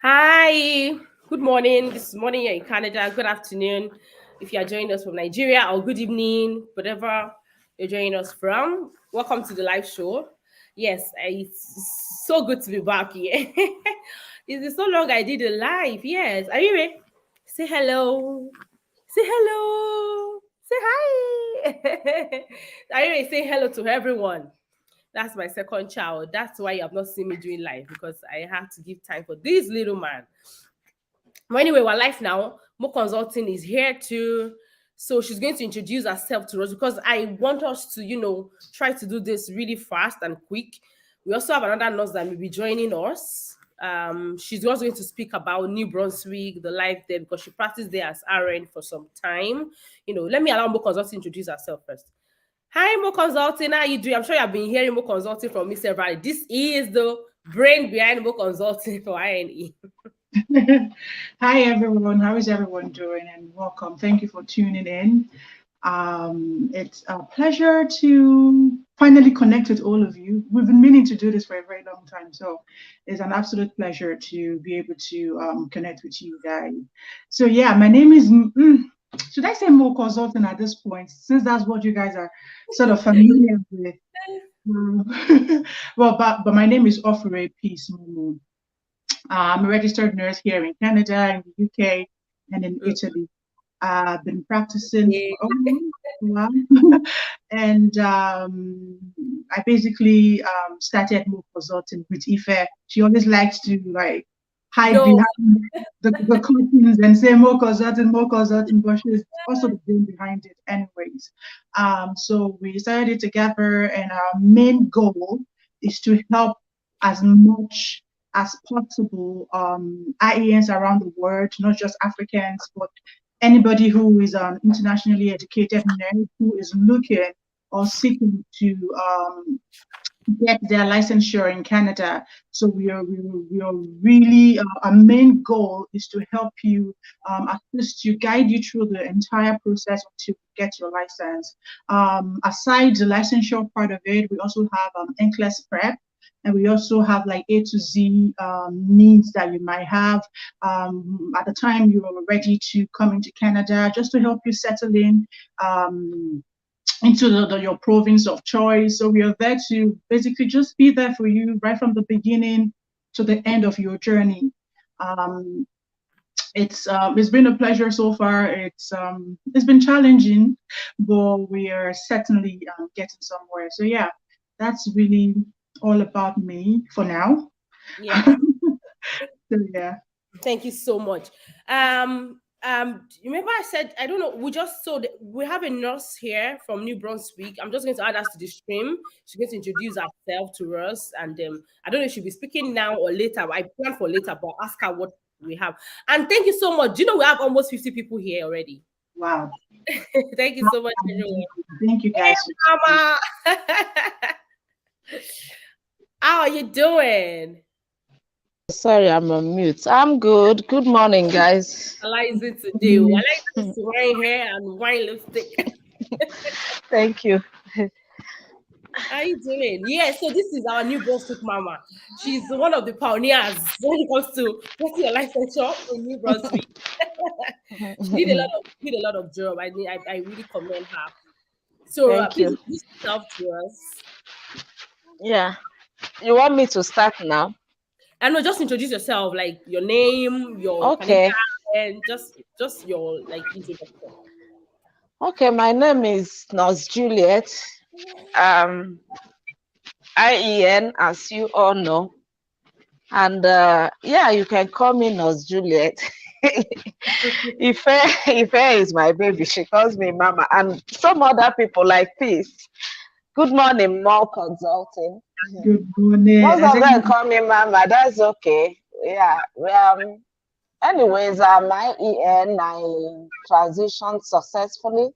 Hi, good morning. This morning you're in Canada. Good afternoon if you are joining us from Nigeria, or good evening, whatever you're joining us from. Welcome to the live show. Yes, it's so good to be back here. It's so long I did a live. Yes, are you ready? Say hello. Say hello. Say hi. Are you ready? Say hello to everyone. That's my second child. That's why you have not seen me doing live, because I have to give time for this little man. But anyway, we're live now. Mo Consulting is here too. So she's going to introduce herself to us, because I want us to, try to do this really fast and quick. We also have another nurse that will be joining us. She's also going to speak about New Brunswick, the life there, because she practiced there as RN for some time. Let me allow Mo Consulting introduce herself first. Hi, Mo Consulting. How you doing? I'm sure you have been hearing Mo Consulting from me several. This is the brain behind Mo Consulting for INE. Hi, everyone. How is everyone doing? And welcome. Thank you for tuning in. It's a pleasure to finally connect with all of you. We've been meaning to do this for a very long time, so it's an absolute pleasure to be able to connect with you guys. So yeah, my name is, should I say Mo Consulting at this point, since that's what you guys are sort of familiar with? Well, but my name is Ofure Peace Mumu. I'm a registered nurse here in Canada, in the UK, and in Italy. I've been practicing for a while. And I basically started more consulting with Ife. She always likes to hide behind the curtains and say more consulting, but she's also the brain behind it anyways. So we started it together, and our main goal is to help as much as possible IENS around the world, not just Africans, but anybody who is an internationally educated nurse who is looking or seeking to get their licensure in Canada. So we are really, our main goal is to help you, assist you, guide you through the entire process until you get your license. Aside the licensure part of it, we also have Nclx prep. And we also have like A to Z needs that you might have at the time you are ready to come into Canada, just to help you settle in into your province of choice. So we are there to basically just be there for you right from the beginning to the end of your journey. It's been a pleasure so far. It's been challenging, but we are certainly getting somewhere. So yeah, that's really all about me for now. Yeah. So yeah. Thank you so much. Remember I said, I don't know, we have a nurse here from New Brunswick. I'm just going to add us to the stream. She's going to introduce herself to us, and I don't know if she'll be speaking now or later. I plan for later, but ask her what we have. And thank you so much. Do you know we have almost 50 people here already? Wow. Thank you so much, everyone. Thank you guys. Hey, Mama. How are you doing? Sorry, I'm on mute. I'm good. Good morning, guys. I like it today. I like this wine hair and wine lipstick. Thank you. How are you doing? Yeah, so this is our new Brunswick mama. She's one of the pioneers when it comes to getting a licensure in New Brunswick. She did a lot of job. I really commend her. So please introduce yourself to us. Yeah. You want me to start now? And no, just introduce yourself, like your name, your and just your introduction. Okay, my name is Nurse Juliet. IEN, as you all know. And yeah, you can call me Nurse Juliet. Ife is my baby. She calls me Mama. And some other people like Peace. Good morning, Mo Consulting. Good morning. Most of them call me Mama. That's okay. Yeah. Anyways, my IEN, I transitioned successfully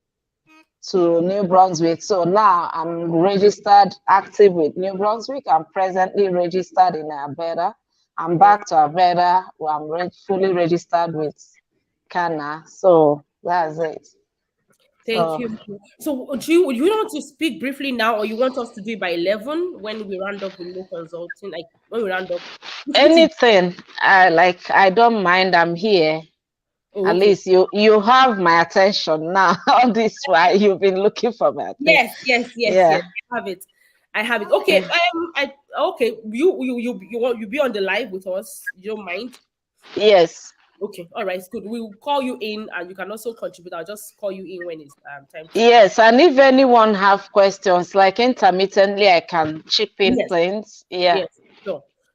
to New Brunswick. So now I'm registered active with New Brunswick. I'm presently registered in Alberta. I'm back to Alberta. I'm fully registered with Canada. So that's it. Thank you. So do you want to speak briefly now, or you want us to do it by 11 when we round up with no consulting? Like when we round up. Anything. I don't mind. I'm here. Oh, At okay. least you have my attention now. All this while you've been looking for my attention. Yes. Yeah. I have it. Okay. Okay. You be on the live with us. You don't mind? Yes. Okay. All right. It's good. We'll call you in, and you can also contribute. I'll just call you in when it's time. Yes, and if anyone have questions, like intermittently, I can chip in things. Yeah. Yes.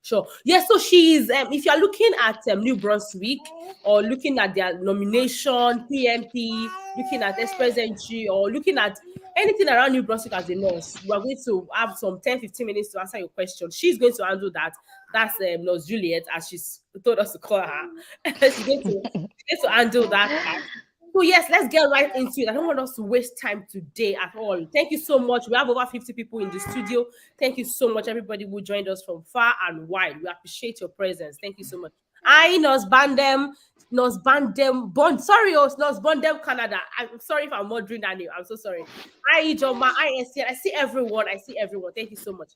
Sure. Yes. So she's if you're looking at New Brunswick or looking at their nomination, PMP, looking at express entry, or looking at anything around New Brunswick as a nurse, we are going to have some 10-15 minutes to answer your question. She's going to handle that. That's Nurse Juliet, as she's told us to call her. she's going to handle that part. So yes, let's get right into it. I don't want us to waste time today at all. Thank you so much. We have over 50 people in the studio. Thank you so much, everybody who joined us from far and wide. We appreciate your presence. Thank you so much. Nurse Bandem, Canada. I'm sorry if I'm murdering that name. I'm so sorry. Joma, I see everyone. Thank you so much.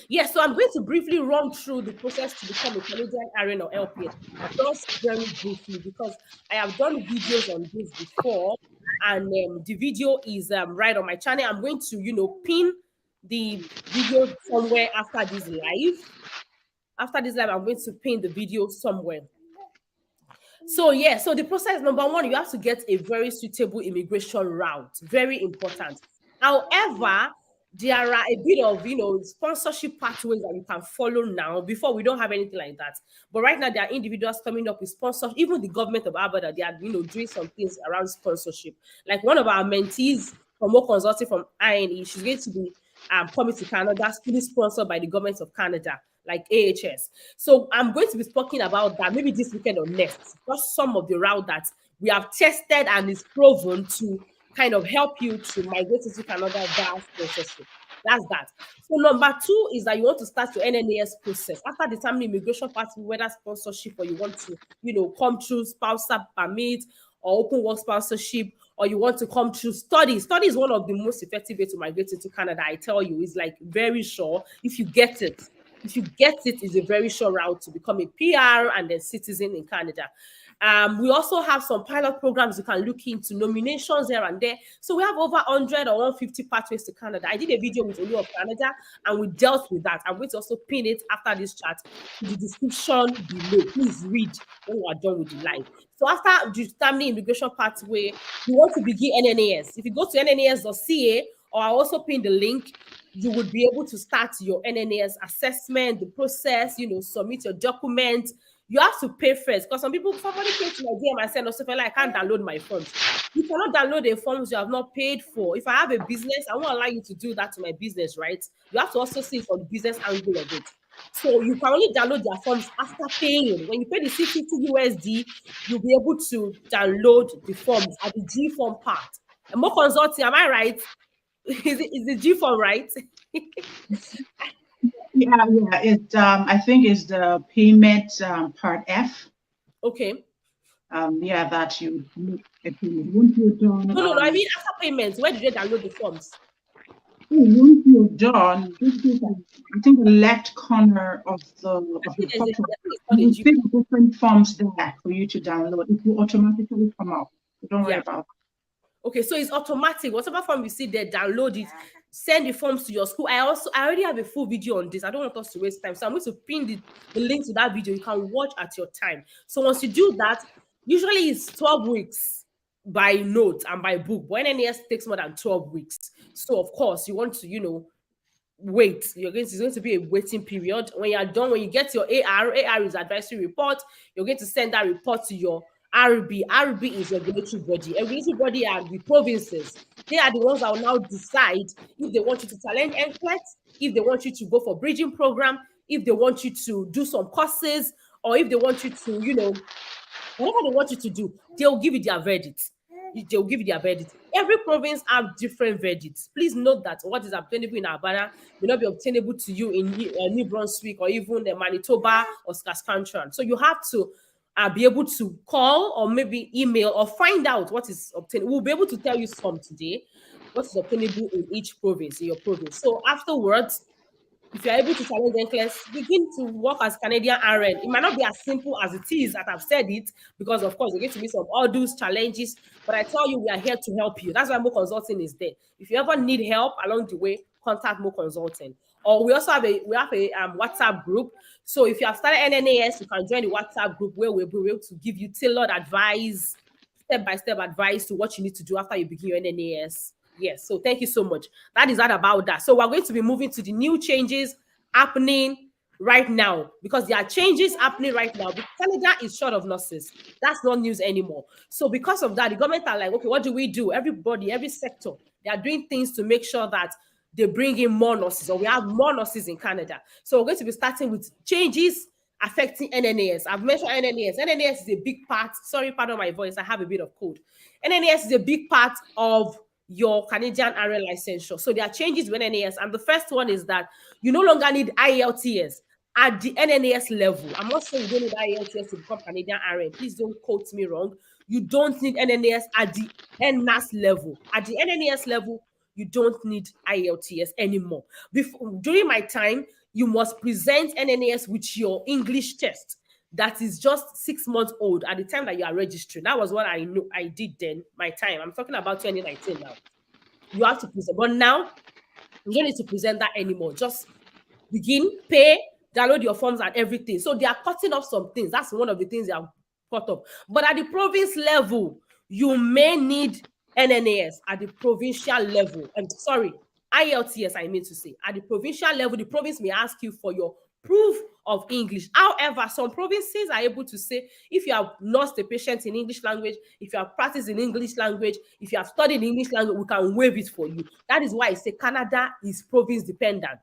Yes, so I'm going to briefly run through the process to become a CanadianRn or LPS, just very briefly, because I have done videos on this before, and the video is right on my channel. I'm going to, pin the video somewhere after this live. After this live, I'm going to pin the video somewhere. So the process, number one, you have to get a very suitable immigration route. Very important. However, there are a bit of, sponsorship pathways that you can follow now. Before, we don't have anything like that. But right now, there are individuals coming up with sponsorship. Even the government of Alberta, they are, doing some things around sponsorship. Like one of our mentees from More Consulting from IENS, she's going to be coming to Canada, fully sponsored by the government of Canada, like AHS. So I'm going to be talking about that maybe this weekend or next. Just some of the route that we have tested and is proven to kind of help you to migrate into Canada via sponsorship. That's that. So number two is that you want to start your NNAS process. After determining immigration pathway, whether sponsorship or you want to, come through spousal permit or open work sponsorship, or you want to come through study. Study is one of the most effective ways to migrate into Canada. I tell you, it's like very sure if you get it. If you get it, it's a very sure route to become a PR and then citizen in Canada. We also have some pilot programs you can look into, nominations here and there. So we have over 100 or 150 pathways to Canada. I did a video with Olu of Canada, and we dealt with that. I'm going to also pin it after this chat in the description below. Please read when we are done with the live. So after determining immigration pathway, you want to begin NNAS. If you go to nnas.ca, or I also pin the link, you would be able to start your NNAS assessment, the process, submit your documents. You have to pay first, because somebody came to my DM and said, I can't download my forms. You cannot download the forms you have not paid for. If I have a business, I won't allow you to do that to my business, right? You have to also see it from the business angle of it. So you can only download their forms after paying. When you pay the $650 USD, you'll be able to download the forms at the G form part. And More Consulting, am I right? Is the G form right? Yeah. It I think is the payment part F. Okay. That you make a payment. Once you're done. No. I mean after payments, where did they download the forms? Once you're done, just I think the left corner of the portal. You see different forms there for you to download. It will automatically come up. So don't worry about it. Okay, so it's automatic. Whatever form you see there, download it, send the forms to your school. I already have a full video on this. I don't want us to waste time. So I'm going to pin the link to that video. You can watch at your time. So once you do that, usually it's 12 weeks by note and by book. But NNAS takes more than 12 weeks. So of course, you want to, wait. It's going to be a waiting period. When you're done, when you get your AR is advisory report, you're going to send that report to your RB. RB is a regulatory body. A regulatory body are the provinces. They are the ones that will now decide if they want you to challenge Nclx, if they want you to go for bridging program, if they want you to do some courses, or if they want you to, whatever they want you to do, they'll give you their verdict. They'll give you their verdict. Every province have different verdicts. Please note that what is obtainable in Alberta may not be obtainable to you in New Brunswick or even Manitoba or Saskatchewan. So you have to be able to call or maybe email or find out what is obtained. We'll be able to tell you some today, what is obtainable in each province, in your province. So afterwards, if you're able to challenge Nclx, begin to work as CanadianRn. It might not be as simple as it is that I've said it, because of course, there get to be some hurdles, challenges, but I tell you, we are here to help you. That's why Mo Consulting is there. If you ever need help along the way, contact Mo Consulting. Or we also have a WhatsApp group. So if you have started NNAS, you can join the WhatsApp group where we'll be able to give you tailored advice, step-by-step advice to what you need to do after you begin your NNAS. Yes, so thank you so much. That is that about that. So we're going to be moving to the new changes happening right now, because there are changes happening right now. Canada is short of nurses. That's not news anymore. So because of that, the government are like, okay, what do we do? Everybody, every sector, they are doing things to make sure that they bring in more nurses, or we have more nurses in Canada. So we're going to be starting with changes affecting NNAS. I've mentioned NNAS. NNAS is a big part. Sorry, pardon my voice. I have a bit of cold. NNAS is a big part of your CanadianRn licensure. So there are changes with NNAS. And the first one is that you no longer need IELTS at the NNAS level. I'm not saying you don't need IELTS to become CanadianRn. Please don't quote me wrong. You don't need NNAS at the NNAS level. At the NNAS level, you don't need IELTS anymore. During my time, you must present NNAS with your English test that is just 6 months old at the time that you are registering. That was what I know I did then, my time. I'm talking about 2019 now. You have to present, but now you don't need to present that anymore. Just begin, pay, download your forms and everything. So they are cutting off some things. That's one of the things they are cut off. But at the province level, you may need NNAS at the provincial level. I'm sorry, IELTS, I mean to say. At the provincial level, the province may ask you for your proof of English. However, some provinces are able to say, if you have nursed a patient in English language, if you have practiced in English language, if you have studied English language, we can waive it for you. That is why I say Canada is province dependent.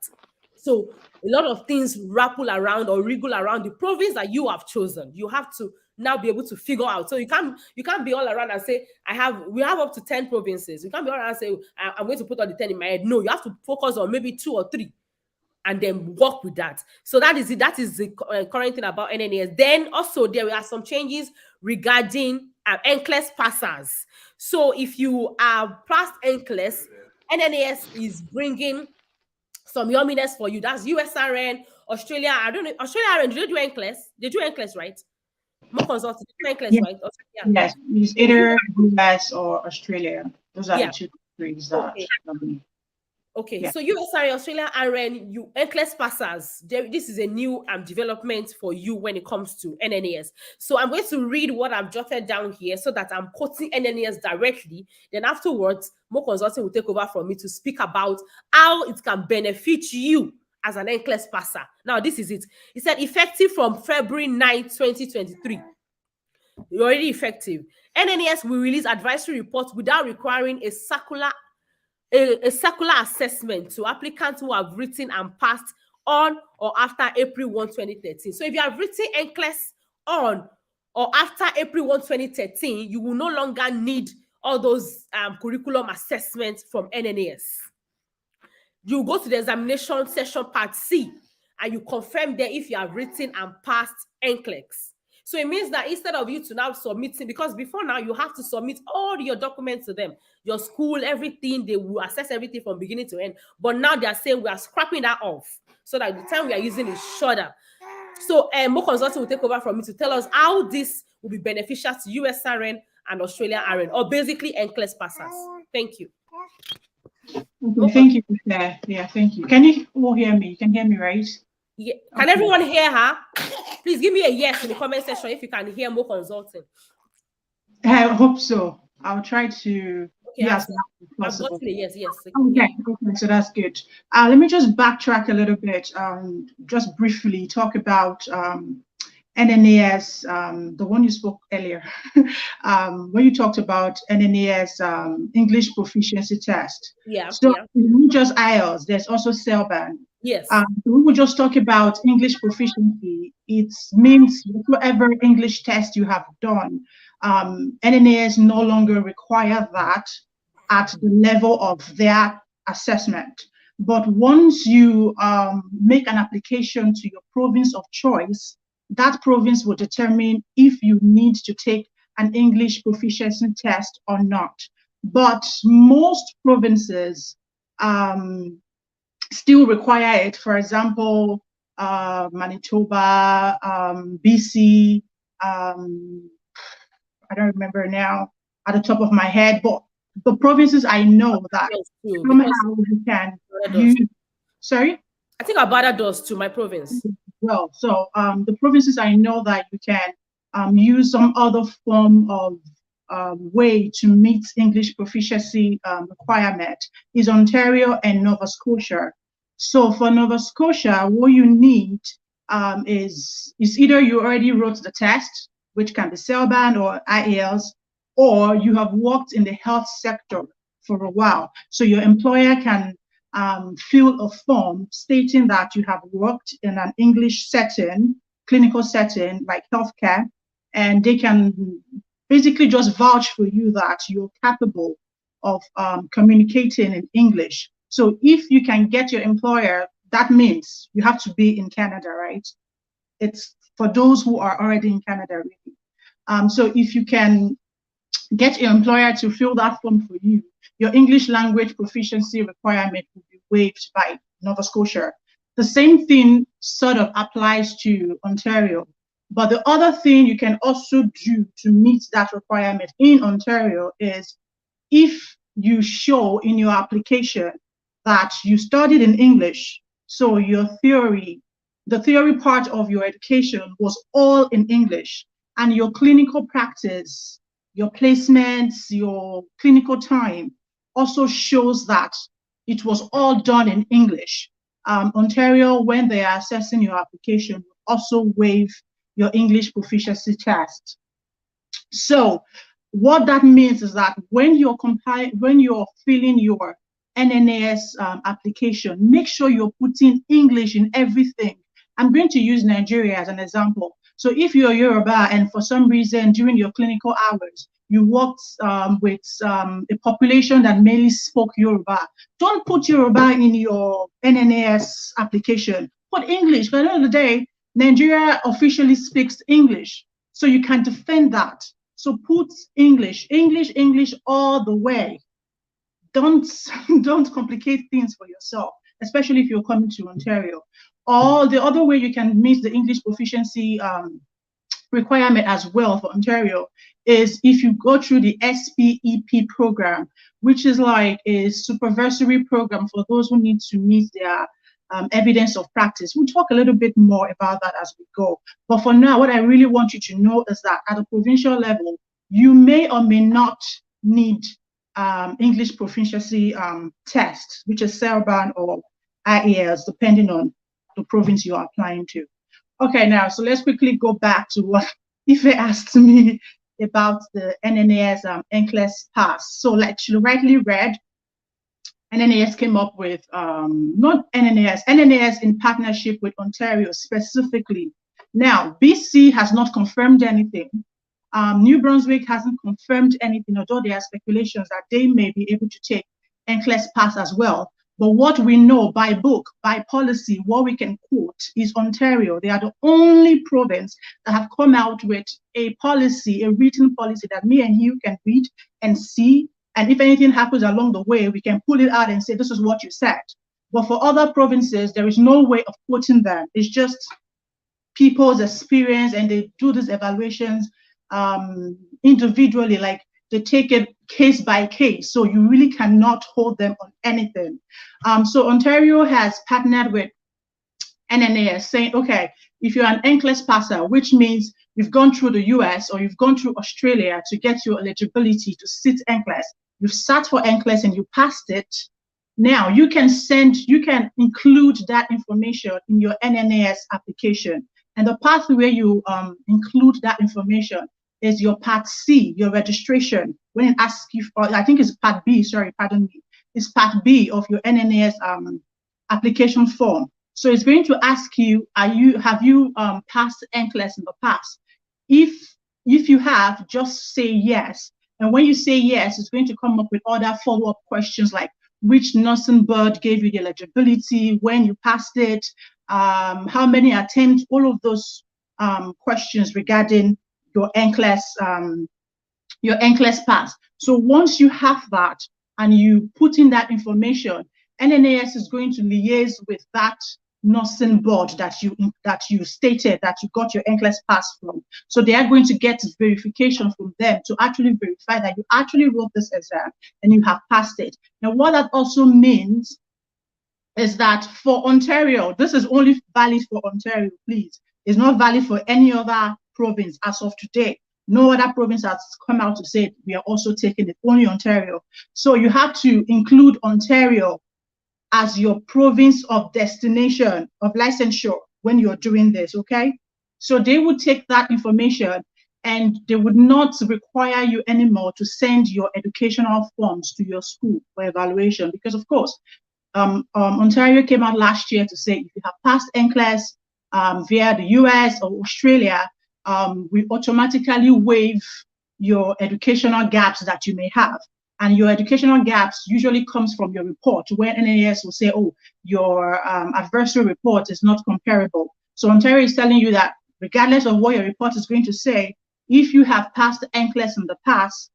So a lot of things wrapple around or wriggle around the province that you have chosen. You have to now be able to figure out. So you can't be all around and say, we have up to 10 provinces. You can't be all around and say, I'm going to put all the 10 in my head. No, you have to focus on maybe 2 or 3 and then work with that. So that is it. That is the current thing about NNAS. Then also there are some changes regarding Nclx passers. So if you are past Nclx, NNAS is bringing some yumminess for you. That's USRN, Australia. I don't know. Australia, do they do Nclx? They do Nclx, right? More consulting, Nclx, yes. right? Yes, it's either US or Australia. Those are the 2 countries that Okay, yeah. So USRN, Australia, RN, Nclx passers. This is a new development for you when it comes to NNAS. So I'm going to read what I've jotted down here so that I'm quoting NNAS directly. Then afterwards, Mo Consulting will take over from me to speak about how it can benefit you as an Nclx passer. Now, this is it. It said effective from February 9, 2023. You're already effective. NNAS will release advisory reports without requiring a circular assessment to applicants who have written and passed on or after April 1, 2013. So if you have written Nclx on or after April 1, 2013, you will no longer need all those curriculum assessments from NNAS. You go to the examination session part C and you confirm there if you have written and passed Nclx. So it means that instead of you to now submitting, because before now you have to submit all your documents to them, your school, everything, they will assess everything from beginning to end. But now they are saying we are scrapping that off so that the time we are using is shorter. So Mo Consulting will take over from me to tell us how this will be beneficial to USRN and Australia RN, or basically Nclx passers. Thank you. Okay, thank you, Claire. Yeah, thank you. Can you all hear me? You can hear me, right? Yeah. Can everyone hear her? Please give me a yes in the comment section if you can hear Mo Consulting. I hope so. I'll try to. Okay, Yes, I've gotten a yes. Okay, so that's good. Let me just backtrack a little bit. Just briefly talk about NNAS, the one you spoke earlier, when you talked about NNAS English proficiency test. Yeah. So it's not just IELTS, there's also CELBAN. Yes. We will just talk about English proficiency. It means whatever English test you have done, NNAS no longer require that at the level of their assessment. But once you make an application to your province of choice, that province will determine if you need to take an English proficiency test or not. But most provinces still require it. For example, Manitoba, BC, I don't remember now at the top of my head, but the provinces I know that somehow you can use. Sorry? I think Alberta does too, my province. Well, so the provinces I know that you can use some other form of way to meet English proficiency requirement is Ontario and Nova Scotia. So for Nova Scotia, what you need is either you already wrote the test, which can be CELBAN or IELTS, or you have worked in the health sector for a while. So your employer can fill a form stating that you have worked in an English setting, clinical setting like healthcare, and they can basically just vouch for you that you're capable of communicating in English. So if you can get your employer, that means you have to be in Canada, right? It's for those who are already in Canada, really. So if you can get your employer to fill that form for you, your English language proficiency requirement will be waived by Nova Scotia. The same thing sort of applies to Ontario. But the other thing you can also do to meet that requirement in Ontario is if you show in your application that you studied in English, so your theory, the theory part of your education was all in English, and your clinical practice, your placements, your clinical time also shows that it was all done in English. Ontario, when they are assessing your application, will also waive your English proficiency test. So what that means is that when you're filling your NNAS application, make sure you're putting English in everything. I'm going to use Nigeria as an example. So if you're Yoruba and for some reason during your clinical hours, you worked with a population that mainly spoke Yoruba, don't put Yoruba in your NNAS application. Put English. But at the end of the day, Nigeria officially speaks English. So you can defend that. So put English, English, English all the way. Don't complicate things for yourself, especially if you're coming to Ontario. Or the other way you can meet the English proficiency requirement as well for Ontario is if you go through the SPEP program, which is like a supervisory program for those who need to meet their evidence of practice. We'll talk a little bit more about that as we go. But for now, what I really want you to know is that at a provincial level, you may or may not need English proficiency test, which is CELBAN or IELTS, depending on the province you are applying to. Okay, now, so let's quickly go back to what Ife asked me about the NNAS Nclx pass. So like she rightly read, NNAS came up with, not NNAS, NNAS in partnership with Ontario specifically. Now, BC has not confirmed anything. New Brunswick hasn't confirmed anything, although there are speculations that they may be able to take Nclx pass as well. But what we know by book, by policy, what we can quote is Ontario. They are the only province that have come out with a policy, a written policy that me and you can read and see. And if anything happens along the way, we can pull it out and say, this is what you said. But for other provinces, there is no way of quoting them. It's just people's experience, and they do these evaluations individually, like they take it case by case. So you really cannot hold them on anything. So Ontario has partnered with NNAS saying, okay, if you're an Nclx passer, which means you've gone through the US or you've gone through Australia to get your eligibility to sit Nclx, you've sat for Nclx and you passed it, now you can include that information in your NNAS application. And the path where you include that information is your Part C, your registration. When it asks you for, I think it's Part B, sorry, pardon me. It's Part B of your NNAS application form. So it's going to ask you, have you passed Nclx in the past? If you have, just say yes. And when you say yes, it's going to come up with other follow-up questions like which nursing board gave you the eligibility, when you passed it, how many attempts, all of those questions regarding your Nclx pass. So once you have that and you put in that information, NNAS is going to liaise with that nursing board that you stated that you got your Nclx pass from. So they are going to get verification from them to actually verify that you actually wrote this exam and you have passed it. Now, what that also means is that for Ontario, this is only valid for Ontario, please. It's not valid for any other province as of today. No other province has come out to say we are also taking it, only Ontario. So you have to include Ontario as your province of destination of licensure when you're doing this, okay? So they would take that information and they would not require you anymore to send your educational forms to your school for evaluation, because of course, Ontario came out last year to say if you have passed Nclx via the US or Australia, we automatically waive your educational gaps that you may have. And your educational gaps usually comes from your report, where NNAS will say, oh, your adversary report is not comparable. So Ontario is telling you that regardless of what your report is going to say, if you have passed Nclx in the past,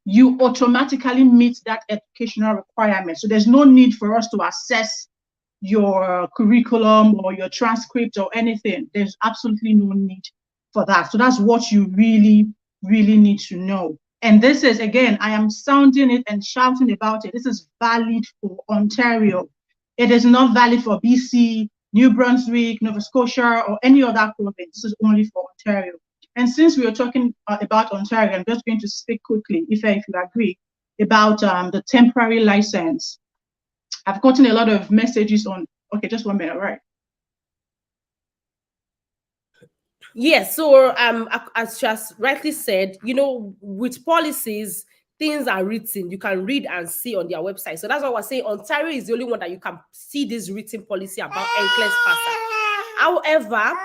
you automatically meet that educational requirement. So there's no need for us to assess your curriculum or your transcript or anything. There's absolutely no need for that. So that's what you really need to know. And this is, again, I am sounding it and shouting about it. This is valid for Ontario. It is not valid for BC, New Brunswick, Nova Scotia, or any other province. This is only for Ontario. And since we are talking about Ontario, I'm just going to speak quickly, if you agree, about the temporary license. I've gotten a lot of messages on, okay, just 1 minute, right? Yes, so as just rightly said, you know, with policies, things are written. You can read and see on their website. So that's why we're saying Ontario is the only one that you can see this written policy about Nclx passer. However,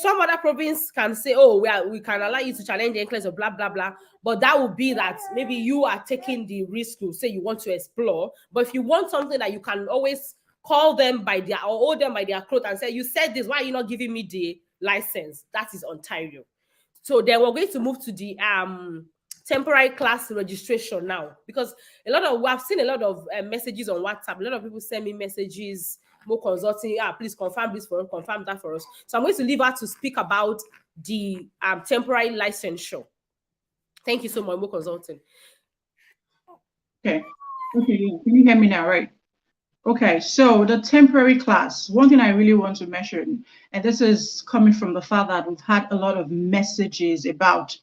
some other province can say, oh, we can allow you to challenge the Nclx or blah, blah, blah. But that would be that maybe you are taking the risk to say you want to explore. But if you want something that you can always call them by their, or hold them by their clothes and say, you said this, why are you not giving me the license? That is Ontario. So then we're going to move to the temporary class registration now, because I've seen a lot of messages on WhatsApp. A lot of people send me messages, more consulting. Please confirm this for us, confirm that for us. So I'm going to leave her to speak about the temporary licensure. Thank you so much, more consulting. Okay. Okay. Can you hear me now, right? Okay, so the temporary class, one thing I really want to mention, and this is coming from the fact that we've had a lot of messages about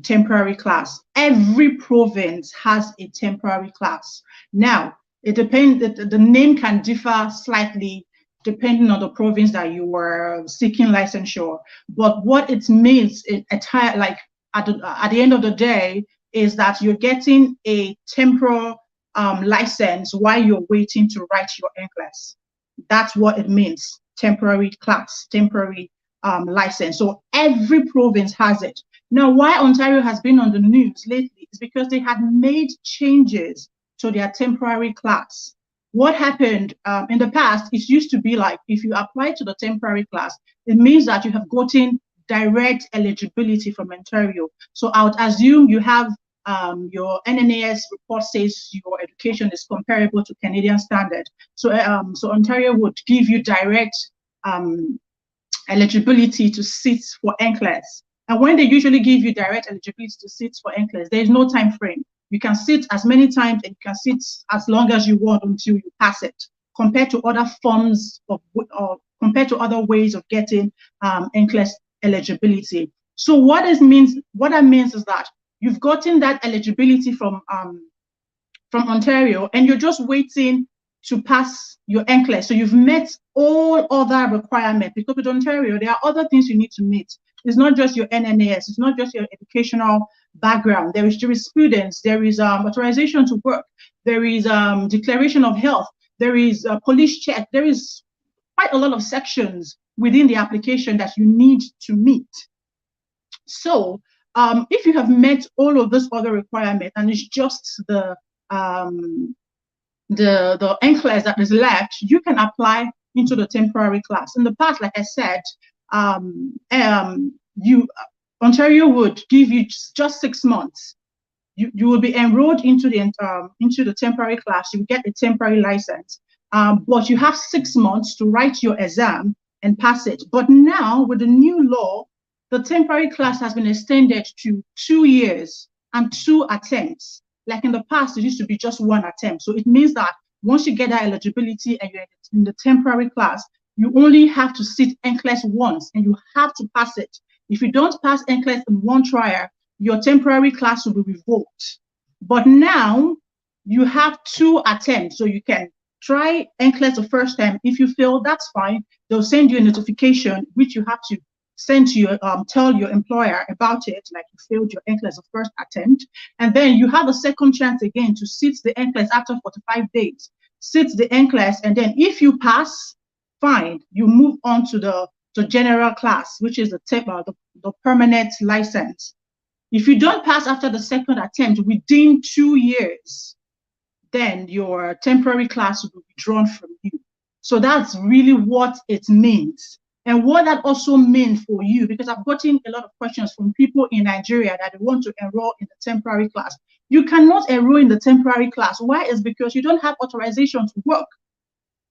temporary class. Every province has a temporary class. Now, it depends, the name can differ slightly depending on the province that you were seeking licensure. But what it means, at the end of the day, is that you're getting a temporal license while you're waiting to write your Nclx. That's what it means, temporary class, temporary license. So every province has it. Now, why Ontario has been on the news lately is because they had made changes to their temporary class. What happened in the past, it used to be like, if you apply to the temporary class, it means that you have gotten direct eligibility from Ontario. So I would assume you have your NNAS report says your education is comparable to Canadian standard. So, so Ontario would give you direct eligibility to sit for Nclx. And when they usually give you direct eligibility to sit for Nclx, there is no time frame. You can sit as many times and you can sit as long as you want until you pass it, compared to other forms of, or compared to other ways of getting Nclx eligibility. So what that means is that you've gotten that eligibility from Ontario, and you're just waiting to pass your Nclx. So you've met all other requirements, because with Ontario, there are other things you need to meet. It's not just your NNAS, it's not just your educational background. There is jurisprudence, there is authorization to work, there is declaration of health, there is a police check, there is quite a lot of sections within the application that you need to meet. So if you have met all of those other requirements and it's just the Nclx that is left, you can apply into the temporary class. In the past, like I said, Ontario would give you just 6 months. You will be enrolled into the temporary class. You get a temporary license, but you have 6 months to write your exam and pass it. But now with the new law, the temporary class has been extended to 2 years and 2 attempts. Like in the past, it used to be just 1 attempt. So it means that once you get that eligibility and you're in the temporary class, you only have to sit Nclx once and you have to pass it. If you don't pass Nclx in 1 trial, your temporary class will be revoked. But now you have 2 attempts, so you can try Nclx the first time. If you fail, that's fine. They'll send you a notification, which you have to send to your tell your employer about it, like you failed your Nclx the first attempt, and then you have a second chance again to sit the Nclx after 45 days. Sit the Nclx, and then if you pass, fine, you move on to the general class, which is the permanent license. If you don't pass after the second attempt within 2 years, then your temporary class will be withdrawn from you. So that's really what it means. And what that also means for you, because I've gotten a lot of questions from people in Nigeria that they want to enroll in the temporary class. You cannot enroll in the temporary class. Why? Is because you don't have authorization to work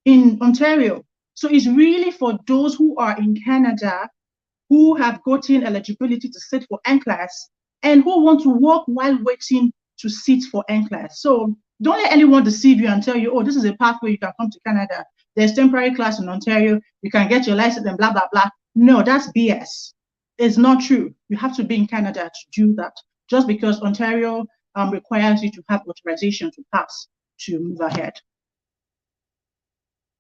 in Ontario. So it's really for those who are in Canada, who have gotten eligibility to sit for Nclx, and who want to work while waiting to sit for Nclx. So don't let anyone deceive you and tell you, oh, this is a pathway you can come to Canada. There's temporary class in Ontario. You can get your license and blah, blah, blah. No, that's BS. It's not true. You have to be in Canada to do that. Just because Ontario requires you to have authorization to pass to move ahead.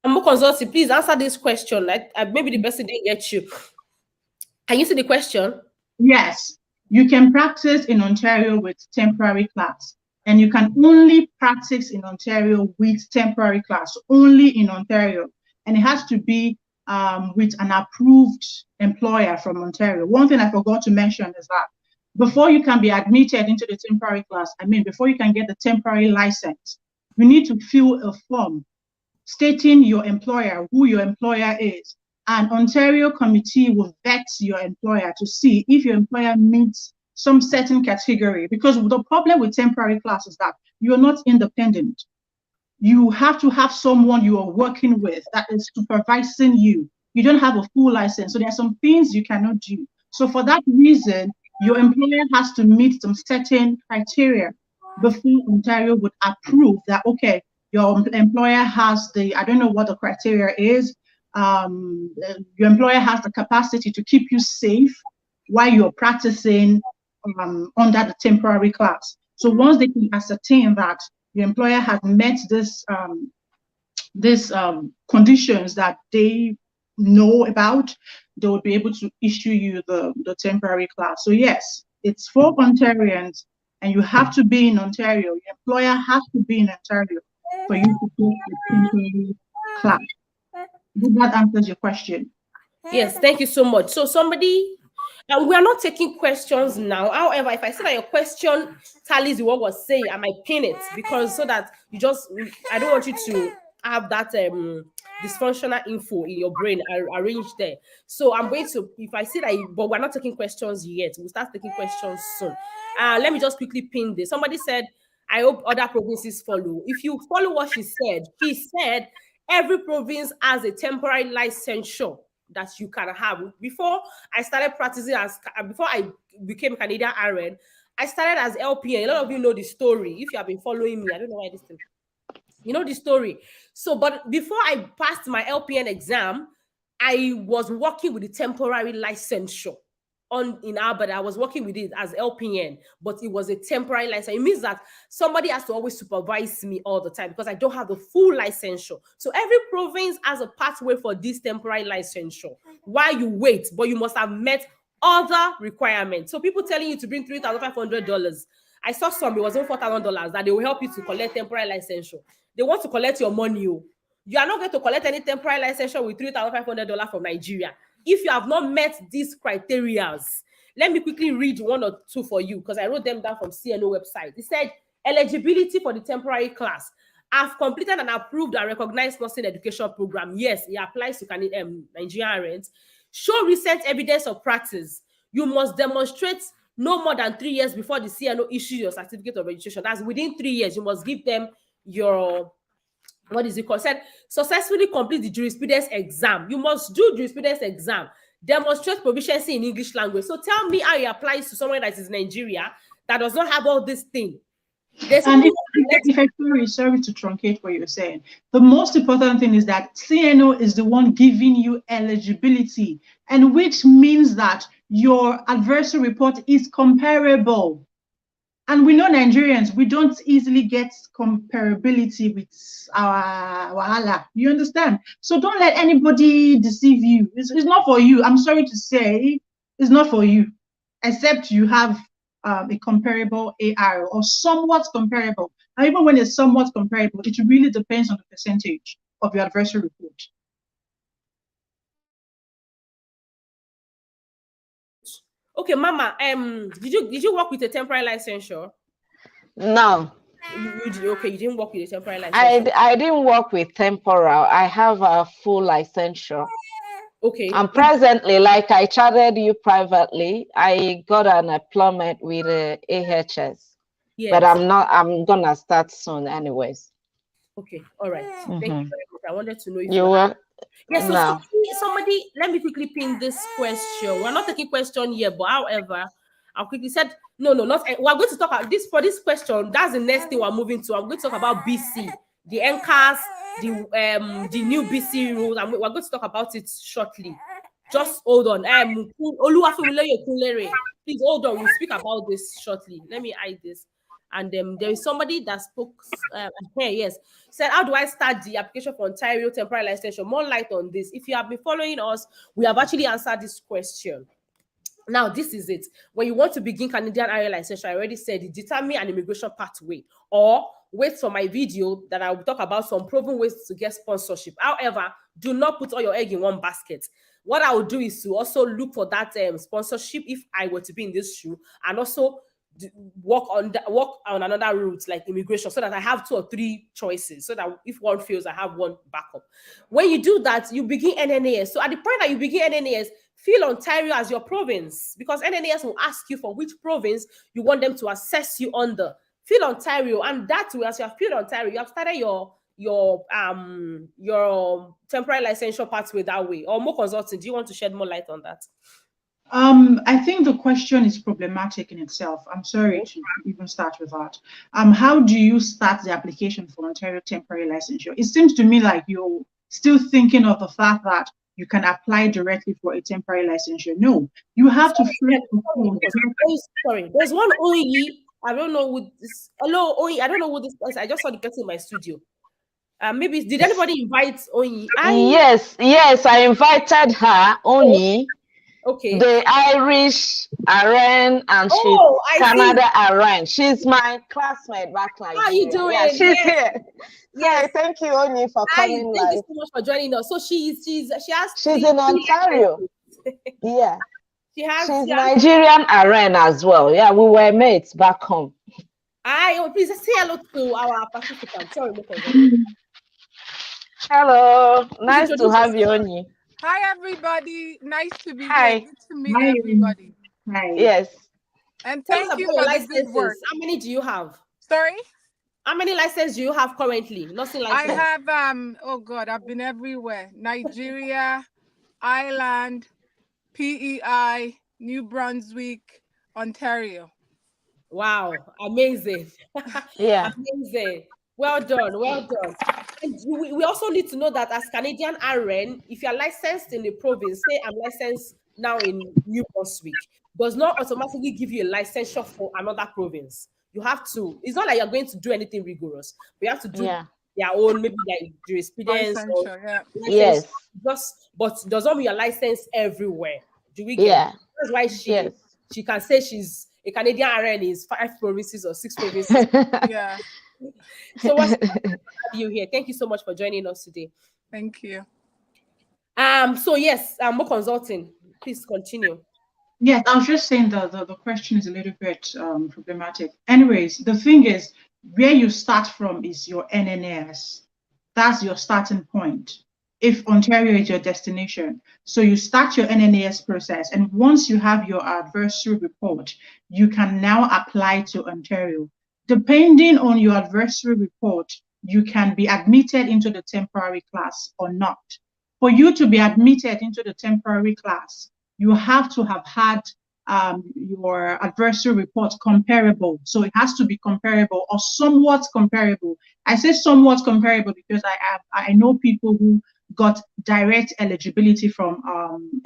Consulting, please answer this question. Maybe the person didn't get you. Can you see the question? Yes. You can practice in Ontario with temporary class, and you can only practice in Ontario with temporary class, only in Ontario. And it has to be with an approved employer from Ontario. One thing I forgot to mention is that before you can be admitted into the temporary class, before you can get the temporary license, you need to fill a form stating your employer, who your employer is. An Ontario committee will vet your employer to see if your employer meets some certain category. Because the problem with temporary class is that you're not independent. You have to have someone you are working with that is supervising you. You don't have a full license, so there are some things you cannot do. So for that reason, your employer has to meet some certain criteria before Ontario would approve that, okay, your employer has I don't know what the criteria is, your employer has the capacity to keep you safe while you're practicing under the temporary class. So once they can ascertain that your employer has met this conditions that they know about, they will be able to issue you the temporary class. So yes, it's for Ontarians, and you have to be in Ontario. Your employer has to be in Ontario for you to take the temporary class. Did that answers your question? Yes, thank you so much. So somebody, we are not taking questions now. However, if I see that your question tallies with what was saying, I might pin it, because so that I don't want you to have that dysfunctional info in your brain arranged there. So I'm going to, if I see that, but we're not taking questions yet. We'll start taking questions soon. Let me just quickly pin this. Somebody said, I hope other provinces follow. If you follow what she said, every province has a temporary licensure that you can have. Before I started practicing before I became CanadianRn, I started as LPN. A lot of you know the story. If you have been following me, I don't know why this thing. You know the story. So, but before I passed my LPN exam, I was working with the temporary licensure in Alberta. I was working with it as LPN, but it was a temporary license. It means that somebody has to always supervise me all the time because I don't have the full licensure. So every province has a pathway for this temporary licensure while you wait, but you must have met other requirements. So people telling you to bring $3,500. I saw some, it was over $4,000 that they will help you to collect temporary licensure. They want to collect your money. You are not going to collect any temporary licensure with $3,500 from Nigeria. If you have not met these criteria, let me quickly read 1 or 2 for you because I wrote them down from CNO website. It said eligibility for the temporary class. I've completed and approved and recognized nursing education program. Yes, it applies to NigerianRn. Show recent evidence of practice. You must demonstrate no more than 3 years before the CNO issues your certificate of registration. That's within 3 years. You must give them your, what is it called? Said successfully complete the jurisprudence exam. You must do jurisprudence exam. Demonstrate proficiency in English language. So tell me how it applies to someone that is in Nigeria that does not have all this thing. And sorry to truncate what you're saying. The most important thing is that CNO is the one giving you eligibility, and which means that your adversary report is comparable. And we know Nigerians, we don't easily get comparability with our wahala. You understand? So don't let anybody deceive you. It's not for you. I'm sorry to say, it's not for you, except you have a comparable AR or somewhat comparable. And even when it's somewhat comparable, it really depends on the percentage of your adversary report. Okay, Mama, did you work with a temporary licensure? No. You didn't work with a temporary licensure. I didn't work with temporal. I have a full licensure. Okay. And presently, like I chatted you privately, I got an employment with AHS. Yes. But I'm gonna start soon anyways. Okay, all right. Thank you very much. I wanted to know if you were. Yes, so somebody, let me quickly pin this question. We're not taking question here, but however, I quickly said, no, not we're going to talk about this for this question. That's the next thing we're moving to. I'm going to talk about BC, the NCAS, the new BC rules, and we're going to talk about it shortly. Just hold on. Please hold on. We'll speak about this shortly. Let me hide this. And there is somebody that spoke here, yes, said, how do I start the application for Ontario temporary licensure? More light on this. If you have been following us, we have actually answered this question. Now, this is it. When you want to begin CanadianRn licensure, I already said it, determine an immigration pathway, or wait for my video that I will talk about some proven ways to get sponsorship. However, do not put all your egg in one basket. What I will do is to also look for that sponsorship if I were to be in this shoe, and also work on another route like immigration, so that I have 2 or 3 choices, so that if one fails, I have one backup. When you do that, you begin NNAS. So at the point that you begin NNAS, fill Ontario as your province, because NNAS will ask you for which province you want them to assess you under. Fill Ontario, and that way, as you have filled Ontario, you have started your temporary licensure pathway that way. Or more consulting, do you want to shed more light on that? I think the question is problematic in itself. I'm sorry to even start with that. How do you start the application for Ontario temporary licensure? It seems to me like you're still thinking of the fact that you can apply directly for a temporary licensure. No, you have to sorry, there's one OE. I don't know who this. Hello, OE. I don't know who this person. I just saw the person in my studio. Maybe did anybody invite OE? Yes, I invited her, Oni. Okay. The Irish RN and she's CanadianRn. She's my classmate back like. How are you doing? Yeah, she's here. Yeah, thank you, Oni, for coming. Thank you so much for joining us. So she's in Ontario. Yeah. She's Nigerian RN as well. Yeah, we were mates back home. Please say hello to our participants. Sorry, hello, nice to have you, Oni. Hi, everybody. Nice to be here. Good to meet everybody. Hi. Yes. And thank you for the good work. How many do you have? Sorry? How many licenses do you have currently? Nothing like I have, oh God, I've been everywhere. Nigeria, Ireland, PEI, New Brunswick, Ontario. Wow. Amazing. Yeah. Amazing. Well done. Well done. And we also need to know that as CanadianRn, if you're licensed in a province, say I'm licensed now in New Brunswick, does not automatically give you a licensure for another province. You have to, it's not like you're going to do anything rigorous, but you have to do their own, maybe their jurisprudence. Yes. But does not mean you're licensed everywhere. Do we get it? That's why she can say she's a CanadianRn is 5 provinces or 6 provinces. Yeah. So what's have you here? Thank you so much for joining us today. Thank you. So yes, more consulting. Please continue. Yes, I was just saying that the question is a little bit problematic. Anyways, the thing is, where you start from is your NNAS. That's your starting point. If Ontario is your destination. So you start your NNAS process, and once you have your adversary report, you can now apply to Ontario. Depending on your adversary report, you can be admitted into the temporary class or not. For you to be admitted into the temporary class, you have to have had your adversary report comparable. So it has to be comparable or somewhat comparable. I say somewhat comparable because I know people who got direct eligibility from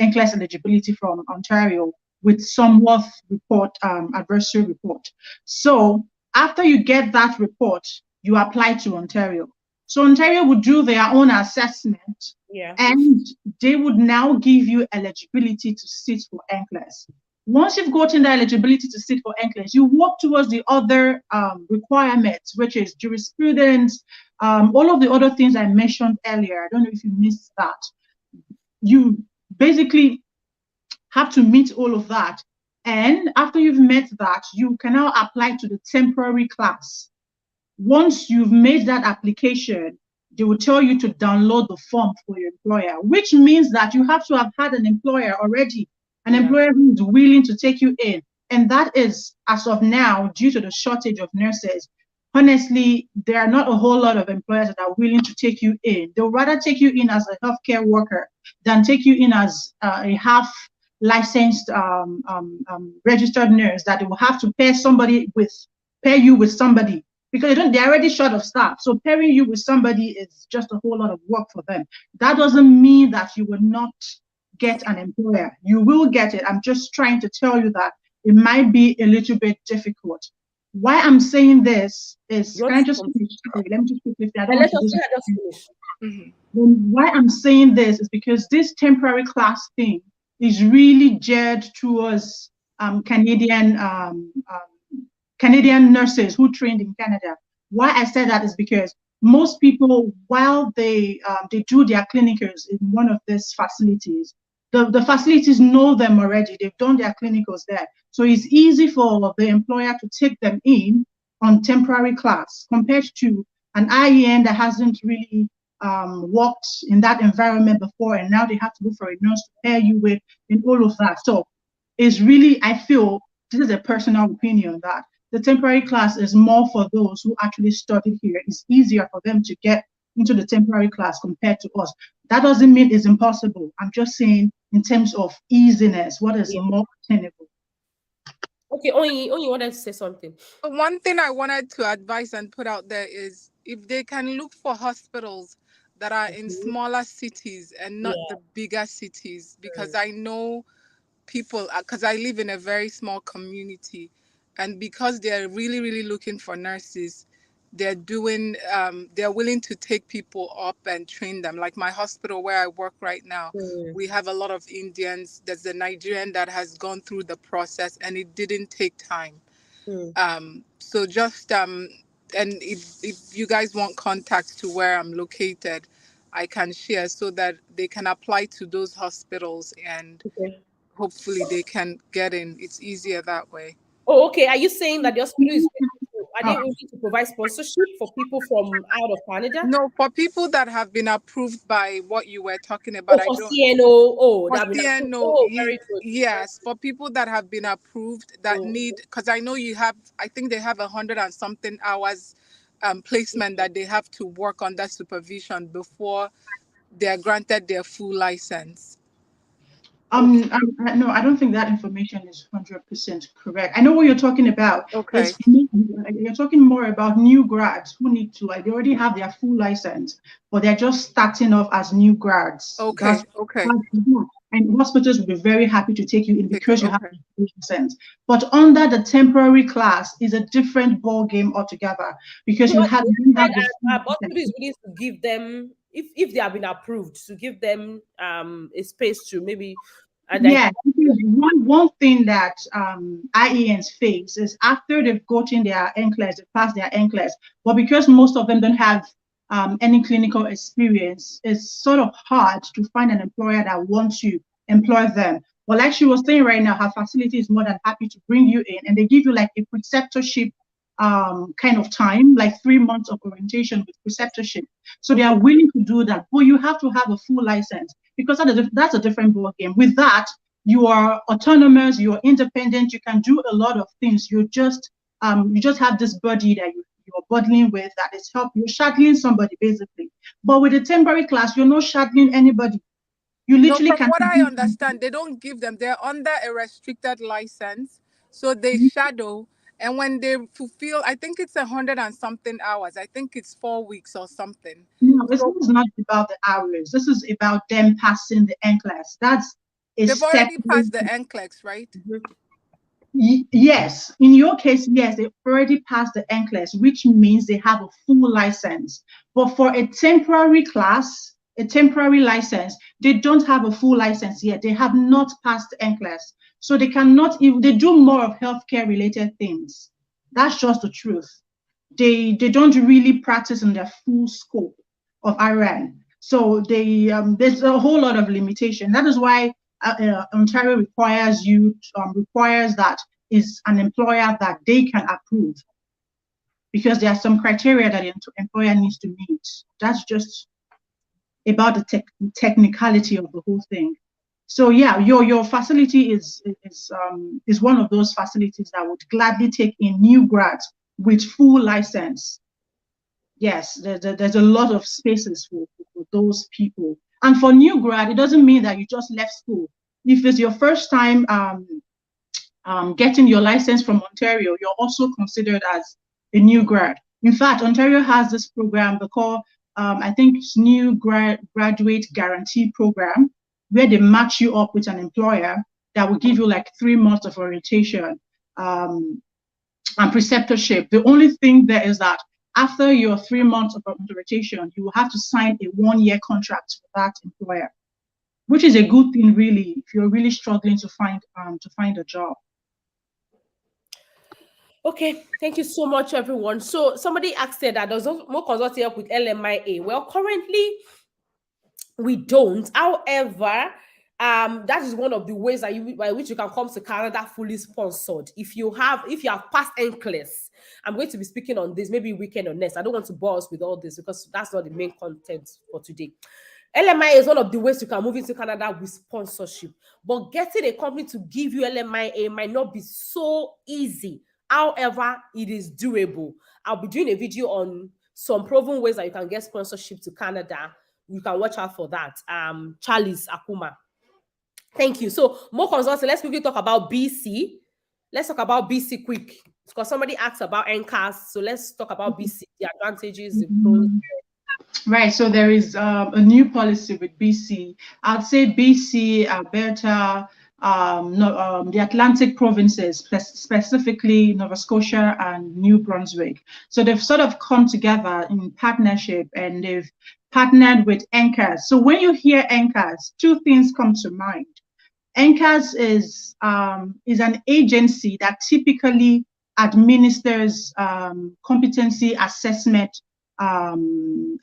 Nclx eligibility from Ontario with somewhat report adversary report. So after you get that report, you apply to Ontario. So Ontario would do their own assessment, and they would now give you eligibility to sit for Nclx. Once you've gotten the eligibility to sit for Nclx, you work towards the other requirements, which is jurisprudence, all of the other things I mentioned earlier. I don't know if you missed that. You basically have to meet all of that. And after you've met that, you can now apply to the temporary class. Once you've made that application, they will tell you to download the form for your employer, which means that you have to have had an employer already, an employer who is willing to take you in. And that is, as of now, due to the shortage of nurses, honestly, there are not a whole lot of employers that are willing to take you in. They'll rather take you in as a healthcare worker than take you in as a half licensed registered nurse that they will have to pair you with somebody, because they're already short of staff. So pairing you with somebody is just a whole lot of work for them. That doesn't mean that you will not get an employer. You will get it. I'm just trying to tell you that it might be a little bit difficult. Why I'm saying this is, can I just finish? Let me just quickly finish. Why I'm saying this is because this temporary class thing is really geared towards Canadian nurses who trained in Canada. Why I said that is because most people, while they do their clinicals in one of these facilities, the facilities know them already. They've done their clinicals there. So it's easy for the employer to take them in on temporary class compared to an IEN that hasn't really worked in that environment before, and now they have to look for a nurse to pair you with and all of that. So it's really, I feel, this is a personal opinion, that the temporary class is more for those who actually studied here. It's easier for them to get into the temporary class compared to us. That doesn't mean it's impossible. I'm just saying in terms of easiness, what is more attainable. Okay, Onyi wanted to say something. One thing I wanted to advise and put out there is if they can look for hospitals that are in smaller cities and not the bigger cities, because I know people, because I live in a very small community, and because they're really, really looking for nurses, they're willing to take people up and train them. Like my hospital where I work right now, we have a lot of Indians. There's a Nigerian that has gone through the process, and it didn't take time. So just and if you guys want contacts to where I'm located, I can share so that they can apply to those hospitals, and hopefully they can get in. It's easier that way. Oh, okay. Are you saying that the hospital is they willing to provide sponsorship for people from out of Canada? No, for people that have been approved by what you were talking about. For CNO. For CNO, very good. Yes, for people that have been approved that need, because I know I think they have 100 and something hours placement that they have to work under supervision before they are granted their full license. No, I don't think that information is 100% correct. I know what you're talking about. Okay. You're talking more about new grads who need to, they already have their full license, but they're just starting off as new grads. Okay. And hospitals will be very happy to take you in because you have the full license. But under the temporary class is a different ball game altogether, because you have. Hospital is willing to give them, if they have been approved, to give them a space to maybe. One thing that IENs face is after they've gotten their Nclx, they pass their Nclx, but because most of them don't have any clinical experience, it's sort of hard to find an employer that wants to employ them. But like she was saying right now, her facility is more than happy to bring you in, and they give you like a preceptorship kind of time, like 3 months of orientation with preceptorship. So they are willing to do that, but you have to have a full license, because that's a different ball game. With that, you are autonomous, you are independent, you can do a lot of things. You just have this body that you're bottling with that is you're shadowing somebody basically. But with a temporary class, you're not shadowing anybody. You literally from what I understand, they don't give them, they're under a restricted license. So they shadow, and when they fulfill, I think it's 100 and something hours. I think it's 4 weeks or something. No, this is not about the hours. This is about them passing the Nclx. That's a They've step. already passed the Nclx, right? Yes, in your case, yes, they've already passed the Nclx, which means they have a full license. But for a temporary class, a temporary license, they don't have a full license yet. They have not passed the Nclx. So they cannot, if they do more of healthcare related things. That's just the truth. They don't really practice in their full scope of IRN. So there's a whole lot of limitation. That is why Ontario requires that is an employer that they can approve, because there are some criteria that the employer needs to meet. That's just about the technicality of the whole thing. So yeah, your facility is one of those facilities that would gladly take in new grads with full license. Yes, there's a lot of spaces for those people. And for new grad, it doesn't mean that you just left school. If it's your first time getting your license from Ontario, you're also considered as a new grad. In fact, Ontario has this program they call, I think it's New Graduate Guarantee Program, where they match you up with an employer that will give you like 3 months of orientation and preceptorship. The only thing there is that after your 3 months of orientation, you will have to sign a 1-year contract with that employer, which is a good thing, really, if you're really struggling to find a job. Okay, thank you so much, everyone. So somebody asked that does more consulting help with LMIA? Well, currently we don't. However, that is one of the ways by which you can come to Canada fully sponsored. If you have passed Nclx, I'm going to be speaking on this maybe weekend or next. I don't want to bore us with all this because that's not the main content for today. LMIA is one of the ways you can move into Canada with sponsorship, but getting a company to give you LMIA might not be so easy. However, it is doable. I'll be doing a video on some proven ways that you can get sponsorship to Canada. You can watch out for that. Charles Akuma. Thank you. So more consulting. Let's quickly talk about BC. Let's talk about BC quick, because somebody asked about NCAS. So let's talk about BC, the advantages, the pros. Right, so there is a new policy with BC. I'd say BC, Alberta, the Atlantic provinces, specifically Nova Scotia and New Brunswick. So they've sort of come together in partnership and they've partnered with NCAS. So when you hear NCAS, 2 things come to mind. NCAS is an agency that typically administers competency assessment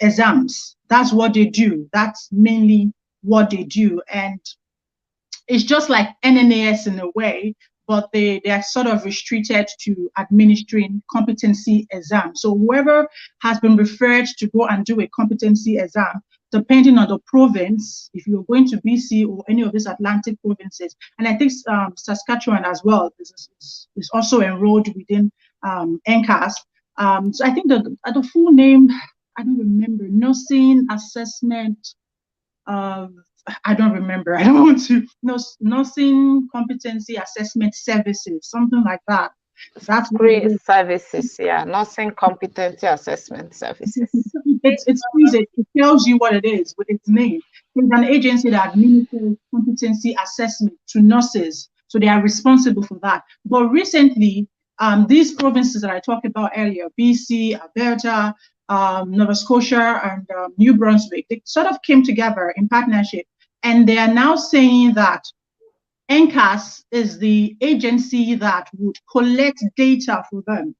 exams. That's what they do. That's mainly what they do. And it's just like NNAS in a way, but they are sort of restricted to administering competency exams. So whoever has been referred to go and do a competency exam, depending on the province, if you're going to BC or any of these Atlantic provinces, and I think Saskatchewan as well is also enrolled within NCAS. So I think the full name, I don't remember, nursing assessment, I don't remember. I don't want to, nursing competency assessment services, something like that. That's great services, yeah, nursing competency assessment services. It's easy. It tells you what it is with its name. It's an agency that administers competency assessment to nurses, so they are responsible for that. But recently, these provinces that I talked about earlier, BC, Alberta, Nova Scotia, and New Brunswick, they sort of came together in partnership, and they are now saying that NCAS is the agency that would collect data for them.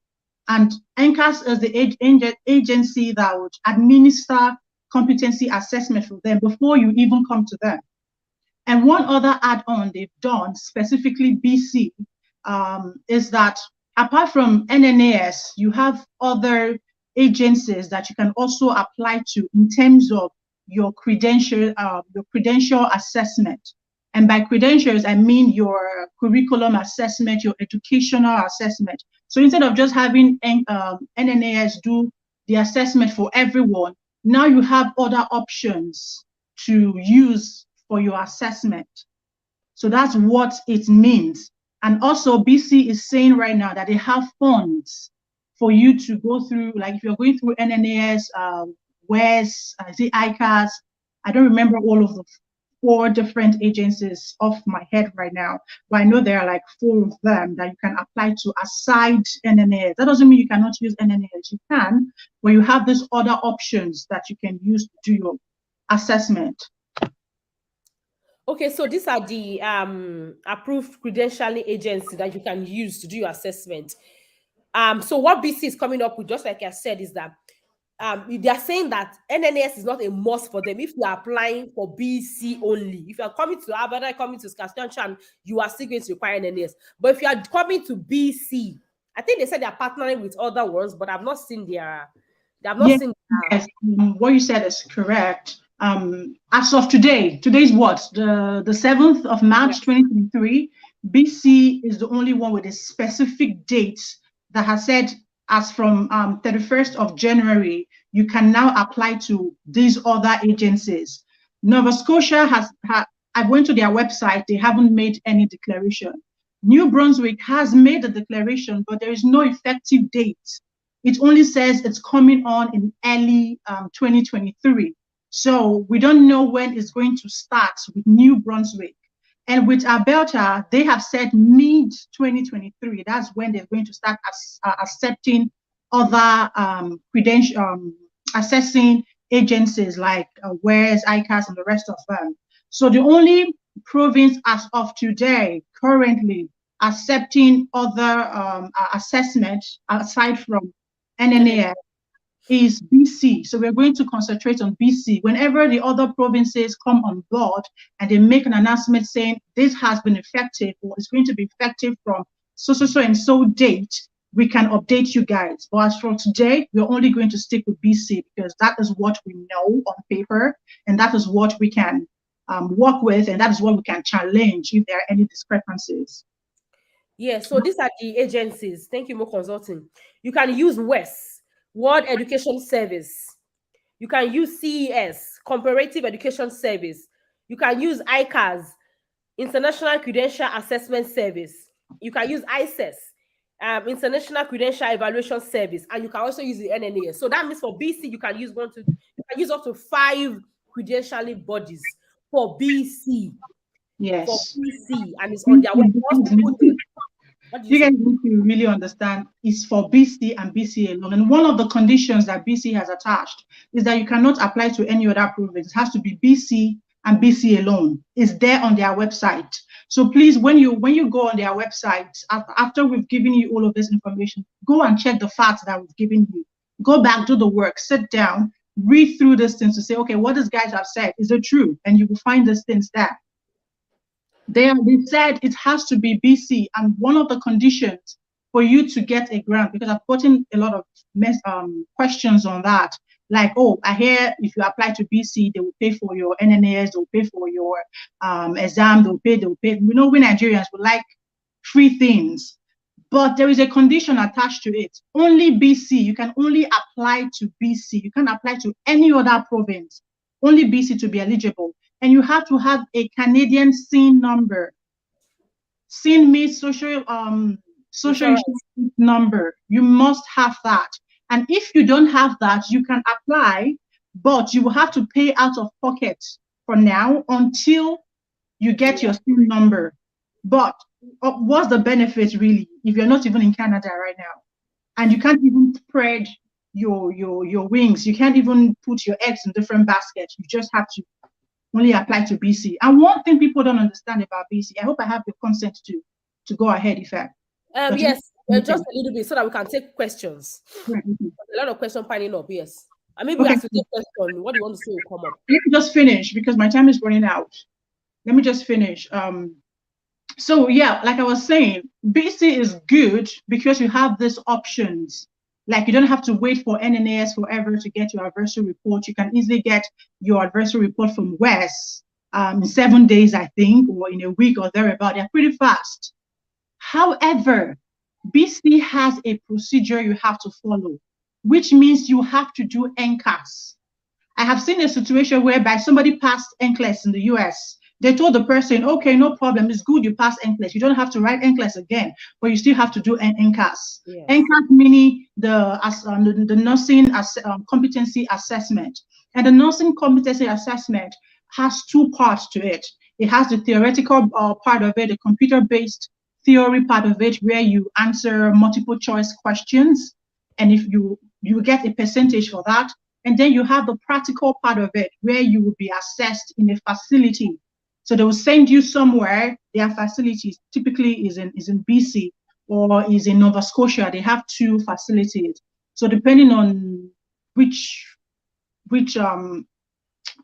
And NCAS is the agency that would administer competency assessment for them before you even come to them. And one other add-on they've done, specifically BC, is that apart from NNAS, you have other agencies that you can also apply to in terms of your credential assessment. And by credentials, I mean your curriculum assessment, your educational assessment. So instead of just having NNAS do the assessment for everyone, now you have other options to use for your assessment. So that's what it means. And also BC is saying right now that they have funds for you to go through, like if you're going through NNAS, WES, ICAS, I don't remember all of the 4 different agencies off my head right now, but I know there are like 4 of them that you can apply to aside NNAS. That doesn't mean you cannot use NNAS, you can, but you have these other options that you can use to do your assessment. Okay, so these are the approved credentialing agency that you can use to do your assessment. So what BC is coming up with, just like I said, is that they are saying that NNAS is not a must for them if you are applying for BC only. If you are coming to Aberdeen, coming to Saskatchewan, you are still going to require NNAS. But if you are coming to BC, I think they said they are partnering with other ones, but I've not seen their. They have not seen. Yes, what you said is correct. As of today's what? The 7th of March, 2023, BC is the only one with a specific date that has said as from 31st of January, you can now apply to these other agencies. Nova Scotia I went to their website, they haven't made any declaration. New Brunswick has made a declaration, but there is no effective date. It only says it's coming on in early 2023. So we don't know when it's going to start with New Brunswick. And with Alberta, they have said mid-2023. That's when they're going to start accepting other assessing agencies like WES, ICAS, and the rest of them. So the only province as of today currently accepting other assessments aside from NNAS is BC. So we're going to concentrate on BC. Whenever the other provinces come on board and they make an announcement saying this has been effective or it's going to be effective from so and so date, we can update you guys. But as for today, we're only going to stick with BC because that is what we know on paper and that is what we can work with, and that is what we can challenge if there are any discrepancies. Yeah, so these are the agencies. Thank you, Mo Consulting. You can use WES, World Education Service. You can use CES, Comparative Education Service. You can use ICAS, International Credential Assessment Service. You can use ICES, International Credential Evaluation Service, and you can also use the NNAS. So that means for BC, you can use up to 5 credentialing bodies for BC. Yes. For BC, and it's on their website. You guys need to really understand it's for BC and BC alone. And one of the conditions that BC has attached is that you cannot apply to any other province. It has to be BC and BC alone. It's there on their website. So please, when you go on their website, after we've given you all of this information, go and check the facts that we've given you. Go back, do the work, sit down, read through these things to say, okay, what these guys have said, is it true? And you will find these things there. They said it has to be BC, and one of the conditions for you to get a grant, because I've gotten a lot of questions on that, like, oh, I hear if you apply to BC, they will pay for your NNAS, they will pay for your exam, they will pay. We know we Nigerians would like free things, but there is a condition attached to it. Only BC, you can only apply to BC. You can't apply to any other province, only BC to be eligible. And you have to have a Canadian SIN number. SIN means social insurance number. You must have that. And if you don't have that, you can apply, but you will have to pay out of pocket for now until you get your SIN number. But what's the benefit really if you're not even in Canada right now? And you can't even spread your wings. You can't even put your eggs in different baskets. You just have to only apply to BC. And one thing people don't understand about BC, I hope I have your consent to go ahead, Ife. Yes, just a little bit so that we can take questions. A lot of questions piling up, yes. I mean, we have to take questions. What do you want to say will come up? Let me just finish because my time is running out. Let me just finish. So yeah, like I was saying, BC is good because you have these options. Like you don't have to wait for NNAS forever to get your adversary report. You can easily get your adversary report from WES in 7 days, I think, or in a week or thereabout. They're pretty fast. However, BC has a procedure you have to follow, which means you have to do NCAS. I have seen a situation whereby somebody passed Nclx in the US. They told the person, okay, no problem, it's good you passed Nclx. You don't have to write Nclx again, but you still have to do NCAS. Yes. NCAS meaning the nursing competency assessment. And the nursing competency assessment has two parts to it. It has the theoretical part of it, the computer-based theory part of it, where you answer multiple choice questions. And if you get a percentage for that. And then you have the practical part of it where you will be assessed in a facility. So they will send you somewhere. Their facilities typically is in BC or is in Nova Scotia. They have two facilities. So depending on which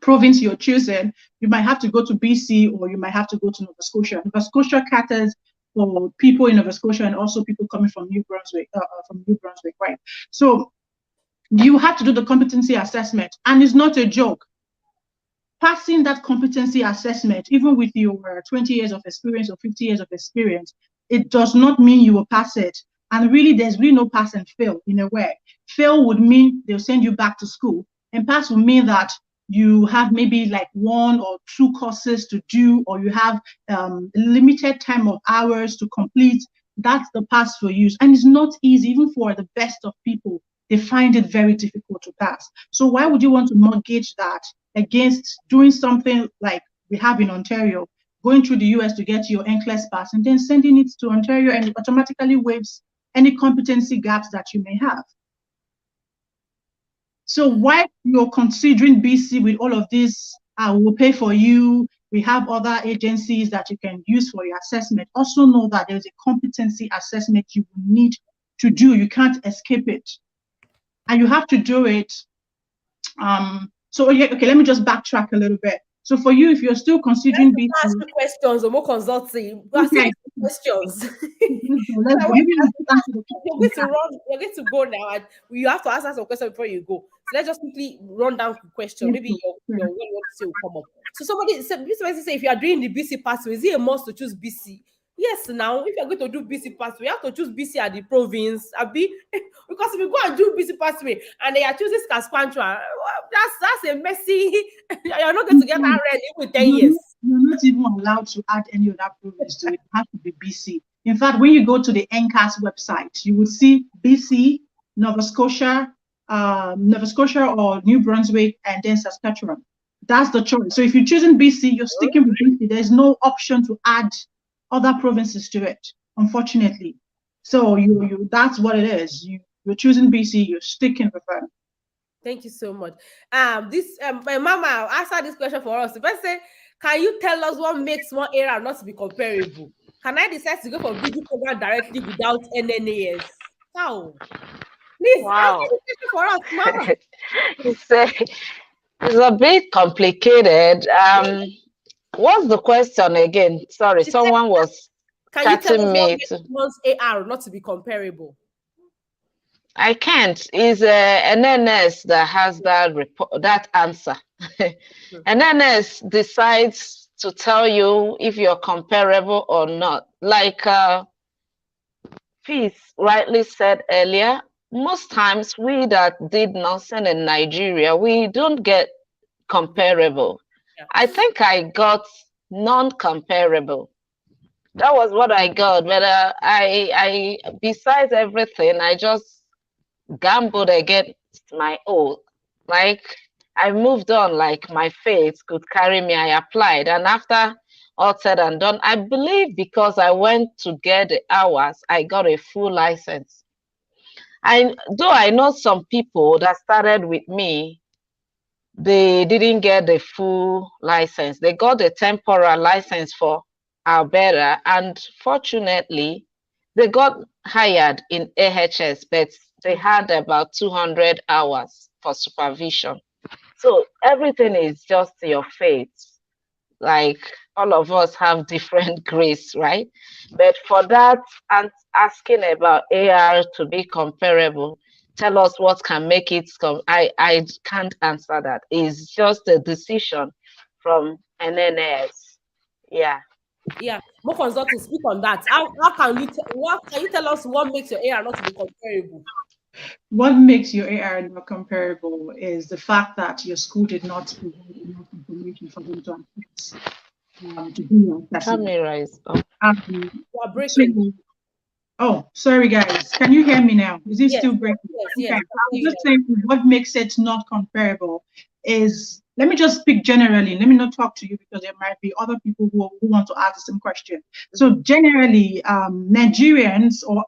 province you're choosing, you might have to go to BC or you might have to go to Nova Scotia. Nova Scotia caters for people in Nova Scotia and also people coming from New Brunswick, right? So you have to do the competency assessment, and it's not a joke. Passing that competency assessment, even with your 20 years of experience or 50 years of experience, it does not mean you will pass it. And really, there's really no pass and fail in a way. Fail would mean they'll send you back to school, and pass would mean that you have maybe like 1 or 2 courses to do, or you have a limited time of hours to complete. That's the pass for you. And it's not easy, even for the best of people. They find it very difficult to pass. So why would you want to mortgage that against doing something like we have in Ontario, going through the US to get your NCLEX pass and then sending it to Ontario, and it automatically waives any competency gaps that you may have. So while you're considering BC with all of this, we'll pay for you, we have other agencies that you can use for your assessment. Also know that there's a competency assessment you will need to do. You can't escape it. And you have to do it. So okay, let me just backtrack a little bit. So for you, if you're still considering BC, ask you questions or more consulting. Okay. Questions. You're going to go now, and you have to answer some questions before you go. So let's just quickly run down the question. Maybe your what you want to say will come up. So somebody say if you are doing the BC pathway, is it a must to choose BC? Yes, now if you're going to do BC pathway, you have to choose BC at the province, because if you go and do BC pathway and they are choosing Saskatchewan, that's a messy. You're not going to get that ready with 10 years. You're not even allowed to add any other province to it. It has to be BC. In fact, when you go to the NCAS website, you will see BC, Nova Scotia or New Brunswick, and then Saskatchewan. That's the choice. So if you're choosing BC, you're sticking with BC. There's no option to add other provinces to it, unfortunately. So you that's what it is. You're choosing BC, you're sticking with them. Thank you so much. My mama answered this question for us. The person say, can you tell us what makes one area not to be comparable? Can I decide to go for BG program directly without NNAS? How? Please answer the question for us, mama. It's a bit complicated. What's the question again? Sorry, someone was chatting me. One's AR not to be comparable. I can't. It's NNS that has that answer. NNS decides to tell you if you're comparable or not. Like Peace rightly said earlier, most times we that did nursing in Nigeria, we don't get comparable. Yeah. I think I got non-comparable. That was what I got. But I besides everything, I just gambled against my oath. Like I moved on, like my faith could carry me. I applied, and after all said and done, I believe because I went to get the hours, I got a full license. Though I know some people that started with me, they didn't get the full license. They got a temporary license for Alberta, and fortunately, they got hired in AHS, but they had about 200 hours for supervision. So everything is just your faith. Like all of us have different grades, right? But for that, and asking about AR to be comparable, tell us what can make it. I can't answer that. It's just a decision from NNAS. Yeah. Yeah, more consulting. Speak on that. How can you tell us what makes your AR not to be comparable? What makes your AR not comparable is the fact that your school did not provide enough information for them to access to do your assessment. Camera is up. You are breaking. Oh, sorry guys. Can you hear me now? Is it Yes, still breaking? yes. Okay. I'm just saying what makes it not comparable is, let me just speak generally. Let me not talk to you because there might be other people who want to ask the same question. So generally, Nigerians or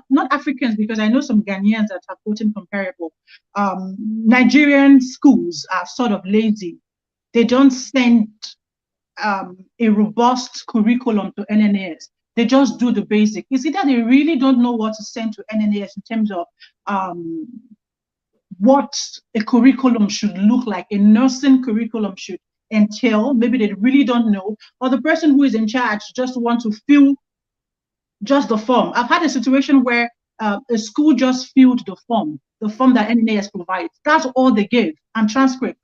not Africans, because I know some Ghanaians that have gotten comparable. Nigerian schools are sort of lazy. They don't send a robust curriculum to NNAS. They just do the basic. It's either they really don't know what to send to NNAS in terms of what a curriculum should look like, a nursing curriculum should entail. Maybe they really don't know, or the person who is in charge just wants to fill just the form. I've had a situation where a school just filled the form that NNAS provides. That's all they gave, and transcript.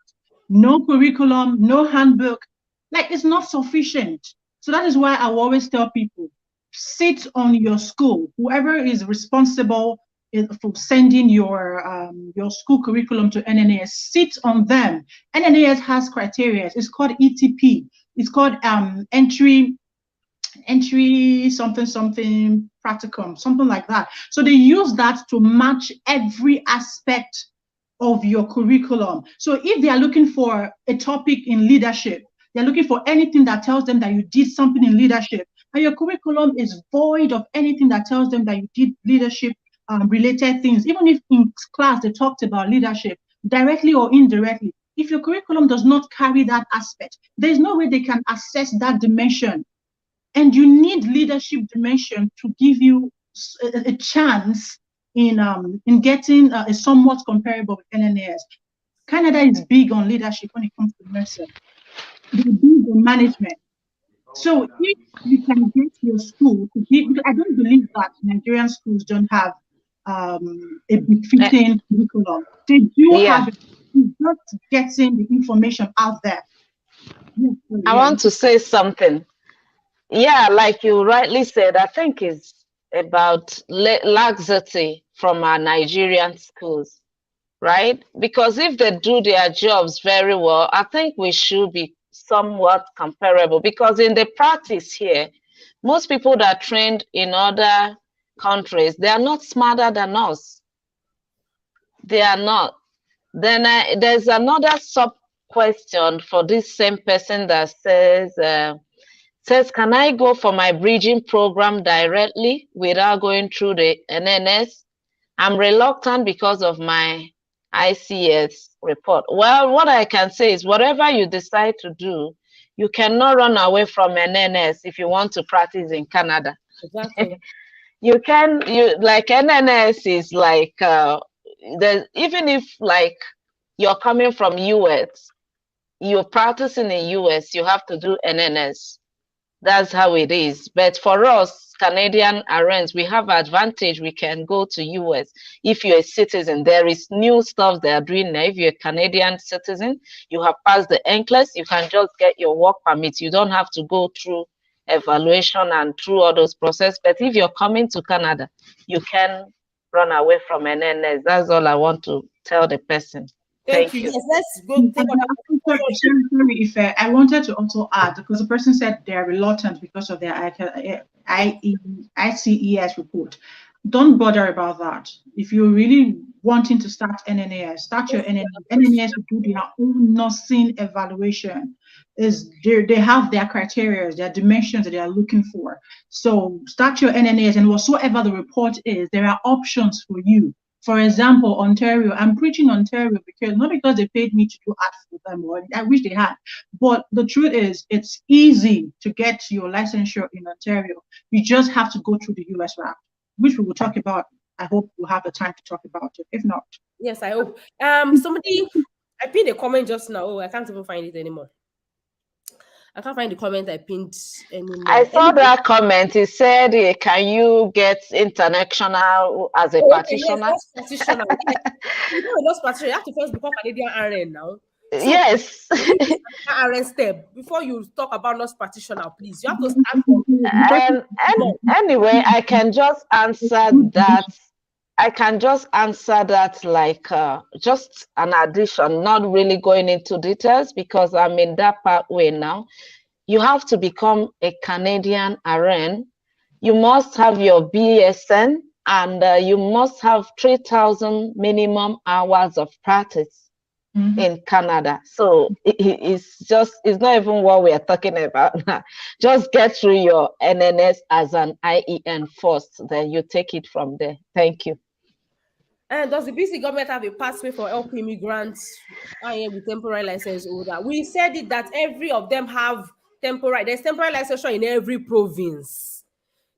No curriculum, no handbook. Like, it's not sufficient. So that is why I will always tell people, sit on your school. Whoever is responsible for sending your school curriculum to NNAS, sit on them. NNAS has criteria. It's called ETP. It's called entry something practicum, something like that. So they use that to match every aspect of your curriculum. So if they are looking for a topic in leadership, they're looking for anything that tells them that you did something in leadership, and your curriculum is void of anything that tells them that you did leadership related things. Even if in class they talked about leadership directly or indirectly, if your curriculum does not carry that aspect, there's no way they can assess that dimension. And you need leadership dimension to give you a chance in getting a somewhat comparable with NNAS. Canada is big on leadership when it comes to nursing. They're big on management. So if you can get your school to give, because I don't believe that Nigerian schools don't have a befitting curriculum. They do have it. It's just getting the information out there. I want to say something. Yeah, like you rightly said, I think it's about laxity from our Nigerian schools, right? Because if they do their jobs very well, I think we should be somewhat comparable, because in the practice here, most people that are trained in other countries, they are not smarter than us. They are not. Then there's another sub question for this same person that says, can I go for my bridging program directly without going through the NNS? I'm reluctant because of my ICS report. Well, what I can say is whatever you decide to do, you cannot run away from NNS if you want to practice in Canada. Exactly. You like NNS is like, even if like you're coming from US, you're practicing in US, you have to do NNS. That's how it is. But for us, CanadianRns, we have advantage. We can go to US. If you're a citizen, there is new stuff they are doing now. If you're a Canadian citizen, you have passed the Nclx, you can just get your work permit. You don't have to go through evaluation and through all those processes. But if you're coming to Canada, you can run away from NNS. That's all I want to tell the person. Thank you. Yes, let's go take Sorry, if I wanted to also add, because the person said they're reluctant because of their ICES report. Don't bother about that. If you're really wanting to start NNAS, start your NNAS. NNAS will do their own nursing evaluation. They have their criteria, their dimensions that they are looking for. So start your NNAS, and whatsoever the report is, there are options for you. For example, Ontario, I'm preaching Ontario because not because they paid me to do ads for them, or I wish they had, but the truth is it's easy to get your licensure in Ontario. You just have to go through the US route, which we will talk about. I hope we'll have the time to talk about it. If not. Yes, I hope. Somebody, I pinned a comment just now. Oh, I can't even find it anymore. I can't find the comment I pinned anymore. I saw that comment. It said, "Can you get international as a practitioner?" Yes, practitioner. Yes. You know, nurse practitioner. You have to first become CanadianRn now. So Yes. RN step before you talk about nurse practitioner, please. You have to start from. And anyway, I can just answer that. I can just answer that like just an addition, not really going into details because I'm in that pathway now. You have to become a Canadian RN. You must have your BSN and you must have 3,000 minimum hours of practice in Canada. So it's not even what we are talking about now. Just get through your NNS as an IEN first, then you take it from there. Thank you. And does the BC government have a pathway for helping immigrants with temporary license holder? We said it that every of them have temporary. There's temporary licensure in every province.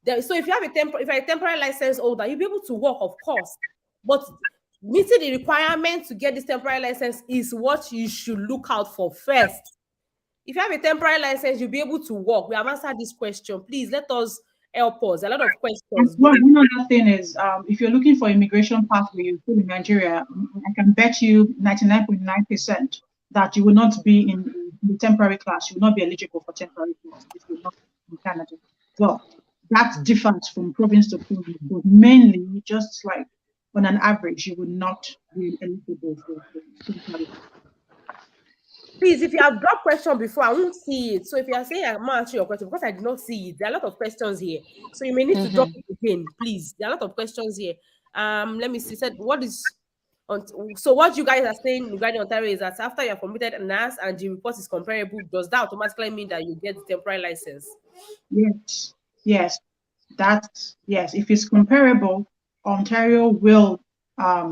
So if you have if you're a temporary license holder, you'll be able to work, of course. But meeting the requirement to get this temporary license is what you should look out for first. If you have a temporary license, you'll be able to work. We have answered this question. Please let us help us. A lot of questions. Well, another thing is, if you're looking for immigration pathway in Nigeria, I can bet you 99.9% that you will not be in the temporary class. You will not be eligible for temporary class if you're not in Canada. Well, that differs from province to province, but mainly, just like on an average, you would not be eligible for temporary class. Please, if you have dropped question before, I won't see it. So if you are saying I'm answering your question because I did not see it, there are a lot of questions here. So you may need to drop it again, please. There are a lot of questions here. Let me see. Said what is so what you guys are saying regarding Ontario is that after you have completed NNAS and the report is comparable, does that automatically mean that you get the temporary license? Yes. Yes. If it's comparable, Ontario will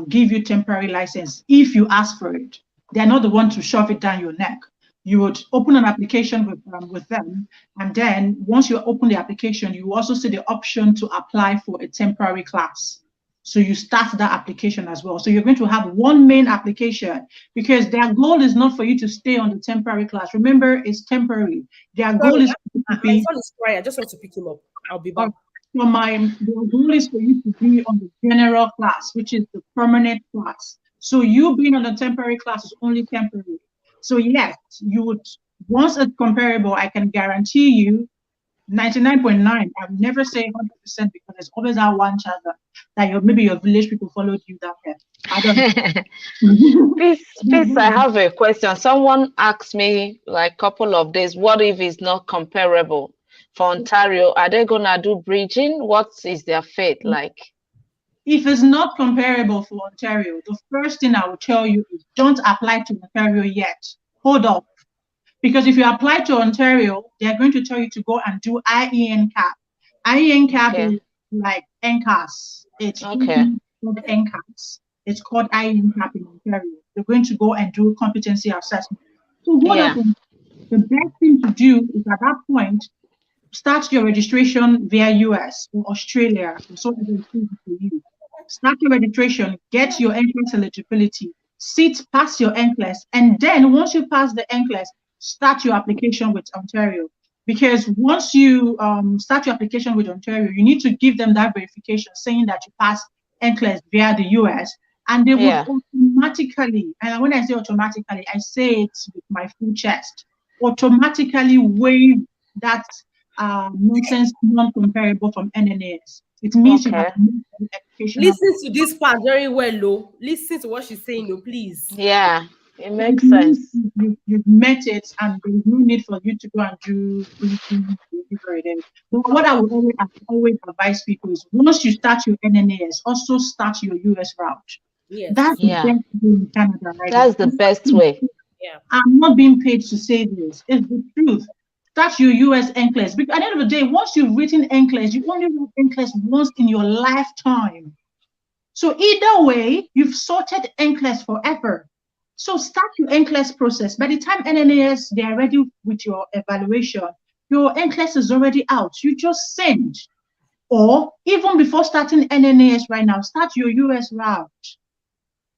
give you temporary license if you ask for it. They're not the one to shove it down your neck. You would open an application with them, and then once you open the application, you also see the option to apply for a temporary class. So you start that application as well. So you're going to have one main application because their goal is not for you to stay on the temporary class. Remember, it's temporary. Their goal is to be. My son is crying. I just want to pick him up. I'll be back. So the goal is for you to be on the general class, which is the permanent class. So you being on the temporary class is only temporary. So yes, you would, once it's comparable, I can guarantee you 99.9. I would never say 100% because there's always that one chance that maybe your village people followed you down there. I don't know. Please, I have a question. Someone asked me like a couple of days, what if it's not comparable for Ontario? Are they gonna do bridging? What is their fate like? If it's not comparable for Ontario, the first thing I will tell you is don't apply to Ontario yet. Hold up. Because if you apply to Ontario, they're going to tell you to go and do IEN cap. IEN cap is like NCAS. It's called NCAS. It's called IEN cap in Ontario. They're going to go and do competency assessment. So what happens? The best thing to do is at that point, start your registration via US or Australia, or something for you. Start your registration, get your NCLEX eligibility, pass your NCLEX, and then once you pass the NCLEX, start your application with Ontario. Because once you start your application with Ontario, you need to give them that verification saying that you passed NCLEX via the US, and they will automatically, and when I say automatically, I say it with my full chest, automatically waive that nonsense non-comparable from NNAS. It means you have education. Listen to this part very well, Lo. Listen to what she's saying, Lo, please. Yeah, it makes sense. You've met it, and there's no need for you to go and do whatever it is. But what I would always advise people is once you start your NNAS, also start your US route. Yes. That's the best way in Canada, right? That's the best way. Yeah. I'm not being paid to say this. It's the truth. Start your US NCLEX. Because at the end of the day, once you've written NCLEX, you only write NCLEX once in your lifetime. So either way, you've sorted NCLEX forever. So start your NCLEX process. By the time NNAS, they are ready with your evaluation, your NCLEX is already out. You just send. Or even before starting NNAS right now, start your US route.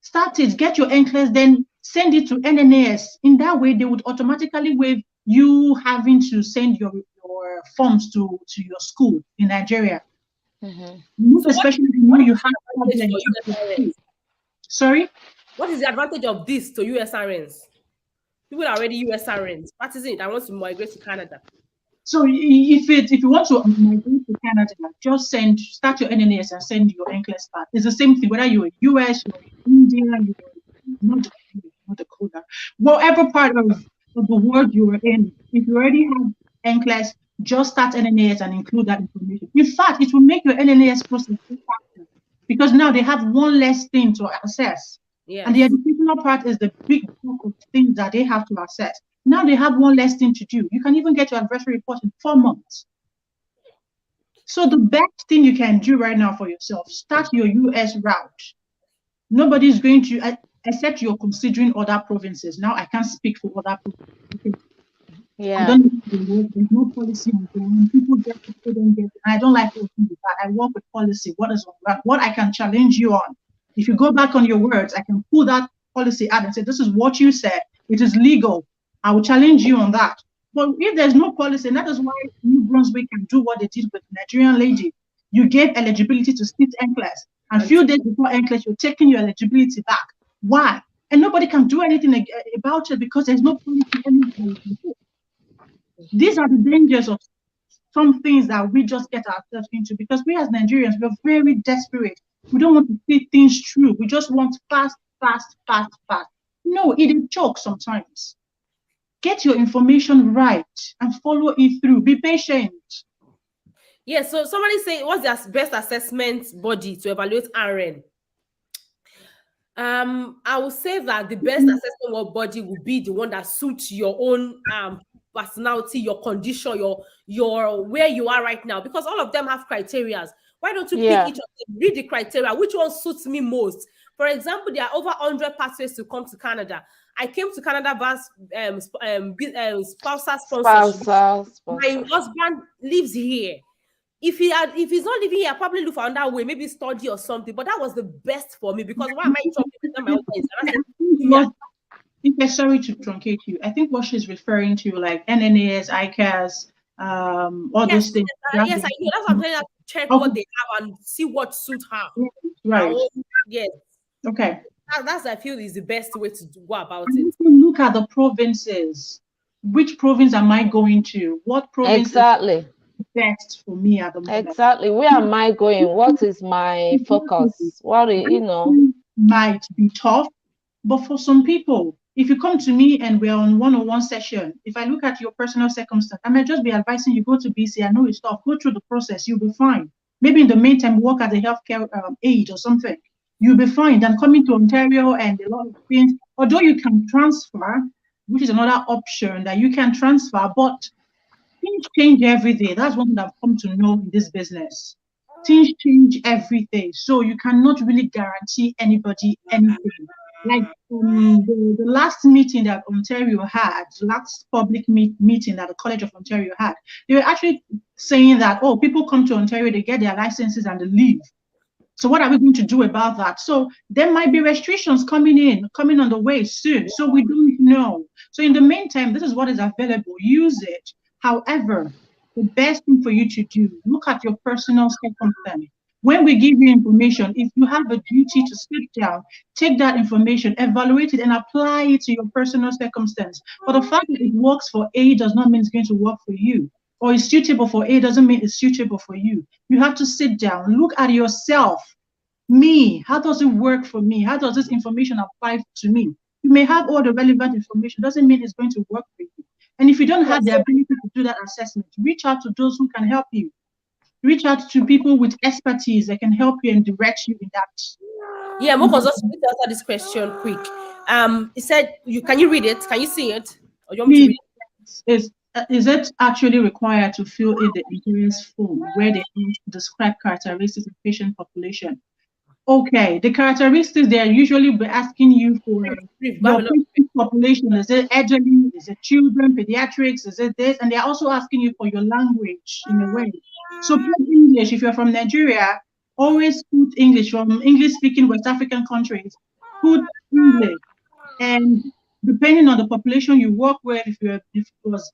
Start it, get your NCLEX, then send it to NNAS. In that way, they would automatically waive you having to send your forms to your school in Nigeria. Most especially when you have problems. Sorry? What is the advantage of this to USRNs? People are already USRNs practicing it. I want to migrate to Canada. So if you want to migrate to Canada, just start your NNAS and send your Nclx part. It's the same thing whether you're in US, you're in India, you're not Dakota, whatever part of the world you're in. If you already have Nclx, just start NNAS and include that information. In fact, it will make your NNAS process faster because now they have one less thing to access. Yes. And the educational part is the big bulk of things that they have to access. Now they have one less thing to do. You can even get your adversary report in 4 months. So the best thing you can do right now for yourself, start your US route. Nobody's going to, except you're considering other provinces. Now I can't speak for other provinces. Yeah. I don't know, there's no policy on ground. People get it, they don't get it. I don't like working with that. I work with policy. What is on ground? What I can challenge you on. If you go back on your words, I can pull that policy out and say, this is what you said. It is legal. I will challenge you on that. But if there's no policy, and that is why New Brunswick can do what they did with the Nigerian lady. You gave eligibility to sit Nclx, and a few days before Nclx, you're taking your eligibility back. Why? And nobody can do anything about it because there's no policy. These are the dangers of some things that we just get ourselves into because we as Nigerians, we're very desperate. We don't want to see things through. We just want fast, fast, fast, fast. No, it is choke sometimes. Get your information right and follow it through. Be patient. Yeah, so somebody say, what's the best assessment body to evaluate RN? I would say that the best assessment body would be the one that suits your own personality, your condition, your where you are right now, because all of them have criteria. Why don't you pick each of them, read the criteria, which one suits me most? For example, there are over 100 pathways to come to Canada. I came to Canada via spousal sponsorship. My husband lives here. If he's not living here, I'll probably look for another way, maybe study or something. But that was the best for me because why am I talking my husband? Okay, sorry to truncate you. I think what she's referring to, like NNAS, ICAS, all those things. Yes, I know. That's what I'm saying. Check what they have and see what suits her. Right. Yes. Okay. That's I feel is the best way to go about it. Look at the provinces. Which province am I going to? What province exactly is best for me at the moment? Exactly. Where am I going? What is my focus? What is, might be tough, but for some people, if you come to me and we're on one-on-one session, if I look at your personal circumstance, I might just be advising you go to BC. I know it's tough. Go through the process. You'll be fine. Maybe in the meantime, work as a healthcare aide or something. You'll be fine. Then coming to Ontario and a lot of things, although you can transfer, which is another option that you can transfer, but things change every day. That's one thing I've come to know in this business. Things change every day. So you cannot really guarantee anybody anything. Like the last meeting that Ontario had, the last public meeting that the College of Ontario had, they were actually saying that, oh, people come to Ontario, they get their licenses and they leave. So what are we going to do about that? So there might be restrictions coming on the way soon. So we don't know. So in the meantime, this is what is available. Use it. However, the best thing for you to do, look at your personal circumstance. When we give you information, if you have a duty to sit down, take that information, evaluate it, and apply it to your personal circumstance. But the fact that it works for A does not mean it's going to work for you. Or it's suitable for A doesn't mean it's suitable for you. You have to sit down, look at yourself. Me, how does it work for me? How does this information apply to me? You may have all the relevant information, doesn't mean it's going to work for you. And if you don't have the ability to do that assessment, reach out to those who can help you. Reach out to people with expertise that can help you and direct you in that. Yeah, Mokos, just to answer this question quick. It said, can you read it? Can you see it? Or you want me to read it? Is it actually required to fill in the insurance form where they describe characteristics of patient population? Okay, the characteristics they are usually be asking you for your patient population. Is it elderly? Is it children, pediatrics? Is it this? And they're also asking you for your language in a way. So put English. If you're from Nigeria, always put English. From English-speaking West African countries, put English. And depending on the population you work with, if it was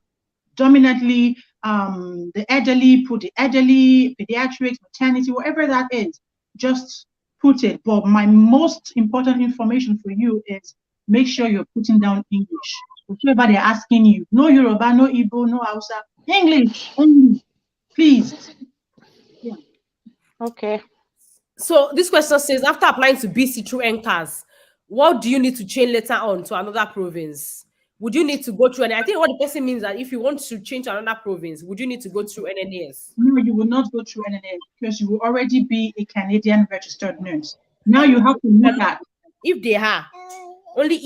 dominantly the elderly, put the elderly, pediatrics, maternity, whatever that is, just put it. But my most important information for you is make sure you're putting down English. Whatever they're asking you, no Yoruba, no Igbo, no Hausa, English only, please. Yeah. Okay. So this question says, after applying to BC through NCAS, what do you need to change later on to another province? Would you need to go through? And I think what the person means that if you want to change to another province, would you need to go through NNAS? No, you will not go through NNAS because you will already be a Canadian registered nurse. Now you have to look at if they are only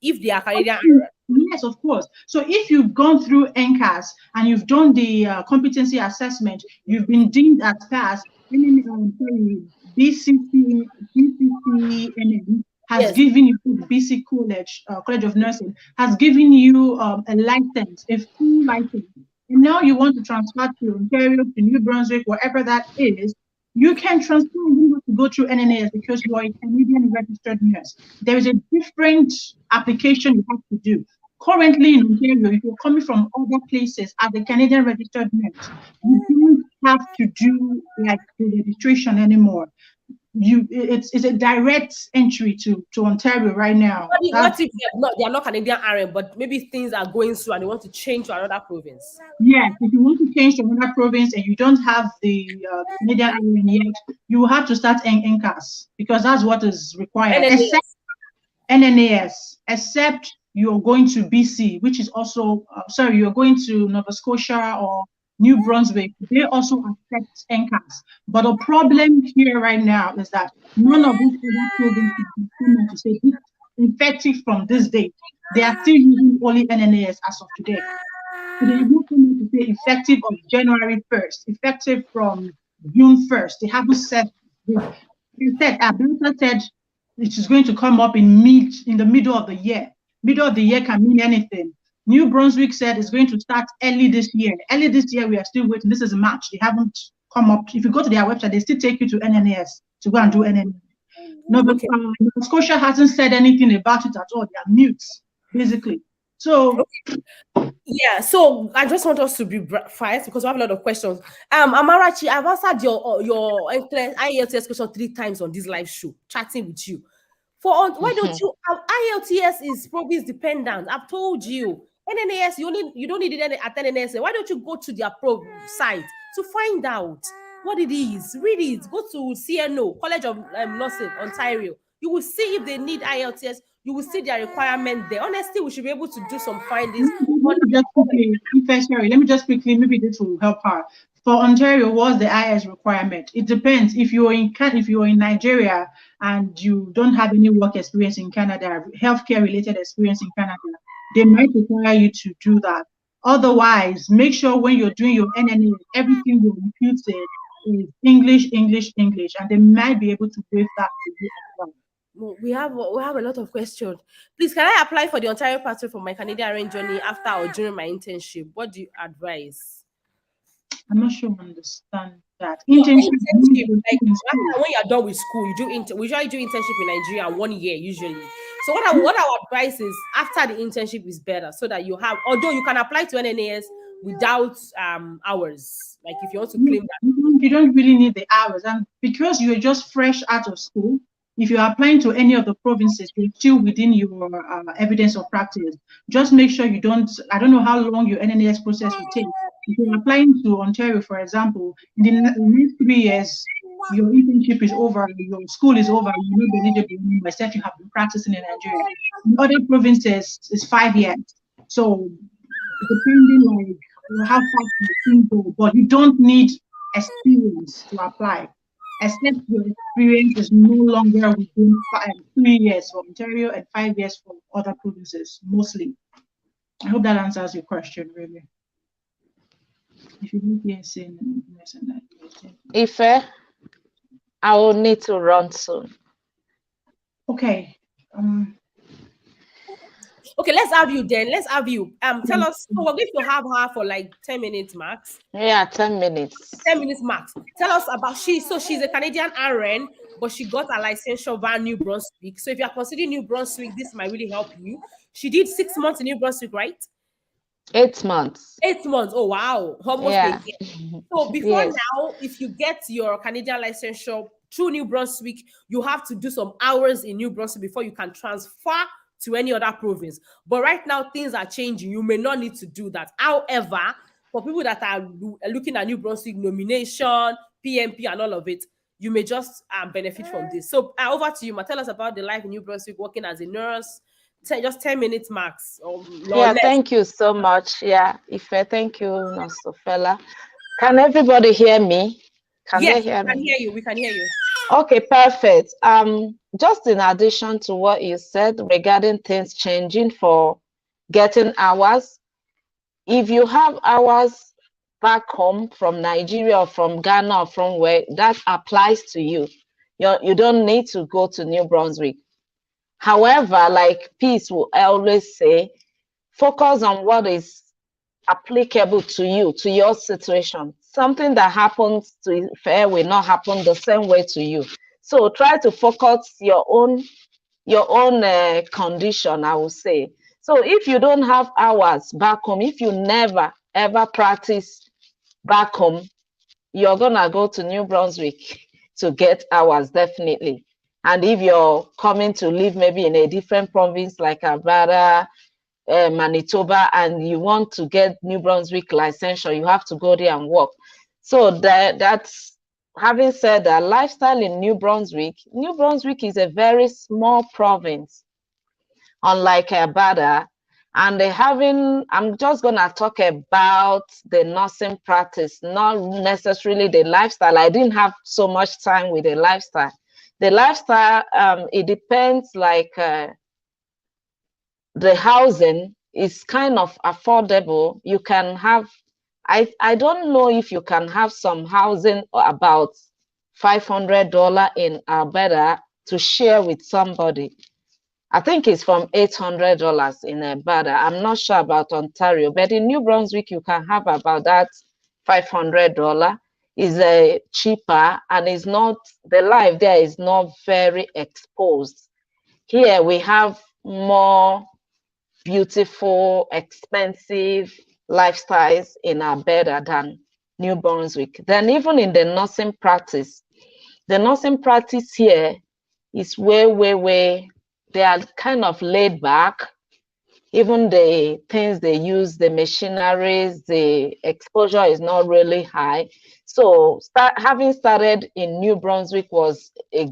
if they are Canadian. Yes, of course. So if you've gone through NCAS and you've done the competency assessment, you've been deemed as passed, BCCNN has given you, BC College of Nursing has given you a license, a full license. And now you want to transfer to Ontario, to New Brunswick, wherever that is, you can transfer and you have to go through NNAS because you are a Canadian registered nurse. There is a different application you have to do. Currently in Ontario, if you're coming from other places as a Canadian registered nurse, you don't have to do like the registration anymore. It's a direct entry to Ontario right now. What if they are not Canadian RN, but maybe things are going through and they want to change to another province? Yes, if you want to change to another province and you don't have the Canadian RN yet, you will have to start NCAS because that's what is required. Except NNAS, except you're going to BC, which is also, you're going to Nova Scotia or New Brunswick, they also accept NCAS. But the problem here right now is that none of these other provinces are to say this effective from this date. They are still using only NNAS as of today. So they have not come to say effective of January 1st, effective from June 1st. They haven't said this. Abelta said it is going to come up in the middle of the year. Middle of the year can mean anything. New Brunswick said it's going to start early this year. Early this year, we are still waiting. This is March. They haven't come up. If you go to their website, they still take you to NNAS to go and do NNAS. Nova Scotia hasn't said anything about it at all. They are mute, basically. So, yeah. So I just want us to be fast because we have a lot of questions. Amarachi, I've answered your IELTS question 3 times on this live show, chatting with you. Why don't you? IELTS is province dependent. I've told you. NNAS, you don't need it at NNAS. Why don't you go to their site to find out what it is? Read it. Go to CNO, College of Nursing, Ontario. You will see if they need IELTS. You will see their requirement there. Honestly, we should be able to do some findings. Let me just quickly, maybe this will help her. For Ontario, what's the IELTS requirement? It depends. If you're in Nigeria and you don't have any work experience in Canada, healthcare related experience in Canada, they might require you to do that. Otherwise, make sure when you're doing your NNA, everything you're imputed is English, and they might be able to waive that for you as well. We have a lot of questions. Please, can I apply for the Ontario pathway for my CanadianRn journey after or during my internship? What do you advise? I'm not sure I understand that. Internship like when you're done with school, we usually do internship in Nigeria 1 year usually. So what our advice is, after the internship is better, so that you have, although you can apply to NNAS without hours, like if you want to claim that. You don't really need the hours, and because you're just fresh out of school, if you're applying to any of the provinces, you're still within your evidence of practice. Just make sure you don't, I don't know how long your NNAS process will take. If you're applying to Ontario, for example, in the next 3 years, your internship is over, your school is over, you will not be eligible anymore, except you have been practicing in Nigeria. In other provinces, it's 5 years. So depending on how fast you can go, but you don't need experience to apply, except your experience is no longer within 3 years for Ontario and 5 years for other provinces, mostly. I hope that answers your question, really. If you need yes, Ife, I will need to run soon. Okay. Okay, let's have you then. Let's have you. Tell us. So we're going to have her for like 10 minutes max. Yeah, 10 minutes. 10 minutes max. Tell us about she's a Canadian RN, but she got a licensure via New Brunswick. So if you are considering New Brunswick, this might really help you. She did 6 months in New Brunswick, right? 8 months. 8 months. Oh wow, almost a Yeah. year. So before Yes. now, if you get your Canadian licensure through New Brunswick, you have to do some hours in New Brunswick before you can transfer to any other province. But right now, things are changing. You may not need to do that. However, for people that are looking at New Brunswick nomination, PMP, and all of it, you may just benefit from this. So over to you, Ma. Tell us about the life in New Brunswick, working as a nurse. Just 10 minutes max. Or Yeah, less. thank you so much. Yeah, Ife, thank you, Nosofela. Can everybody hear me? Can Yes, they hear we can me? hear you. We can hear you. Okay, perfect. Just in addition to what you said regarding things changing for getting hours, if you have hours back home from Nigeria or from Ghana or from where, that applies to you. You don't need to go to New Brunswick. However, like Peace will always say, focus on what is applicable to you, to your situation. Something that happens to Fair will not happen the same way to you. So try to focus your own condition, I will say. So if you don't have hours back home, if you never ever practice back home, you're gonna go to New Brunswick to get hours, definitely. And if you're coming to live maybe in a different province like Alberta, Manitoba, and you want to get New Brunswick licensure, you have to go there and work. So that's, having said that, lifestyle in New Brunswick is a very small province, unlike Alberta. And I'm just gonna talk about the nursing practice, not necessarily the lifestyle. I didn't have so much time with the lifestyle. The lifestyle, it depends, like the housing is kind of affordable. You can have, I don't know if you can have some housing about $500 in Alberta to share with somebody. I think it's from $800 in Alberta. I'm not sure about Ontario, but in New Brunswick, you can have about that $500. Is cheaper, and is not, the life there is not very exposed. Here we have more beautiful, expensive lifestyles in Alberta than New Brunswick. Then even in the nursing practice here is way, they are kind of laid back. Even the things they use, the machineries, the exposure is not really high. So having started in New Brunswick was a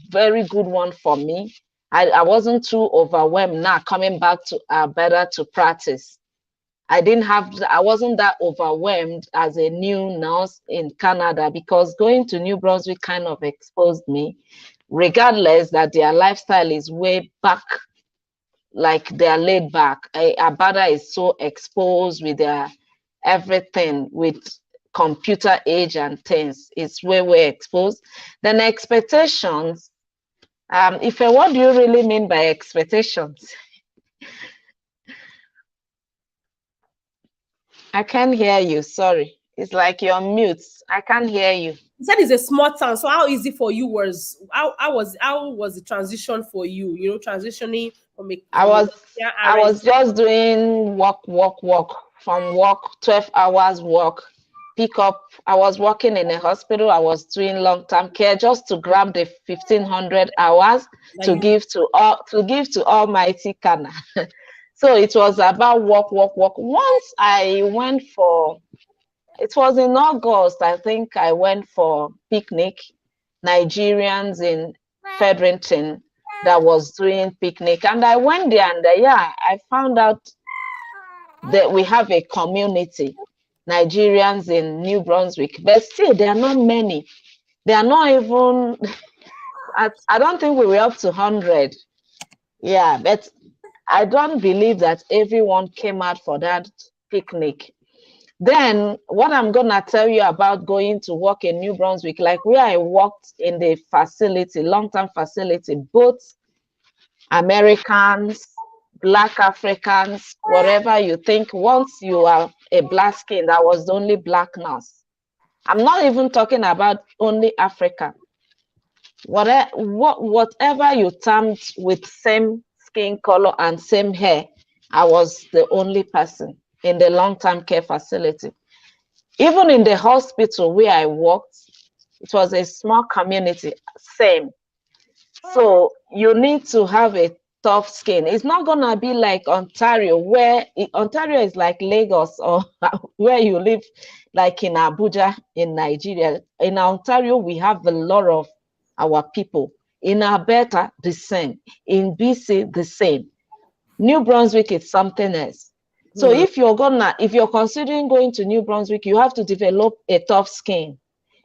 very good one for me. I wasn't too overwhelmed now coming back to Alberta to practice. I wasn't that overwhelmed as a new nurse in Canada, because going to New Brunswick kind of exposed me, regardless that their lifestyle is way back, like they're laid back. Alberta is so exposed with their everything, with computer age and things. It's way exposed. Then expectations. What do you really mean by expectations? I can't hear you. Sorry. It's like you're on mute. I can't hear you. You said it's a small town. So how easy for you was, how was the transition for you? You know, transitioning from I was just doing work from work, 12 hours work, pick up. I was working in a hospital. I was doing long-term care just to grab the 1,500 hours to give to Almighty Kana. So it was about work. Once I went for, it was in August, I think I went for picnic, Nigerians in Fredericton that was doing picnic. And I went there, and I found out that we have a community, Nigerians in New Brunswick, but still there are not many. They are not even, I don't think we were up to 100. Yeah, but I don't believe that everyone came out for that picnic. Then what I'm gonna tell you about going to work in New Brunswick, like where I worked in the facility, long-term facility, both Americans, Black Africans, whatever you think, once you are a black skin, that was the only black nurse. I'm not even talking about only Africa. whatever you termed with same skin color and same hair, I was the only person in the long-term care facility. Even in the hospital where I worked, it was a small community, same. So you need to have a tough skin. It's not gonna be like Ontario, where Ontario is like Lagos, or where you live, like in Abuja in Nigeria. In Ontario, we have a lot of our people. In Alberta, the same. In BC, the same. New Brunswick is something else. So if you're considering going to New Brunswick, you have to develop a tough skin.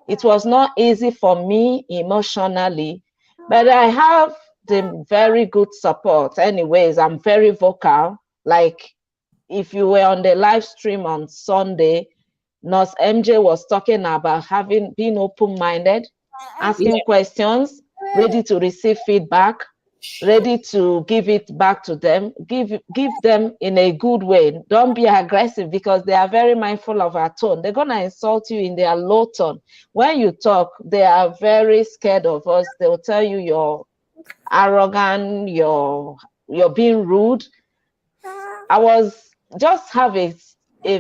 It was not easy for me emotionally, but I have the very good support. Anyways, I'm very vocal. Like if you were on the live stream on Sunday, Nurse MJ was talking about being open-minded, asking questions, ready to receive feedback, ready to give it back to them, give them in a good way. Don't be aggressive, because they are very mindful of our tone. They're gonna insult you in their low tone. When you talk, they are very scared of us. They will tell you you're arrogant, you're being rude. I was just have a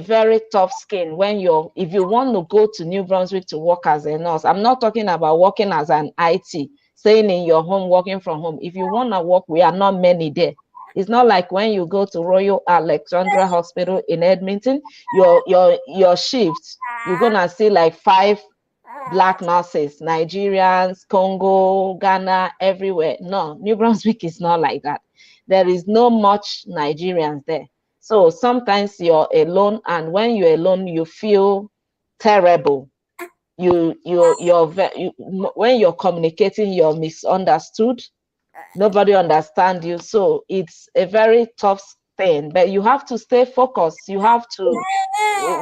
very tough skin when if you want to go to New Brunswick to work as a nurse. I'm not talking about working as an IT, staying in your home, working from home. If you want to work, we are not many there. It's not like when you go to Royal Alexandra Hospital in Edmonton, your shift, you're gonna see like 5 Black nurses, Nigerians, Congo, Ghana, everywhere. No, New Brunswick is not like that. There is no much Nigerians there. So sometimes you're alone, and when you're alone, you feel terrible. When you're communicating, you're misunderstood. Nobody understands you. So it's a very tough thing, but you have to stay focused. You have to,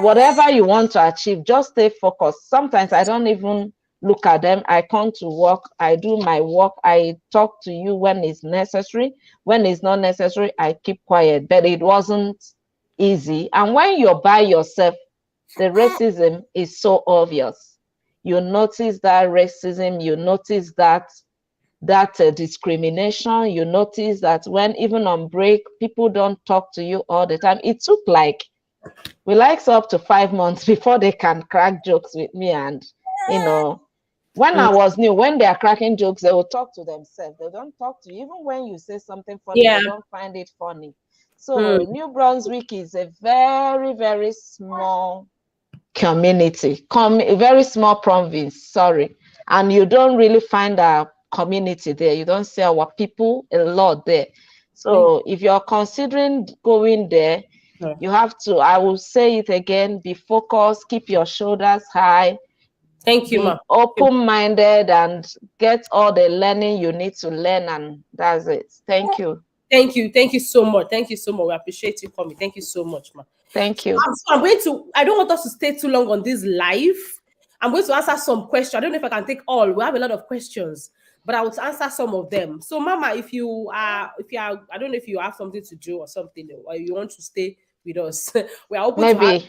whatever you want to achieve, just stay focused. Sometimes I don't even look at them. I come to work, I do my work, I talk to you when it's necessary. When it's not necessary, I keep quiet. But it wasn't easy. And when you're by yourself, the racism is so obvious. You notice that racism, you notice that discrimination, you notice that when even on break, people don't talk to you all the time. It took like up to 5 months before they can crack jokes with me. And when I was new, when they are cracking jokes, they will talk to themselves. They don't talk to you. Even when you say something funny, they don't find it funny. So New Brunswick is a very, very small community, a very small province, sorry. And you don't really find a community there. You don't see our people a lot there. So if you're considering going there, you have to, I will say it again, be focused, keep your shoulders high. Thank you, ma. Open-minded, and get all the learning you need to learn, and that's it. Thank you. Thank you. Thank you so much. Thank you so much. We appreciate you coming. Thank you so much, ma. Thank you. So I don't want us to stay too long on this live. I'm going to answer some questions. I don't know if I can take all. We have a lot of questions, but I will answer some of them. So, Mama, if you are, I don't know if you have something to do or something, or you want to stay with us, we are open maybe. to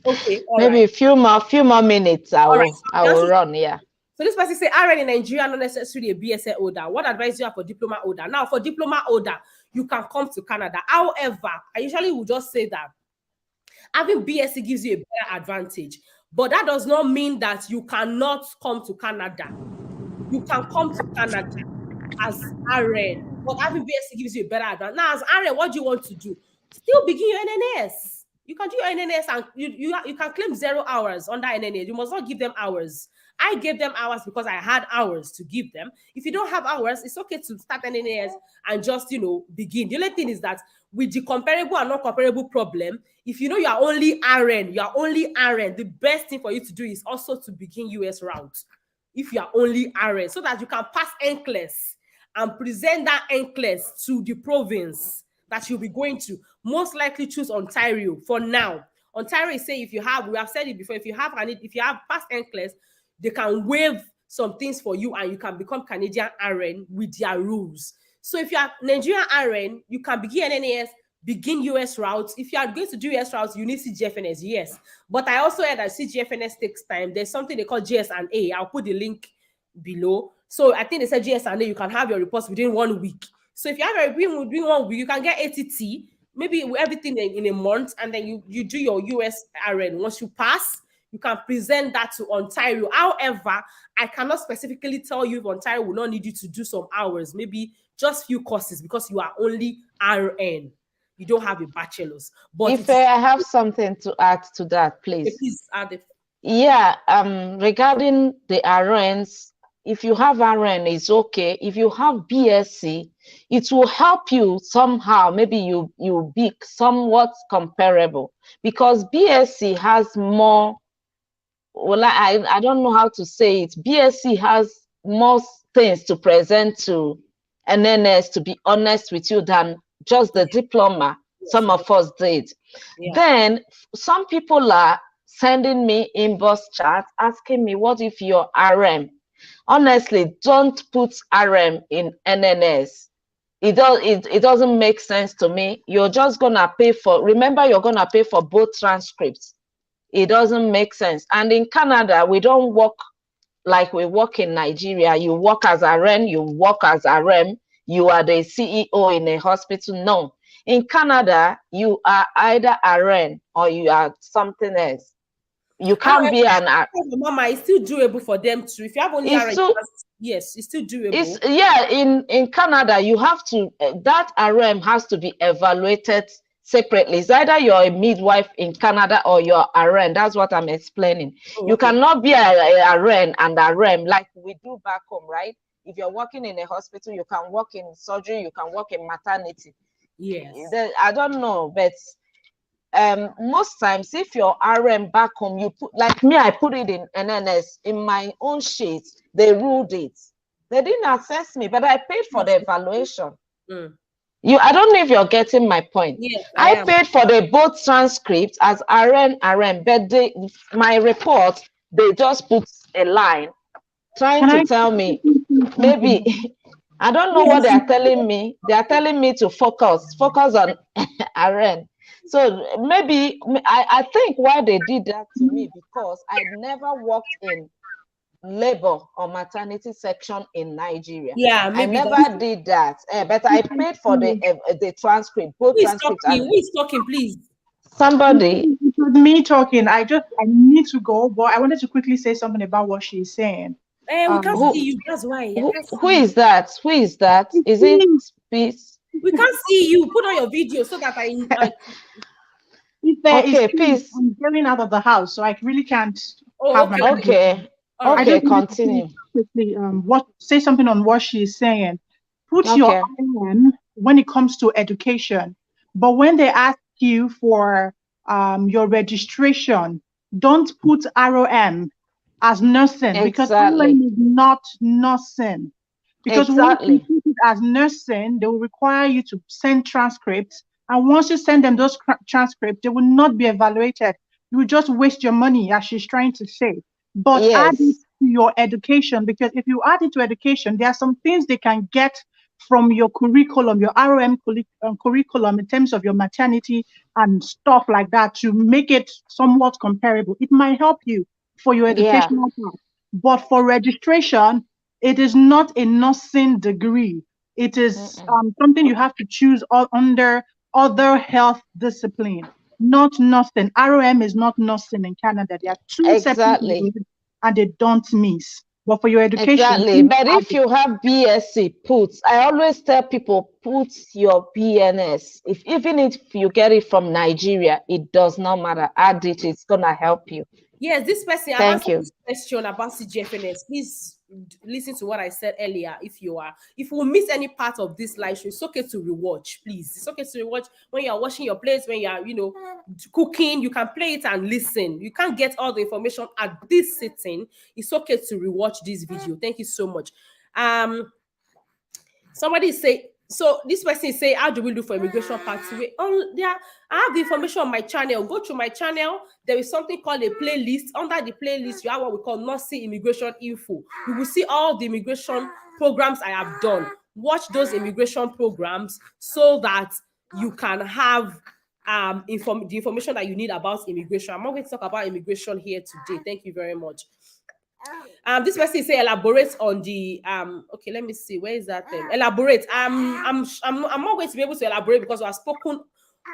okay. Maybe a few more minutes. I will run. Yeah. So this person say, RN in Nigeria, not necessarily a BSA holder. What advice do you have for diploma holder? Now, for diploma holder, you can come to Canada. However, I usually would just say that having BSc gives you a better advantage, but that does not mean that you cannot come to Canada. You can come to Canada as RN, but having BSc gives you a better advantage. Now, as RN, what do you want to do? Still begin your NNAS. You can do your NNAS, and you can claim 0 hours under NNAS. You must not give them hours. I gave them hours because I had hours to give them. If you don't have hours, it's okay to start NNAS and just, begin. The only thing is that with the comparable and not comparable problem, if you know you are only RN, the best thing for you to do is also to begin US route. If you are only RN, so that you can pass Nclx and present that Nclx to the province that you'll be going to. Most likely choose Ontario for now. Ontario is saying we have said it before, if you have passed Nclx, they can waive some things for you and you can become Canadian RN with their rules. So if you are Nigerian RN, you can begin NNAS, begin US routes. If you are going to do US routes, you need Cgfns, yes. But I also heard that Cgfns takes time. There's something they call GS&A. I'll put the link below. So I think they said GSNA, you can have your reports within 1 week. So if you have your report within 1 week, you can get ATT, maybe everything in a month, and then you do your USRN. Once you pass, you can present that to Ontario. However, I cannot specifically tell you if Ontario will not need you to do some hours, maybe just few courses, because you are only RN. You don't have a bachelor's. But If I have something to add to that, please. Please add it. Yeah, regarding the RNs, if you have RN, it's okay. If you have BSc, it will help you somehow. Maybe you be somewhat comparable, because BSc has more. Well, I don't know how to say it. BSc has more things to present to NNS, to be honest with you, than just the diploma some of us did. Yeah. Then some people are sending me inbox chat asking me, what if you're RM? Honestly, don't put RM in NNS. It doesn't make sense to me. You're just gonna pay for, remember, you're gonna pay for both transcripts. It doesn't make sense. And in Canada, we don't work like we work in Nigeria. You work as RN, you work as RM, you are the CEO in a hospital. No. In Canada, you are either RN or you are something else. You can't be an Mama, it's still doable for them too. If you have only RN, yes, it's still doable. In Canada, you have to, that RM has to be evaluated separately. It's either you're a midwife in Canada or you're RN. That's what I'm explaining. You cannot be a RN and RM like we do back home, right? If you're working in a hospital, you can work in surgery, you can work in maternity. Yes. I don't know, but most times if you're RM back home, you put, like me, I put it in NNS in my own sheet. They ruled it. They didn't assess me, but I paid for the evaluation. I don't know if you're getting my point. Yes, I paid for the both transcripts as RM, but my report, they just put a line trying to tell me, maybe, I don't know what they're telling me. They're telling me to focus on RN. So maybe, I think why they did that to me, because I never worked in labor or maternity section in Nigeria. Yeah, maybe I never did that, but I paid for the transcript, both transcripts. Who is talking, please? Somebody. It was me talking. I need to go, but I wanted to quickly say something about what she's saying. We can't see you. That's why. Who is that? Who is that? Is it Peace? We can't see you. Put on your video so that I okay, Peace. I'm going out of the house, so I really can't have my okay. Right. Okay, continue. Quickly, say something on what she's saying. Put your on when it comes to education, but when they ask you for your registration, don't put ROM as nursing, because ROM is not nursing. Because once you put it as nursing, they will require you to send transcripts, and once you send them those transcripts, they will not be evaluated. You will just waste your money, as she's trying to say. But add it to your education, because if you add it to education, there are some things they can get from your curriculum, your ROM curriculum, in terms of your maternity and stuff like that, to make it somewhat comparable. It might help you for your educational part. But for registration, it is not a nursing degree. It is something you have to choose under other health discipline, not nursing. ROM is not nursing in Canada. There are two separate degrees, and they don't miss. But for your education, but if you have BSc, I always tell people, put your BNS. Even if you get it from Nigeria, it does not matter. Add it, it's gonna help you. Yes, this person, Thank I've answered you. this question about Cgfns. Please listen to what I said earlier. If you miss any part of this live show, it's okay to rewatch, please. It's okay to rewatch when you're washing your plates, when you're, cooking. You can play it and listen. You can't get all the information at this sitting. It's okay to rewatch this video. Thank you so much. Somebody say, so this person say, how do we do for immigration pathway? I have the information on my channel. Go to my channel. There is something called a playlist. Under the playlist, you have what we call nursing immigration info. You will see all the immigration programs I have done. Watch those immigration programs so that you can have the information that you need about immigration. I'm not going to talk about immigration here today. Thank you very much. This person say elaborate on the okay, let me see, where is that thing? Elaborate. I'm not going to be able to elaborate because I've spoken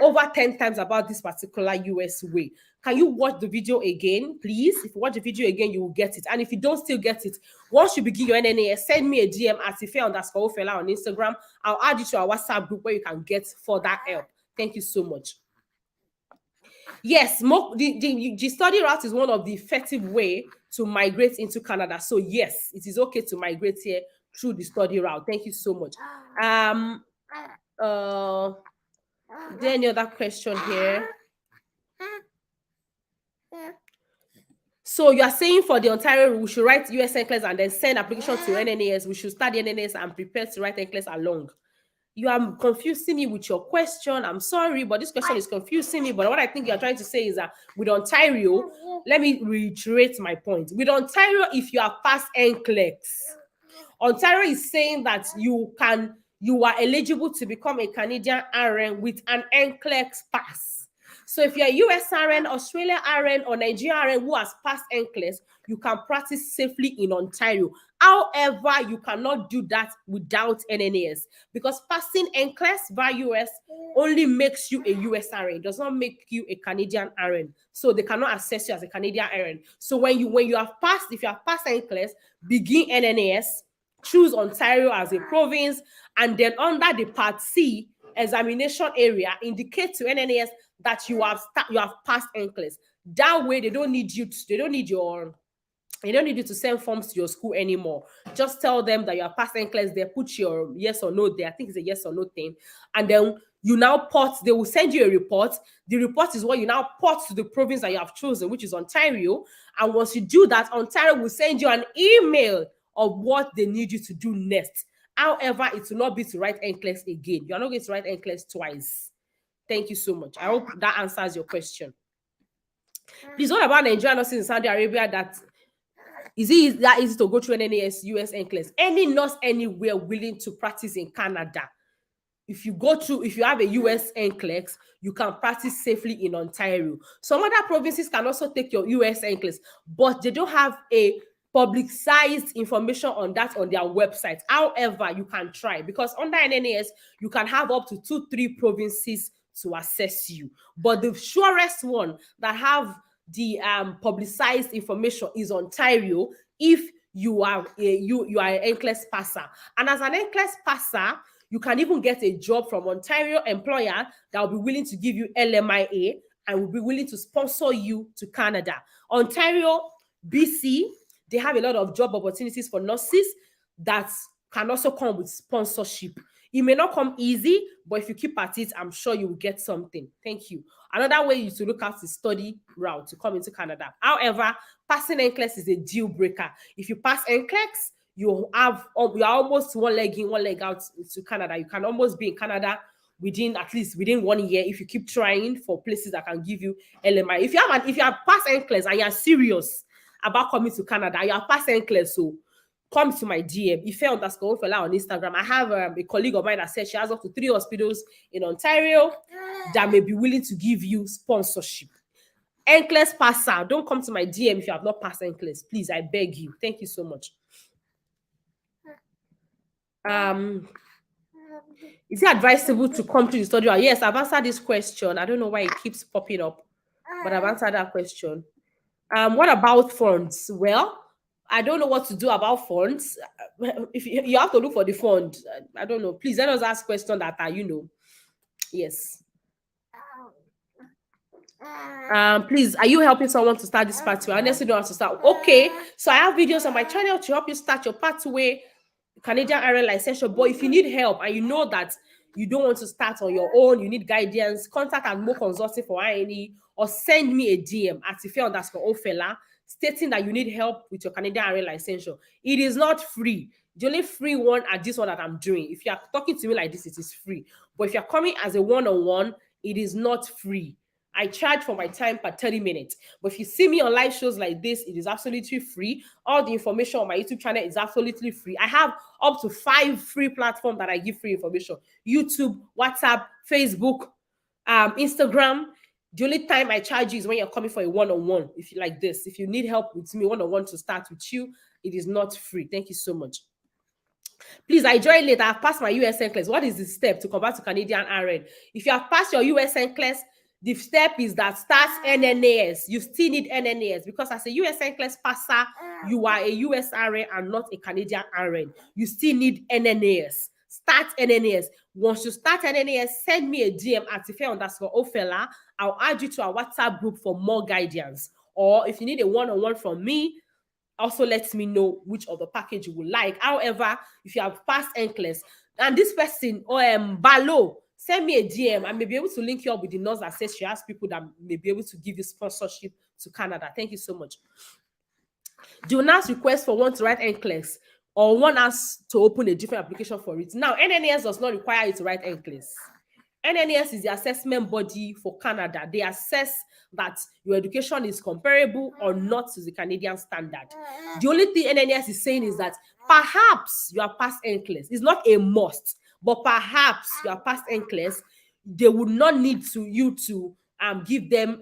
over 10 times about this particular US way. Can you watch the video again, please? If you watch the video again, you will get it. And if you don't still get it, once you begin your NNAS, send me a DM at Ife_Ofela on Instagram. I'll add you to our WhatsApp group where you can get further help. Thank you so much. Yes, the study route is one of the effective way to migrate into Canada. So yes, it is okay to migrate here through the study route. Thank you so much. Is there any other question here? So you are saying for the Ontario, we should write US Nclx and then send application to NNAS. We should study NNAS and prepare to write Nclx along. You are confusing me with your question. I'm sorry, but this question is confusing me. But what I think you're trying to say is that with Ontario, let me reiterate my point. With Ontario, if you are past Nclx, Ontario is saying that you are eligible to become a Canadian RN with an Nclx pass. So if you're a US RN, Australia RN, or Nigeria RN who has passed Nclx, you can practice safely in Ontario. However, you cannot do that without NNAS because passing Nclx by US only makes you a US RN. It does not make you a Canadian RN. So they cannot assess you as a Canadian RN. So when you have passed, if you have passed Nclx, begin NNAS, choose Ontario as a province, and then under the Part C examination area, indicate to NNAS that you have passed Nclx. That way, they don't need you to send forms to your school anymore. Just tell them that you are past Nclx. They put your yes or no there. I think it's a yes or no thing. And then you now they will send you a report. The report is what you now port to the province that you have chosen, which is Ontario. And once you do that, Ontario will send you an email of what they need you to do next. However, it will not be to write Nclx again. You're not going to write Nclx twice. Thank you so much. I hope that answers your question. Please, what about Nigerian nurses in Saudi Arabia that is it that easy to go through NNAS, US Nclx? Any nurse anywhere willing to practice in Canada, if you have a US Nclx, you can practice safely in Ontario. Some other provinces can also take your US Nclx, but they don't have a publicized information on that on their website. However, you can try because under NNAS, you can have up to 2-3 provinces to assess you. But the surest one that have the publicized information is Ontario if you are an Nclx passer. And as an Nclx passer, you can even get a job from Ontario employer that will be willing to give you LMIA and will be willing to sponsor you to Canada. Ontario, BC, they have a lot of job opportunities for nurses that can also come with sponsorship. It may not come easy, but if you keep at it, I'm sure you will get something. Thank you. Another way is to look at the study route to come into Canada. However, passing Nclx is a deal breaker. If you pass Nclx, you are almost one leg in, one leg out to Canada. You can almost be in Canada within 1 year if you keep trying for places that can give you LMI. If you have passed Nclx and you are serious about coming to Canada, you have passed Nclx, so come to my DM, Ife_Ofela on Instagram. I have a colleague of mine that says she has up to 3 hospitals in Ontario that may be willing to give you sponsorship. Nclx passer, don't come to my DM if you have not passed Nclx. Please, I beg you. Thank you so much. Is it advisable to come to the studio? Yes, I've answered this question. I don't know why it keeps popping up, but I've answered that question. What about funds? Well, I don't know what to do about funds. If you have to look for the fund, I don't know. Please let us ask questions that are, yes. Please, are you helping someone to start this pathway? I honestly don't have to start. Okay, so I have videos on my channel to help you start your pathway, CanadianRn licensure. But if you need help and you know that you don't want to start on your own, you need guidance, contact Admo Consulting for INE or send me a DM at Ife_Ofela stating that you need help with your CanadianRn licensure. It is not free. The only free one are this one that I'm doing. If you are talking to me like this, it is free. But if you're coming as a one-on-one, it is not free. I charge for my time per 30 minutes. But if you see me on live shows like this, it is absolutely free. All the information on my YouTube channel is absolutely free. I have up to 5 free platforms that I give free information. YouTube, WhatsApp, Facebook, Instagram. The only time I charge you is when you're coming for a one-on-one. If you like this, if you need help with me one-on-one to start with you, it is not free. Thank you so much. Please, I joined late. I've passed my USN class. What is the step to convert to CanadianRn? If you have passed your USN class, the step is that starts NNAS. You still need NNAS because as a USN class passer, you are a USRN and not a CanadianRn. You still need NNAS. Start NNAS. Once you start NNAS, send me a DM at Ife_Ofela. I'll add you to our WhatsApp group for more guidance. Or if you need a one-on-one from me, also let me know which of the package you would like. However, if you have passed Nclx and this person or Balo, send me a DM. I may be able to link you up with the nurse that says she has people that may be able to give you sponsorship to Canada. Thank you so much. Do not request for one to write Nclx or one has to open a different application for it. Now, NNAS does not require you to write Nclx. NNAS is the assessment body for Canada. They assess that your education is comparable or not to the Canadian standard. The only thing NNAS is saying is that perhaps you are past Nclx. It's not a must, but perhaps you are past Nclx. They would not need you to give them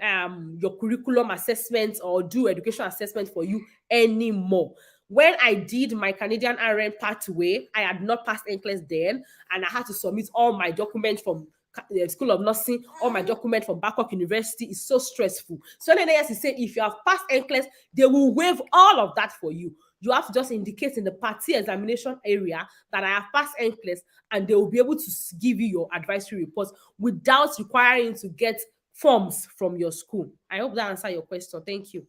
your curriculum assessment or do education assessment for you anymore. When I did my CanadianRn pathway, I had not passed Nclx then, and I had to submit all my documents from the School of Nursing, all my documents from Babcock University. Is so stressful. So NNAS is saying if you have passed Nclx, they will waive all of that for you. You have to just indicate in the party examination area that I have passed Nclx, and they will be able to give you your advisory reports without requiring you to get forms from your school. I hope that answers your question. Thank you.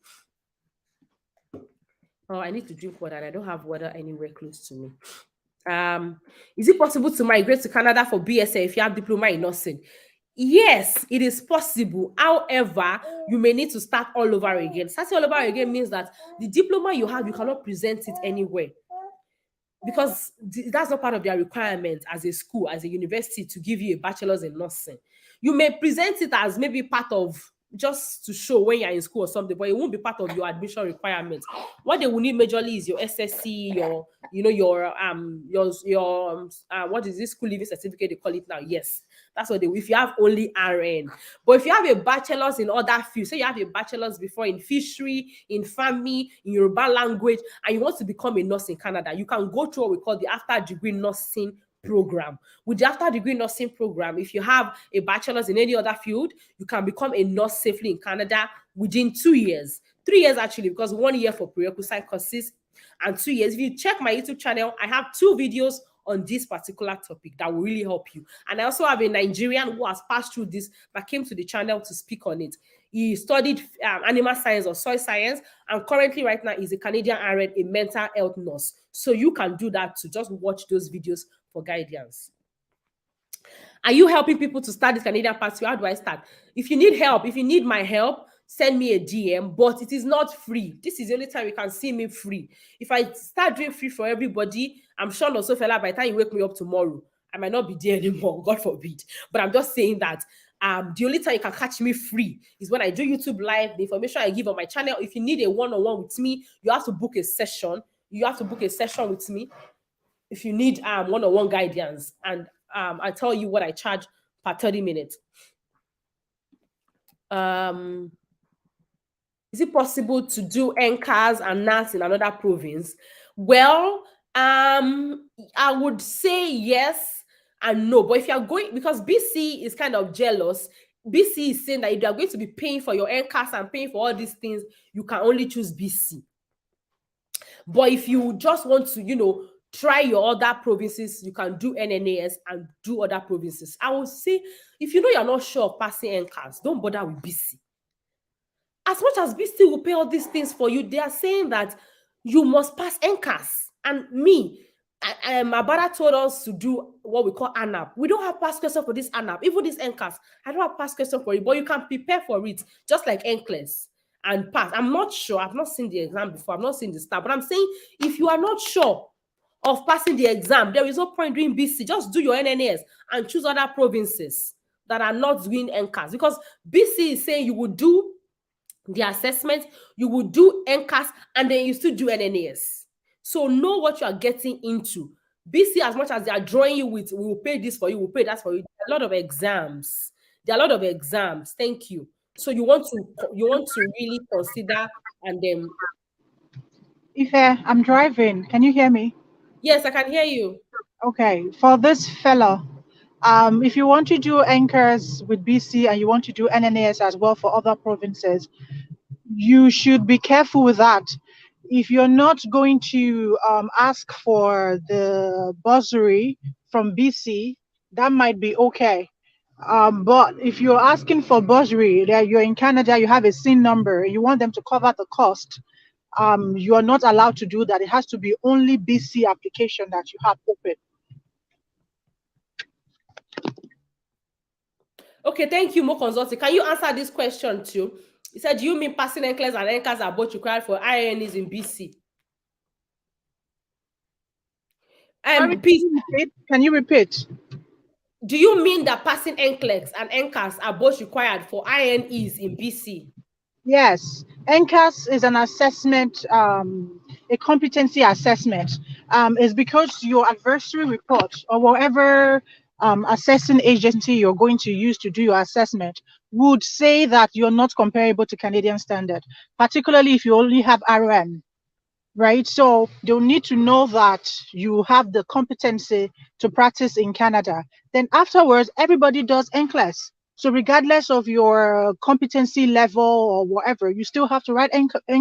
Oh, I need to drink water and I don't have water anywhere close to me. Is it possible to migrate to Canada for BSA if you have diploma in nursing? Yes, it is possible. However, you may need to start all over again. Starting all over again means that the diploma you have, you cannot present it anywhere because that's not part of their requirement as a school, as a university, to give you a bachelor's in nursing. You may present it as maybe part of just to show when you're in school or something, but it won't be part of your admission requirements. What they will need majorly is your SSC, your what is this school leaving certificate they call it now? Yes, that's what they will. If you have only RN, but if you have a bachelor's in other fields, say you have a bachelor's before in fishery, in farming, in Yoruba language, and you want to become a nurse in Canada, you can go through what we call the after degree nursing program. With the after degree nursing program, if you have a bachelor's in any other field, you can become a nurse safely in Canada within 2 years. 3 years actually, because 1 year for prerequisite courses and 2 years. If you check my YouTube channel, I have 2 videos on this particular topic that will really help you. And I also have a Nigerian who has passed through this that came to the channel to speak on it. He studied animal science or soil science, and currently right now is a CanadianRn, a mental health nurse. So you can do that to just watch those videos for guidance. Are you helping people to start this Canadian pathway? How do I start? If you need help, if you need my help, send me a DM, but it is not free. This is the only time you can see me free. If I start doing free for everybody, I'm sure also fella by the time you wake me up tomorrow, I might not be there anymore, God forbid. But I'm just saying that the only time you can catch me free is when I do YouTube live, the information I give on my channel. If you need a one-on-one with me, you have to book a session. You have to book a session with me if you need one-on-one guidance, and I tell you what I charge per 30 minutes. Is it possible to do NCAS and NAS in another province? Well, I would say yes and no, but if you are going, because BC is kind of jealous, BC is saying that if you are going to be paying for your NCAS and paying for all these things, you can only choose BC. But if you just want to, try your other provinces, you can do NNAS and do other provinces. I would say, if you know you're not sure of passing NCAS, don't bother with BC. As much as BC will pay all these things for you, they are saying that you must pass NCAS. And me, my brother told us to do what we call ANAP. We don't have past question for this ANAP. Even this NCAS, I don't have past question for it, but you can prepare for it, just like Nclx, and pass. I'm not sure. I've not seen the exam before. I've not seen the stuff. But I'm saying, if you are not sure of passing the exam, there is no point doing BC. Just do your NNAS and choose other provinces that are not doing NCAS. Because BC is saying you will do the assessment, you will do NCAS, and then you still do NNAS. So know what you are getting into. BC, as much as they are drawing you with, we will pay this for you, we'll pay that for you. There are a lot of exams. There are a lot of exams. Thank you. So you want to really consider and then. Ife, I'm driving. Can you hear me? Yes, I can hear you. Okay, for this fella, if you want to do anchors with BC and you want to do NNAS as well for other provinces, you should be careful with that. If you're not going to ask for the bursary from BC, that might be okay. But if you're asking for bursary, that you're in Canada, you have a SIN number, you want them to cover the cost, you are not allowed to do that. It has to be only BC application that you have open. Okay, thank you, Mo Consulting. Can you answer this question too? He said, do you mean passing NCLEX and NCAS are both required for IENS in BC? Sorry, Please, can you repeat? do you mean that passing NCLEX and NCAS are both required for INEs in BC? Yes, NCAS is an assessment, a competency assessment. It's because your adversary report or whatever assessing agency you're going to use to do your assessment would say that you're not comparable to Canadian standard, particularly if you only have RN. Right, so they'll need to know that you have the competency to practice in Canada. Then afterwards, everybody does NCLEX. So regardless of your competency level or whatever, you still have to write NCLEX.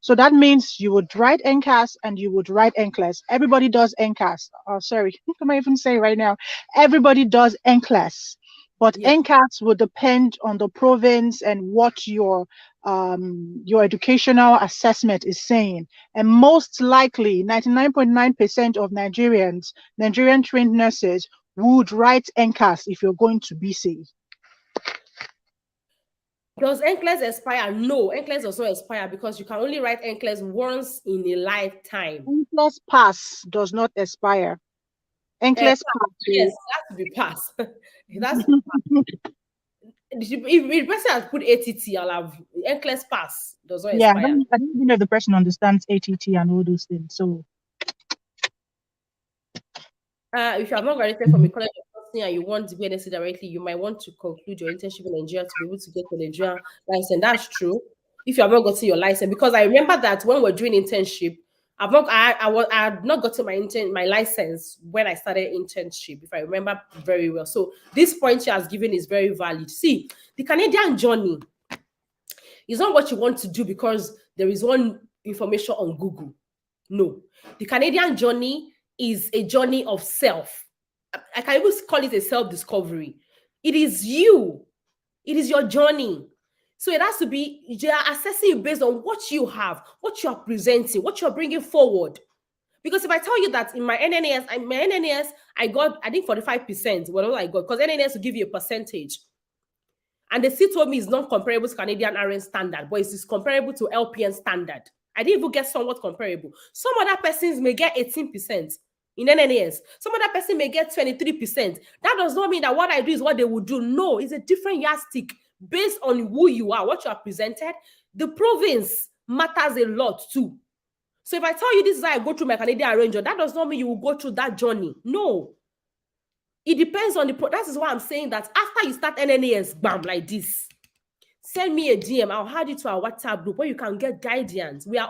So that means you would write NCAS and you would write NCLEX. Everybody does NCAS. Oh, sorry, what am I even saying right now? Everybody does NCLEX. But Yes. NCAS will depend on the province and what your educational assessment is saying. And most likely, 99.9% of Nigerian trained nurses would write NCAS if you're going to BC. Does NCLEX expire? No, NCLEX does not expire because you can only write NCLEX once in a lifetime. NCLEX pass does not expire. NCLEX pass. Yes, it has to be passed. That's if the person has put ATT, I'll have NCLEX pass does not Yeah, expire. I don't even know if the person understands ATT and all those things. So if you have not graduated from a college of nursing and you want to be NSC directly, you might want to conclude your internship in Nigeria to be able to get the Nigerian license. That's true. If you have not gotten your license, because I remember that when we're doing internship, I had not gotten my license when I started internship, if I remember very well. So this point she has given is very valid. See, the Canadian journey is not what you want to do because there is one information on Google. No, the Canadian journey is a journey of self. I can even call it a self-discovery. It is you. It is your journey. So it has to be, they are assessing you based on what you have, what you are presenting, what you're bringing forward. Because if I tell you that in my NNAS, I got, I think 45%, whatever I got, because NNAS will give you a percentage. And they still told me it's not comparable to CanadianRn standard, but it's comparable to LPN standard. I didn't even get somewhat comparable. Some other persons may get 18% in NNAS. Some other person may get 23%. That does not mean that what I do is what they would do. No, it's a different yardstick based on who you are, what you are presented. The province matters a lot too. So if I tell you this is how I go through my CanadianRn, that does not mean you will go through that journey. No. It depends on the that is why I'm saying that after you start NNAS, bam, like this, send me a DM. I'll add you to our WhatsApp group where you can get guidance. We are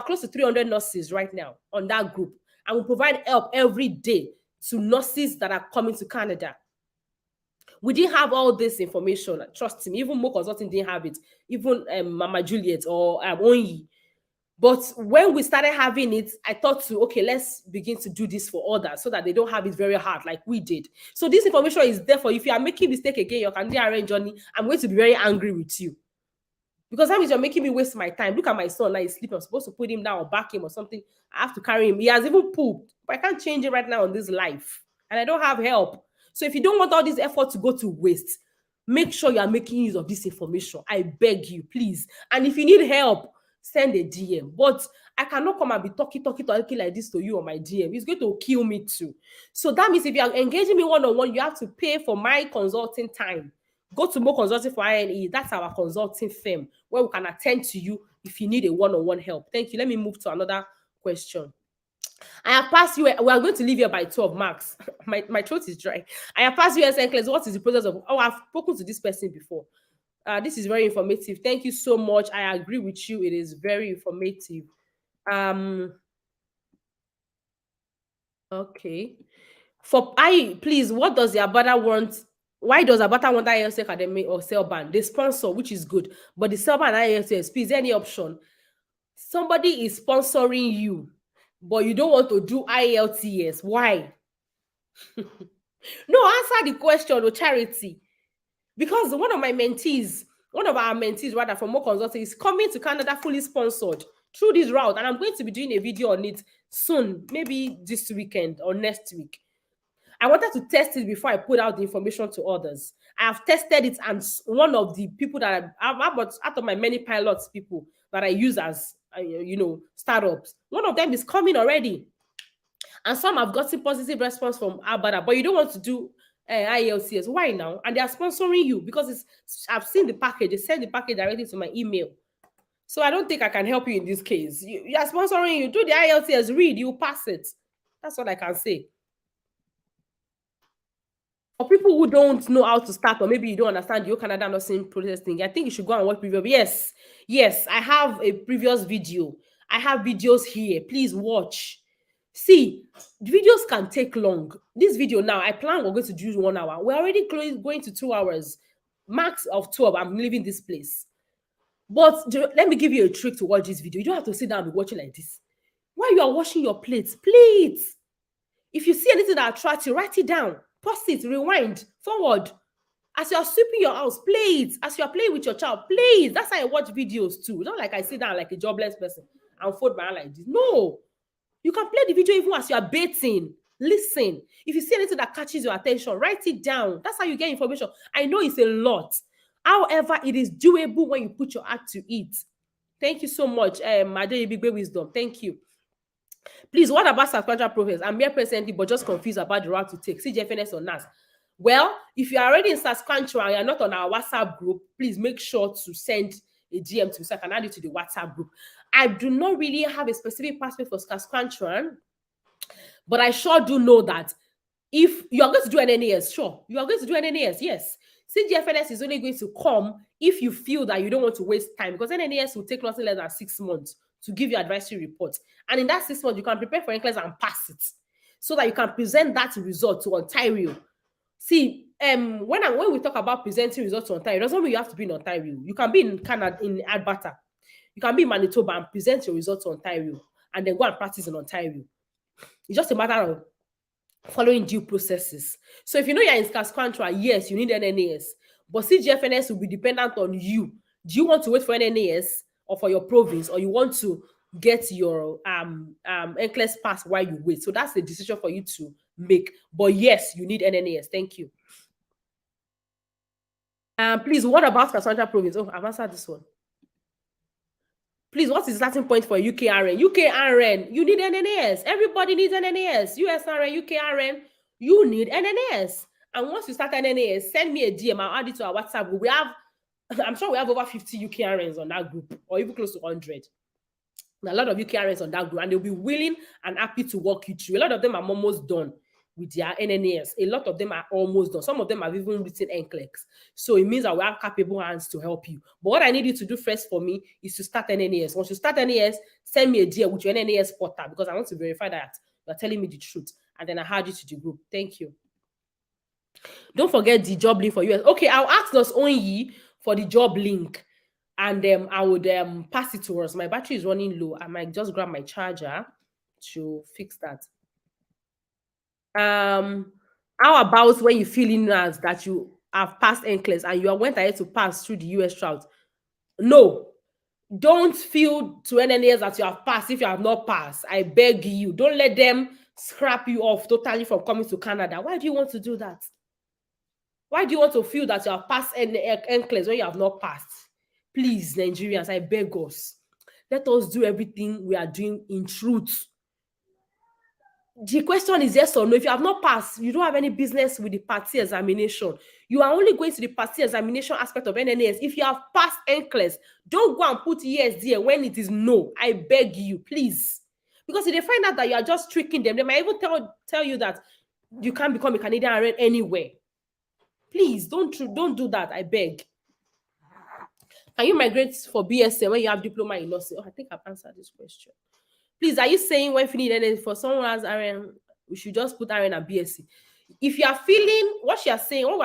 close to 300 nurses right now on that group, and we provide help every day to nurses that are coming to Canada. We didn't have all this information. Trust me, even Mo Consulting didn't have it. Even Mama Juliet or Onyi. But when we started having it, I thought okay, let's begin to do this for others so that they don't have it very hard like we did. So this information is there for you. If you are making mistake again, your CanadianRn journey, I'm going to be very angry with you. Because that means you're making me waste my time. Look at my son, now he's sleeping. I'm supposed to put him down or back him or something. I have to carry him. He has even pooped. But I can't change it right now on this life. And I don't have help. So if you don't want all this effort to go to waste, make sure you are making use of this information. I beg you, please. And if you need help, send a DM. But I cannot come and be talking like this to you on my DM. It's going to kill me too. So that means if you are engaging me one-on-one, you have to pay for my consulting time. Go to Mo Consulting for INE. That's our consulting firm where we can attend to you if you need a one-on-one help. Thank you. Let me move to another question. I have passed you. We are going to leave here by 12 marks. My throat is dry. I have passed US Nclx. What is the process of? Oh, I've spoken to this person before. This is very informative. Thank you so much. I agree with you. It is very informative. Okay. Please, what does the Abada want? Why does Abata want IELTS Academy or Cellban? They sponsor, which is good. But the Cellban IELTS, please, any option? Somebody is sponsoring you, but you don't want to do IELTS. Why? No, answer the question, or Charity. Because one of our mentees, rather, from More Consulting, is coming to Canada fully sponsored through this route. And I'm going to be doing a video on it soon, maybe this weekend or next week. I wanted to test it before I put out the information to others. I have tested it, and one of the people that out of my many pilots people that I use as startups, one of them is coming already, and some have gotten positive response from Abada. But you don't want to do IELTS. Why now? And they are sponsoring you because I've seen the package. They send the package directly to my email. So I don't think I can help you in this case. You are sponsoring you. Do the IELTS, read, you pass it. That's what I can say. For people who don't know how to start, or maybe you don't understand the Canada nursing process thing, I think you should go and watch previous. Yes, I have a previous video. I have videos here. Please watch. See, the videos can take long. This video now, I plan we're going to do 1 hour. We're already going to 2 hours. Max of 12. I'm leaving this place. But let me give you a trick to watch this video. You don't have to sit down and be watching like this. While you are washing your plates, please. If you see anything that attracts you, write it down. Pause it, rewind, forward. As you are sweeping your house, play it. As you are playing with your child, play it. That's how I watch videos too. Not like I sit down like a jobless person and fold my hand like this. No. You can play the video even as you are bathing. Listen. If you see anything that catches your attention, write it down. That's how you get information. I know it's a lot. However, it is doable when you put your heart to it. Thank you so much, Madam Big Wisdom. Thank you. Please, what about subscriber profiles? I'm here presently, but just confused about the route to take. Cgfns or NNAS. Well, if you are already in Saskatchewan and you're not on our WhatsApp group, please make sure to send a DM to me so I can add you to the WhatsApp group. I do not really have a specific password for Saskatchewan, but I sure do know that if you are going to do an NNAS, sure, you are going to do an NNAS, yes. Cgfns is only going to come if you feel that you don't want to waste time, because NNAS will take nothing less than 6 months to give you advisory reports. And in that 6 months, you can prepare for Nclx and pass it so that you can present that result to Ontario. See, when we talk about presenting results to Ontario, it doesn't mean you have to be in Ontario. You can be in Canada, in Alberta. You can be in Manitoba and present your results to Ontario and then go and practice in Ontario. It's just a matter of following due processes. So if you know you're in Saskatchewan, yes, you need NNAS. But Cgfns will be dependent on you. Do you want to wait for NNAS or for your province, or you want to get your Nclx pass while you wait? So that's the decision for you to make. But yes, you need NNAS. Thank you. Please, what about Saskatchewan province? Oh, I've answered this one. Please, what is the starting point for UKRN? UKRN, you need NNAS. Everybody needs NNAS. USRN, UKRN, you need NNAS. And once you start NNAS, send me a DM. I'll add it to our WhatsApp group. I'm sure we have over 50 UKRNs on that group, or even close to 100. A lot of UKRNs on that group, and they'll be willing and happy to walk you through. A lot of them are almost done with their NNAS. A lot of them are almost done. Some of them have even written Nclx. So it means that we have capable hands to help you. But what I need you to do first for me is to start NNAS. Once you start NNAS, send me a DM with your NNAS portal, because I want to verify that you're telling me the truth. And then I add you to the group. Thank you. Don't forget the job link for US. Okay, I'll ask us only for the job link, and I would pass it to us. My battery is running low. I might just grab my charger to fix that. How about when you feel in as that you have passed Nclx and you went ahead to pass through the US route? No, don't feel to NNAS that you have passed if you have not passed. I beg you, don't let them scrap you off totally from coming to Canada. Why do you want to do that? Why do you want to feel that you have passed Nclx when you have not passed? Please, Nigerians, I beg us. Let us do everything we are doing in truth. The question is yes or no. If you have not passed, you don't have any business with the party examination. You are only going to the party examination aspect of NNAS. If you have passed Nclx, don't go and put yes there when it is no. I beg you, please. Because if they find out that you are just tricking them, they might even tell you that you can't become a Canadian RN anywhere. Please don't do that, I beg. Can you migrate for BSc when you have diploma in nursing? Oh, I think I've answered this question. Please, are you saying when you need anything for someone who has RN, we should just put RN and BSc? If you are feeling what we're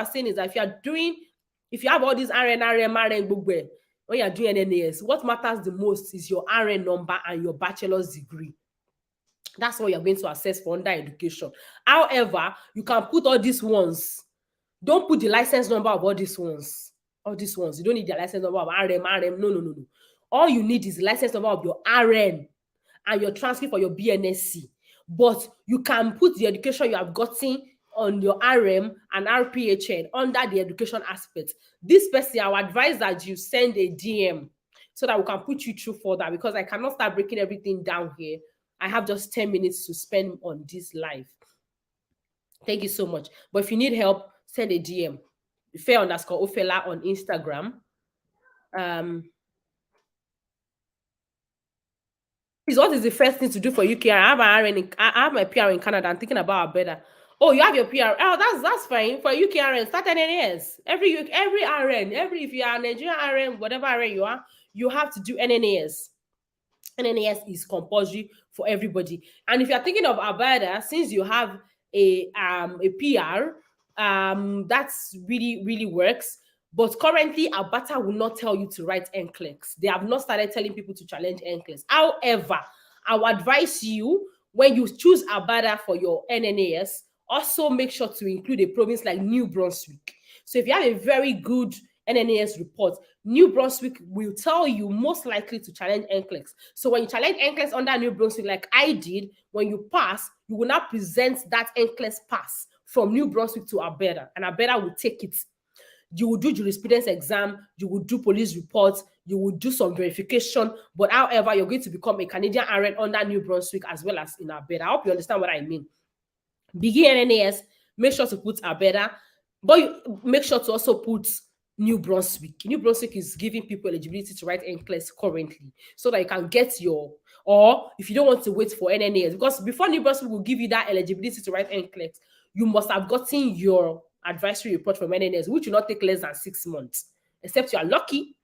saying is that if you have all these RN, when you are doing NNAS, what matters the most is your RN number and your bachelor's degree. That's what you're going to assess for under education. However, you can put all these ones. Don't put the license number of all these ones. All these ones. You don't need the license number of RM. No. All you need is the license number of your RN and your transcript for your BNSC. But you can put the education you have gotten on your RM and RPHN under the education aspect. This person, I would advise that you send a DM so that we can put you through further, because I cannot start breaking everything down here. I have just 10 minutes to spend on this live. Thank you so much. But if you need help, send a DM. Fair_Ofela on Instagram. What is the first thing to do for UK? I have my PR in Canada. I'm thinking about Alberta. Oh, you have your PR. Oh, that's fine. For UK RN, start NNAS. Every RN, if you are Nigerian RN, whatever RN you are, you have to do NNAS. NNAS is compulsory for everybody. And if you're thinking of Alberta, since you have a PR, that's really works. But currently, Alberta will not tell you to write Nclx. They have not started telling people to challenge Nclx. However, I would advise you, when you choose Alberta for your NNAS, also make sure to include a province like New Brunswick. So if you have a very good NNAS report, New Brunswick will tell you most likely to challenge Nclx. So when you challenge Nclx under New Brunswick, like I did, when you pass, you will not present that Nclx pass from New Brunswick to Alberta, and Alberta will take it. You will do jurisprudence exam, you will do police reports, you will do some verification, but however, you're going to become a Canadian RN under New Brunswick as well as in Alberta. I hope you understand what I mean. Begin NNAS, make sure to put Alberta, but make sure to also put New Brunswick. New Brunswick is giving people eligibility to write NCLEX currently, so that you can get or if you don't want to wait for NNAS, because before New Brunswick will give you that eligibility to write NCLEX, you must have gotten your advisory report from NNAS, which will not take less than 6 months, except you are lucky,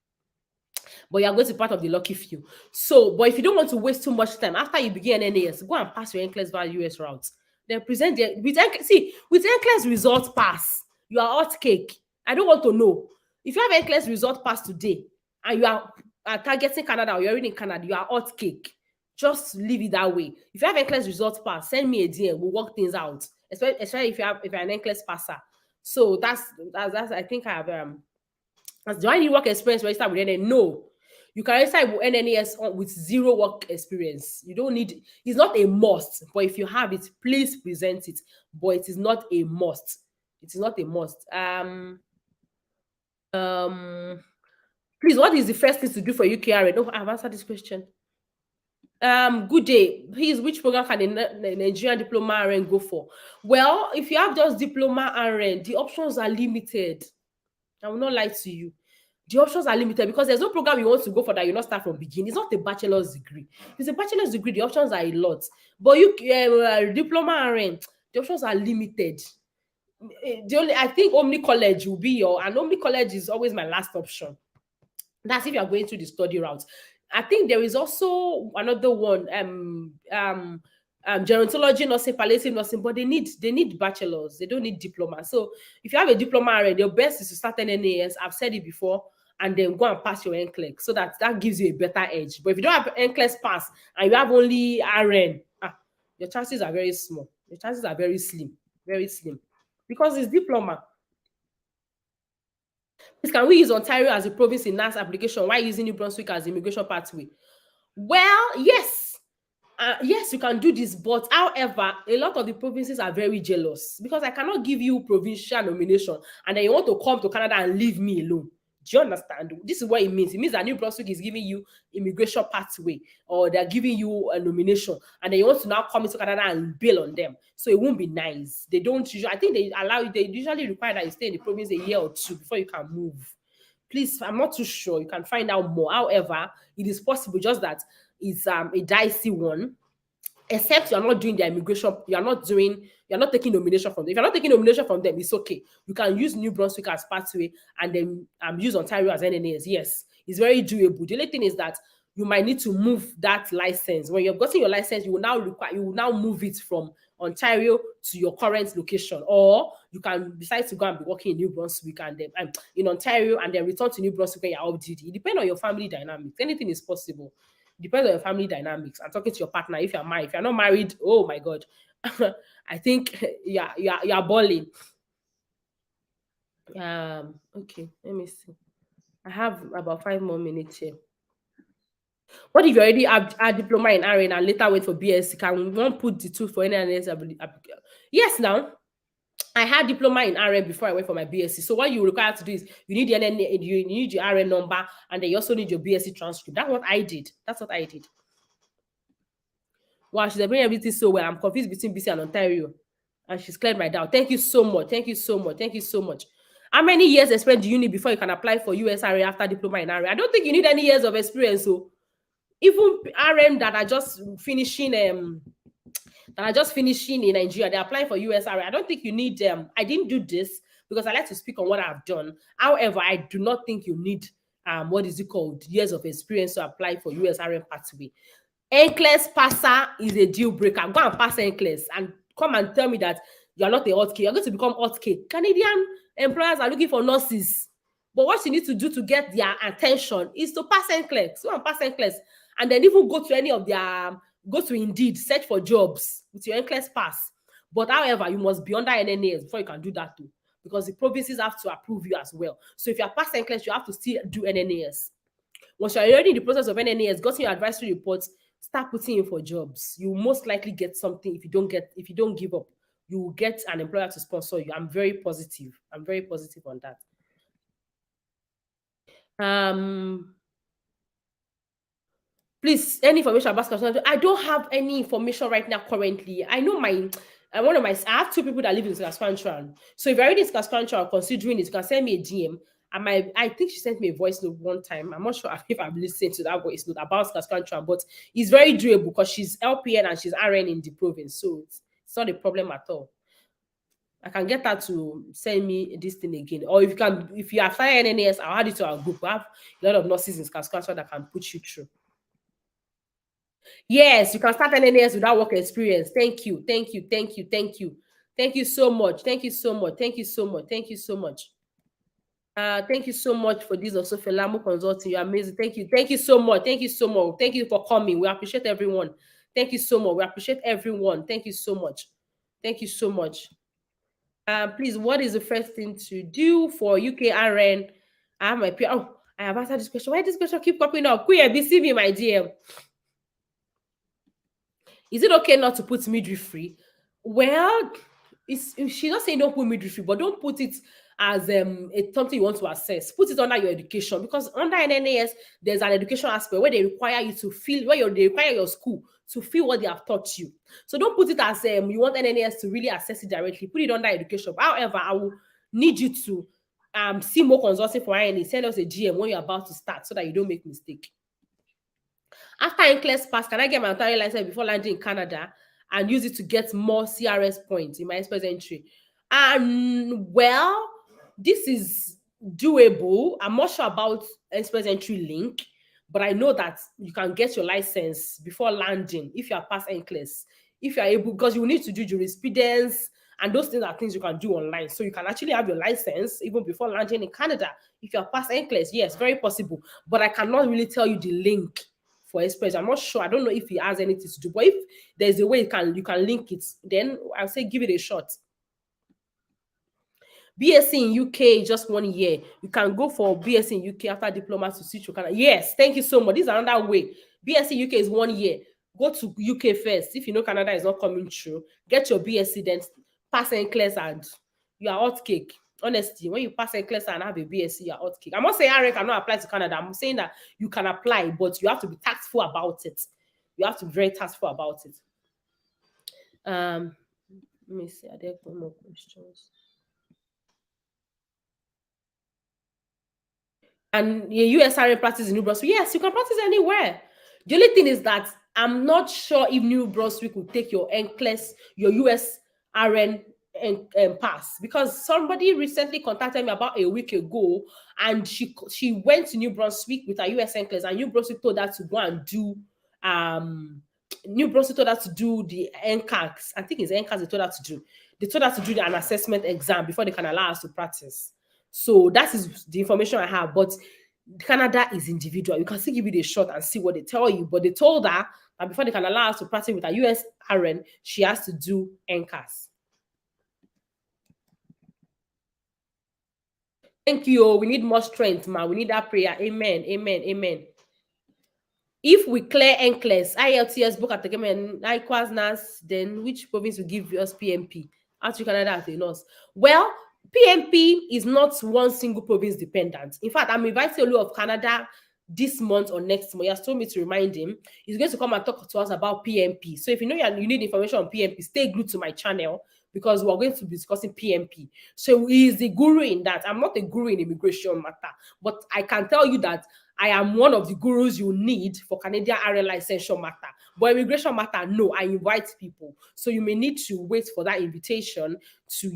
but you are going to be part of the lucky few. So, but if you don't want to waste too much time, after you begin NNAS, go and pass your NCLEX via US route. Then present with NCLEX result pass, you are hot cake. I don't want to know. If you have NCLEX result pass today and you are targeting Canada or you're in Canada, you are hot cake. Just leave it that way. If you have NCLEX result pass, send me a DM. We'll work things out. Especially if you're an NCLEX passer. So that's I think I have do I need work experience register with NNAS? No. You can register with NNAS with 0 work experience. You don't need, it's not a must, but if you have it, please present it. But it is not a must. It is not a must. Please, what is the first thing to do for UKRN? No, I've answered this question. Good day. Please, which program can the Nigerian diploma RN go for? Well, if you have just diploma RN, the options are limited. I will not lie to you. The options are limited because there's no program you want to go for that you not start from beginning. It's not a bachelor's degree. If it's a bachelor's degree, the options are a lot. But diploma RN, the options are limited. I think Omni College will be and Omni College is always my last option. That's if you are going through the study route. I think there is also another one, gerontology nursing, palliative nursing, but they need bachelors. They don't need diploma. So if you have a diploma RN, the best is to start an NNAS. I've said it before, and then go and pass your NCLEX, so that gives you a better edge. But if you don't have NCLEX pass and you have only RN, your chances are very small. Your chances are very slim, because it's diploma. Can we use Ontario as a province in NAS application while using New Brunswick as immigration pathway? Well, yes. Yes, you can do this, but however, a lot of the provinces are very jealous because I cannot give you provincial nomination and then you want to come to Canada and leave me alone. Do you understand? This is what it means. It means that New Brunswick is giving you immigration pathway, or they're giving you a nomination, and then you want to now come into Canada and bail on them. So it won't be nice. They don't usually, I think they usually require that you stay in the province a year or 2 before you can move. Please, I'm not too sure. You can find out more. However, it is possible, just that it's a dicey one. except you're not doing the immigration, you're not taking nomination from them. If you're not taking nomination from them, it's okay. You can use New Brunswick as pathway and then use Ontario as NNAS. Yes, it's very doable. The only thing is that you might need to move that license. When you've gotten your license, you will now move it from Ontario to your current location, or you can decide to go and be working in New Brunswick and then in Ontario and then return to New Brunswick when you're off duty. It depends on your family dynamics. Anything is possible. Depends on your family dynamics and talking to your partner. If you're married, if you're not married, oh my God, I think you're balling. Okay, let me see. I have about 5 more minutes here. What if you already have a diploma in RN and later wait for BSc? Can one put the two for NNAS? Yes, now. I had diploma in RN before I went for my BSc. So what you require to do is you need the NNA, you need your RN number, and then you also need your BSc transcript. That's what I did. Wow, she's explaining everything so well. I'm confused between BC and Ontario. And she's cleared my doubt. Thank you so much. How many years experience do you need before you can apply for USRA after diploma in RN? I don't think you need any years of experience. So even RN that are just finishing in Nigeria, they're applying for USRA. I don't think you need I didn't do this because I like to speak on what I've done. However, I do not think you need years of experience to apply for USRA pathway. Nclx passer is a deal breaker. Go and pass Nclx and come and tell me that you're not a hot cake. You're going to become hot cake. Canadian employers are looking for nurses. But what you need to do to get their attention is to pass Nclx. Go and pass Nclx. And then even go to any of their, go to Indeed, search for jobs with your Nclx pass. But however, you must be under NNAS before you can do that too. Because the provinces have to approve you as well. So if you're past Nclx, you have to still do NNAS. Once you're already in the process of NNAS, gotten your advisory reports, start putting in for jobs. You will most likely get something. If you don't give up, you will get an employer to sponsor you. I'm very positive on that. Please, any information about Saskatchewan? I don't have any information right now currently. I know I have 2 people that live in Saskatchewan. So if you're already in Saskatchewan considering it, you can send me a DM. I think she sent me a voice note one time. I'm not sure if I've listened to that voice note about Saskatchewan, but it's very doable because she's LPN and she's RN in the province. So it's not a problem at all. I can get her to send me this thing again. Or if you have fired NNAS, I'll add it to our group. We have a lot of nurses in Saskatchewan that can put you through. Yes, you can start NNAS without work experience. Thank you so much. Thank you so much for this also, Felamo Consulting. You're amazing. Thank you so much. Thank you for coming. We appreciate everyone. Thank you so much. We appreciate everyone. Thank you so much. Please, what is the first thing to do for UKRN? I have my peer. Oh, I have answered this question. Why does this question keep popping up? Queer BCB, my dear. Is it okay not to put midwifery? Well, she's not saying don't put midwifery, but don't put it as something you want to assess. Put it under your education, because under NNAS, there's an education aspect where they require you to feel, they require your school to feel what they have taught you. So don't put it as you want NNAS to really assess it directly. Put it under education. However, I will need you to see more consulting for INA. Send us a GM when you're about to start so that you don't make mistake. After Nclx pass, can I get my Ontario license before landing in Canada and use it to get more CRS points in my express entry? Well, this is doable. I'm not sure about express entry link, but I know that you can get your license before landing if you are past Nclx. If you are able, because you need to do jurisprudence, and those things are things you can do online. So you can actually have your license even before landing in Canada. If you are past Nclx, yes, very possible. But I cannot really tell you the link for express. I'm not sure. I don't know if it has anything to do. But if there's a way you can link it, then I'll say give it a shot. BSc in UK just 1 year. You can go for BSc in UK after diploma to switch to Canada. Yes, thank you so much. This is another way. BSc in UK is 1 year. Go to UK first. If you know Canada is not coming through, get your BSc, then pass Nclx and you are hot cake. Honestly, when you pass Nclx and have a BSc, you are hot cake. I'm not saying RN cannot apply to Canada. I'm saying that you can apply, but you have to be tactful about it. You have to be very tactful about it. Let me see. Are there more questions? And your USRN practice in New Brunswick? Yes, you can practice anywhere. The only thing is that I'm not sure if New Brunswick will take your Nclx, your US RN and pass, because somebody recently contacted me about a week ago, and she went to New Brunswick with her US Nclx, and New Brunswick told her to go and do New Brunswick told her to do the Nclx. I think it's Nclx they told her to do. They told her to do an assessment exam before they can allow us to practice. So that is the information I have. But Canada is individual. You can still give it a shot and see what they tell you. But they told her that before they can allow us to practice with a US RN, she has to do Nclx. Thank you. We need more strength, man. We need that prayer. Amen. Amen. Amen. If we clear Nclx, IELTS book at the government, NNAS, then which province will give us PMP? Out to Canada at the north. Well, PMP is not one single province dependent. In fact, I'm inviting Olu of Canada this month or next month. He has told me to remind him. He's going to come and talk to us about PMP. So if you know you need information on PMP, stay glued to my channel, because we're going to be discussing PMP. So he is the guru in that. I'm not a guru in immigration matter, but I can tell you that I am one of the gurus you need for CanadianRn licensure matter. But immigration matter, no, I invite people. So you may need to wait for that invitation to,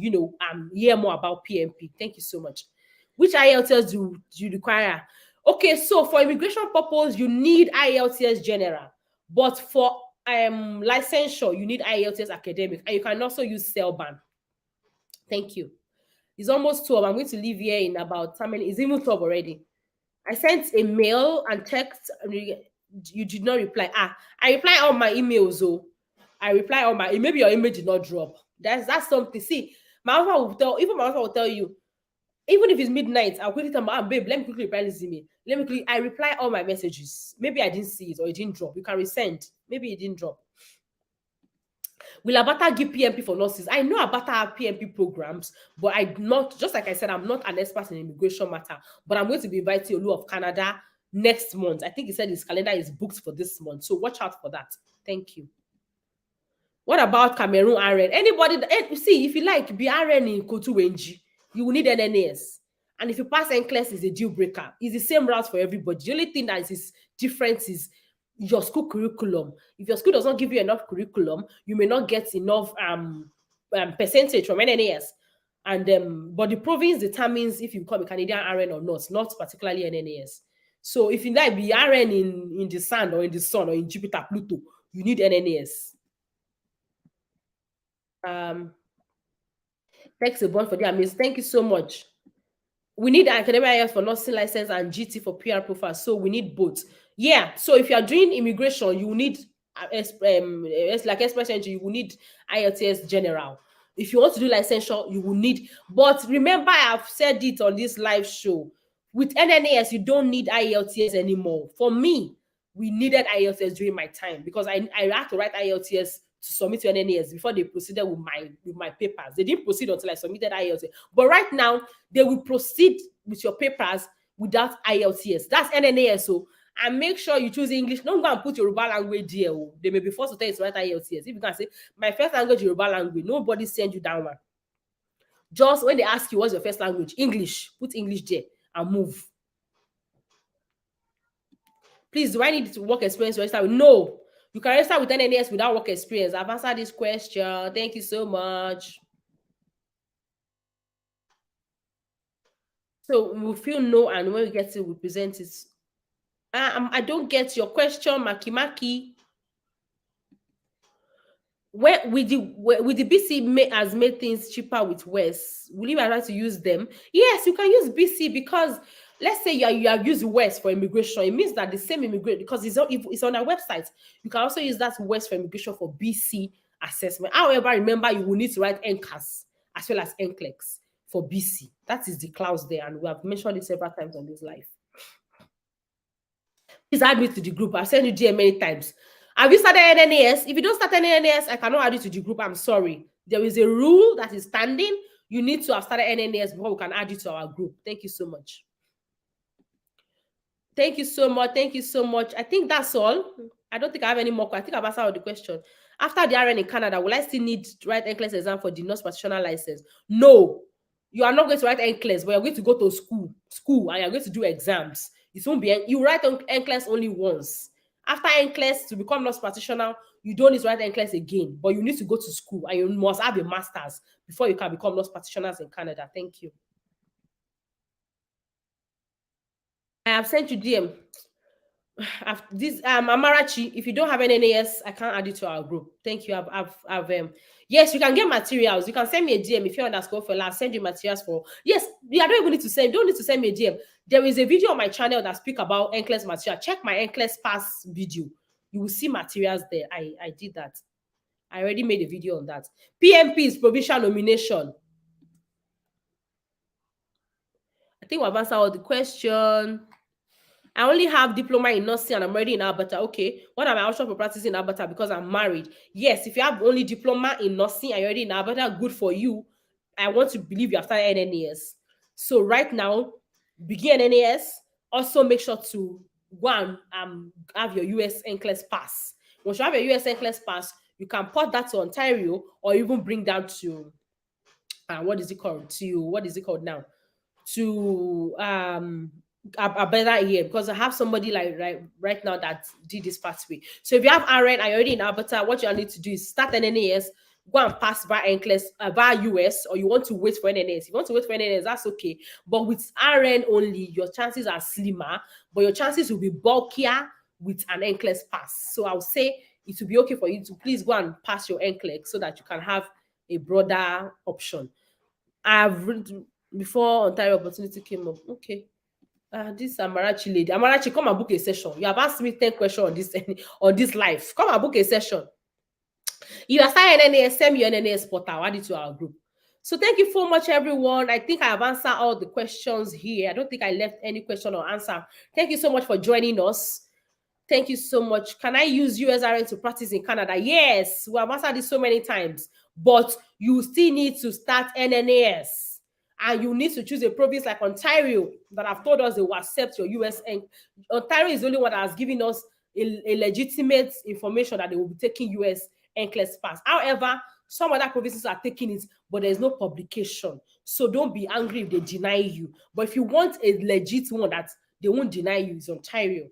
hear more about PMP. Thank you so much. Which IELTS do you require? Okay, so for immigration purpose, you need IELTS general. But for licensure, you need IELTS academic. And you can also use CELBAN. Thank you. It's almost 12. I'm going to leave here in about how many? It's even 12 already. I sent a mail and text. You did not reply. I reply all my emails. Oh, I reply all my. Maybe your email did not drop. That's something. See, my husband will tell. Even my husband will tell you. Even if it's midnight, I'll quickly tell my babe. Let me quickly reply this email. I reply all my messages. Maybe I didn't see it or it didn't drop. You can resend. Maybe it didn't drop. Will Abata give PMP for nurses? I know Abata have PMP programs, but I'm not, just like I said, I'm not an expert in immigration matter, but I'm going to be inviting Olu of Canada next month. I think he said his calendar is booked for this month, so watch out for that. Thank you. What about Cameroon RN? Anybody, see, if you like, be RN in Kotu Wenji, you will need NNAS. And if you pass Nclx, is a deal breaker. It's the same route for everybody. The only thing that is different is your school curriculum. If your school does not give you enough curriculum, you may not get enough percentage from NNAS. And but the province determines if you become a CanadianRn or not particularly NNAS. So if you like be RN in the sand or in the sun or in Jupiter, Pluto, you need NNAS. Thanks a bunch for the amaze. Thank you so much. We need academic IELTS for nursing license and GT for PR profile. So we need both. Yeah. So if you are doing immigration, you need like express entry, you will need IELTS general. If you want to do licensure, you will need. But remember, I've said it on this live show. With NNAS, you don't need IELTS anymore. For me, we needed IELTS during my time because I had to write IELTS to submit to NNAS before they proceeded with my papers. They didn't proceed until I submitted IELTS. But right now, they will proceed with your papers without IELTS. That's NNAS. So, and make sure you choose English. Don't go and put Yoruba language here. They may be forced to tell you to write IELTS. If you can say, my first language, Yoruba language, nobody send you down one. Just when they ask you what's your first language, English, put English there and move. Please, do I need to work experience to register? No. You can register with NNAS without work experience. I've answered this question. Thank you so much. So we'll feel no, and when we get to, we present it. I don't get your question, Maki. When with the BC has made things cheaper with West, will you try to use them? Yes, you can use BC because let's say you are using West for immigration. It means that the same immigrant, because it's on our website, you can also use that West for immigration for BC assessment. However, remember you will need to write NCAS as well as Nclx for BC. That is the clause there, and we have mentioned it several times on this live. Please add me to the group. I've sent you DM many times. Have you started NNAS? If you don't start NNAS, I cannot add you to the group. I'm sorry. There is a rule that is standing. You need to have started NNAS before we can add you to our group. Thank you so much. Thank you so much. Thank you so much. I think that's all. I don't think I have any more. I think I've answered all the question. After the RN in Canada, will I still need to write Nclx exam for the nurse practitioner license? No. You are not going to write Nclx, but you're going to go to school, and you're going to do exams. It won't be. You write Nclx only once, After Nclx, to become nurse practitioner, you don't need to write Nclx again, but you need to go to school and you must have a master's before you can become nurse practitioners in Canada. Thank you. I have sent you DM. This Amarachi, if you don't have NNAS, I can't add you to our group. Thank you. Yes, you can get materials. You can send me a DM if you underscore for I'll send you materials for. Yes, I don't even need to send. Don't need to send me a DM. There is a video on my channel that speak about Nclx material. Check my Nclx pass video. You will see materials there. I did that. I already made a video on that. PMP is provincial nomination. I think we've answered all the question. I only have diploma in nursing and I'm already in Alberta. Okay, what are my options for practicing in Alberta because I'm married? Yes, if you have only diploma in nursing and you're already in Alberta, good for you. I want to believe you have started NNAS. So right now, begin NNAS. Also make sure to go and have your US Nclx pass. Once you have your US Nclx pass, you can port that to Ontario or even bring down to what is it called now? To a better year, because I have somebody like right now that did this pathway. So if you have RN and you're already in Alberta, what you need to do is start an NNAS, go and pass via Nclx via US, or you want to wait for NNAS. If you want to wait for NNAS, that's okay. But with RN only, your chances are slimmer, but your chances will be bulkier with an Nclx pass. So I'll say it will be okay for you to please go and pass your Nclx so that you can have a broader option. I've read before Ontario opportunity came up. Okay. This Amarachi lady. Amarachi, come and book a session. You have asked me 10 questions on this live. Come and book a session. You are starting NNAS, send me your NNAS portal. Add it to our group. So thank you so much, everyone. I think I have answered all the questions here. I don't think I left any question or answer. Thank you so much for joining us. Thank you so much. Can I use USRN to practice in Canada? Yes, we have answered this so many times, but you still need to start NNAS. And you need to choose a province like Ontario that have told us they will accept your US. And Ontario is the only one that has given us a legitimate information that they will be taking US Nclx pass. However, some other provinces are taking it, but there's no publication. So don't be angry if they deny you. But if you want a legit one that they won't deny you, is Ontario.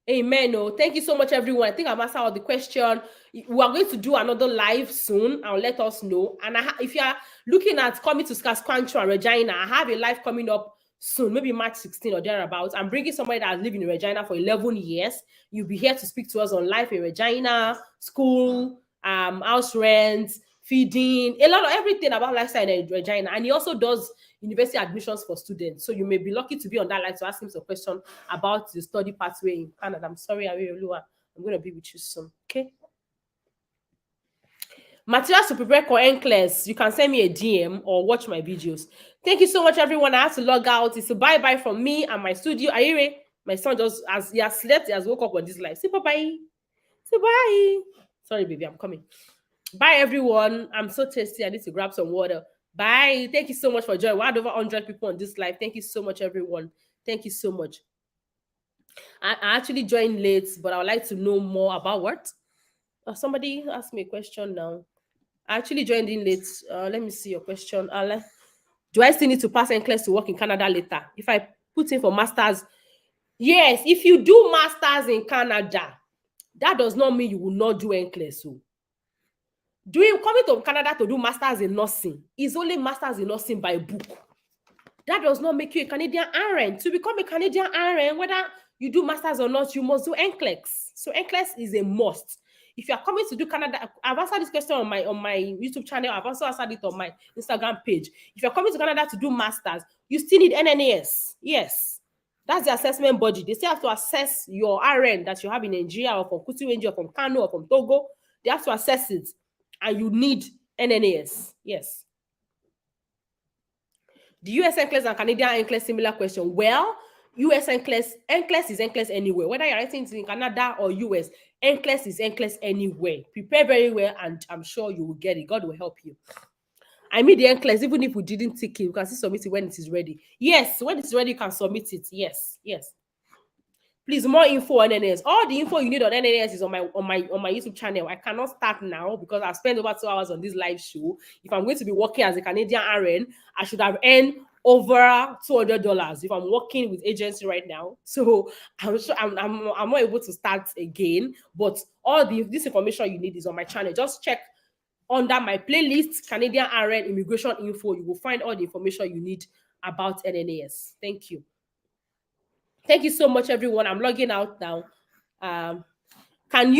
Amen. Oh, thank you so much, everyone. I think I've answered all the question. We are going to do another live soon. I'll let us know. And if you are looking at coming to Saskatchewan and Regina, I have a live coming up soon, maybe March 16 or thereabouts. I'm bringing somebody that has lived in Regina for 11 years. You'll be here to speak to us on life in Regina, school, house rent, feeding, a lot of everything about lifestyle in Regina. And he also does university admissions for students. So you may be lucky to be on that line to ask him some question about the study pathway in Canada. I'm sorry, Ariolua. I'm going to be with you soon. Okay. Materials to prepare for Nclx. You can send me a DM or watch my videos. Thank you so much, everyone. I have to log out. It's a bye-bye from me and my studio. Ayire, my son just, as he has slept, he has woke up on this live. Say bye-bye. Say bye. Sorry, baby, I'm coming. Bye, everyone. I'm so thirsty. I need to grab some water. Bye. Thank you so much for joining. We had over 100 people on this live. Thank you so much, everyone. Thank you so much. I actually joined late, but I would like to know more about what? Somebody asked me a question now. I actually joined in late. Let me see your question. Do I still need to pass Nclx to work in Canada later? If I put in for masters, yes. If you do masters in Canada, that does not mean you will not do Nclx. So coming to Canada to do masters in nursing is only masters in nursing by book. That does not make you a CanadianRn. To become a CanadianRn, whether you do masters or not, you must do Nclx. So Nclx is a must. If you are coming to do Canada, I've answered this question on my YouTube channel. I've also answered it on my Instagram page. If you're coming to Canada to do masters, you still need NNAS. Yes, that's the assessment body. They still have to assess your RN that you have in Nigeria or from Kutuwenji or from Kano or from Togo. They have to assess it, and you need NNAS. Yes. The US Nclx and Canadian Nclx, similar question. Well, US Nclx is Nclx anywhere. Whether you're writing it in Canada or US, Nclx is Nclx anywhere. Prepare very well, and I'm sure you will get it. God will help you. I mean the Nclx, even if we didn't take it, you can still submit it when it is ready. Yes, when it's ready, you can submit it. Yes, yes. Please, more info on NNAS. All the info you need on NNAS is on my YouTube channel. I cannot start now because I've spent over 2 hours on this live show. If I'm going to be working as a CanadianRn, I should have earned over $200 if I'm working with agency right now. So I'm sure I'm not able to start again. But all this information you need is on my channel. Just check under my playlist, CanadianRn Immigration Info. You will find all the information you need about NNAS. Thank you. Thank you so much, everyone. I'm logging out now. Can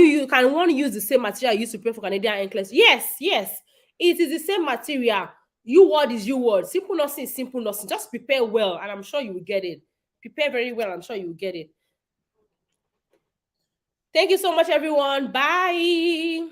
one use the same material I used to prepare for Canadian Nclx? Yes. It is the same material. You word is you word. Simple nursing is simple nursing. Just prepare well, and I'm sure you will get it. Prepare very well. I'm sure you will get it. Thank you so much, everyone. Bye.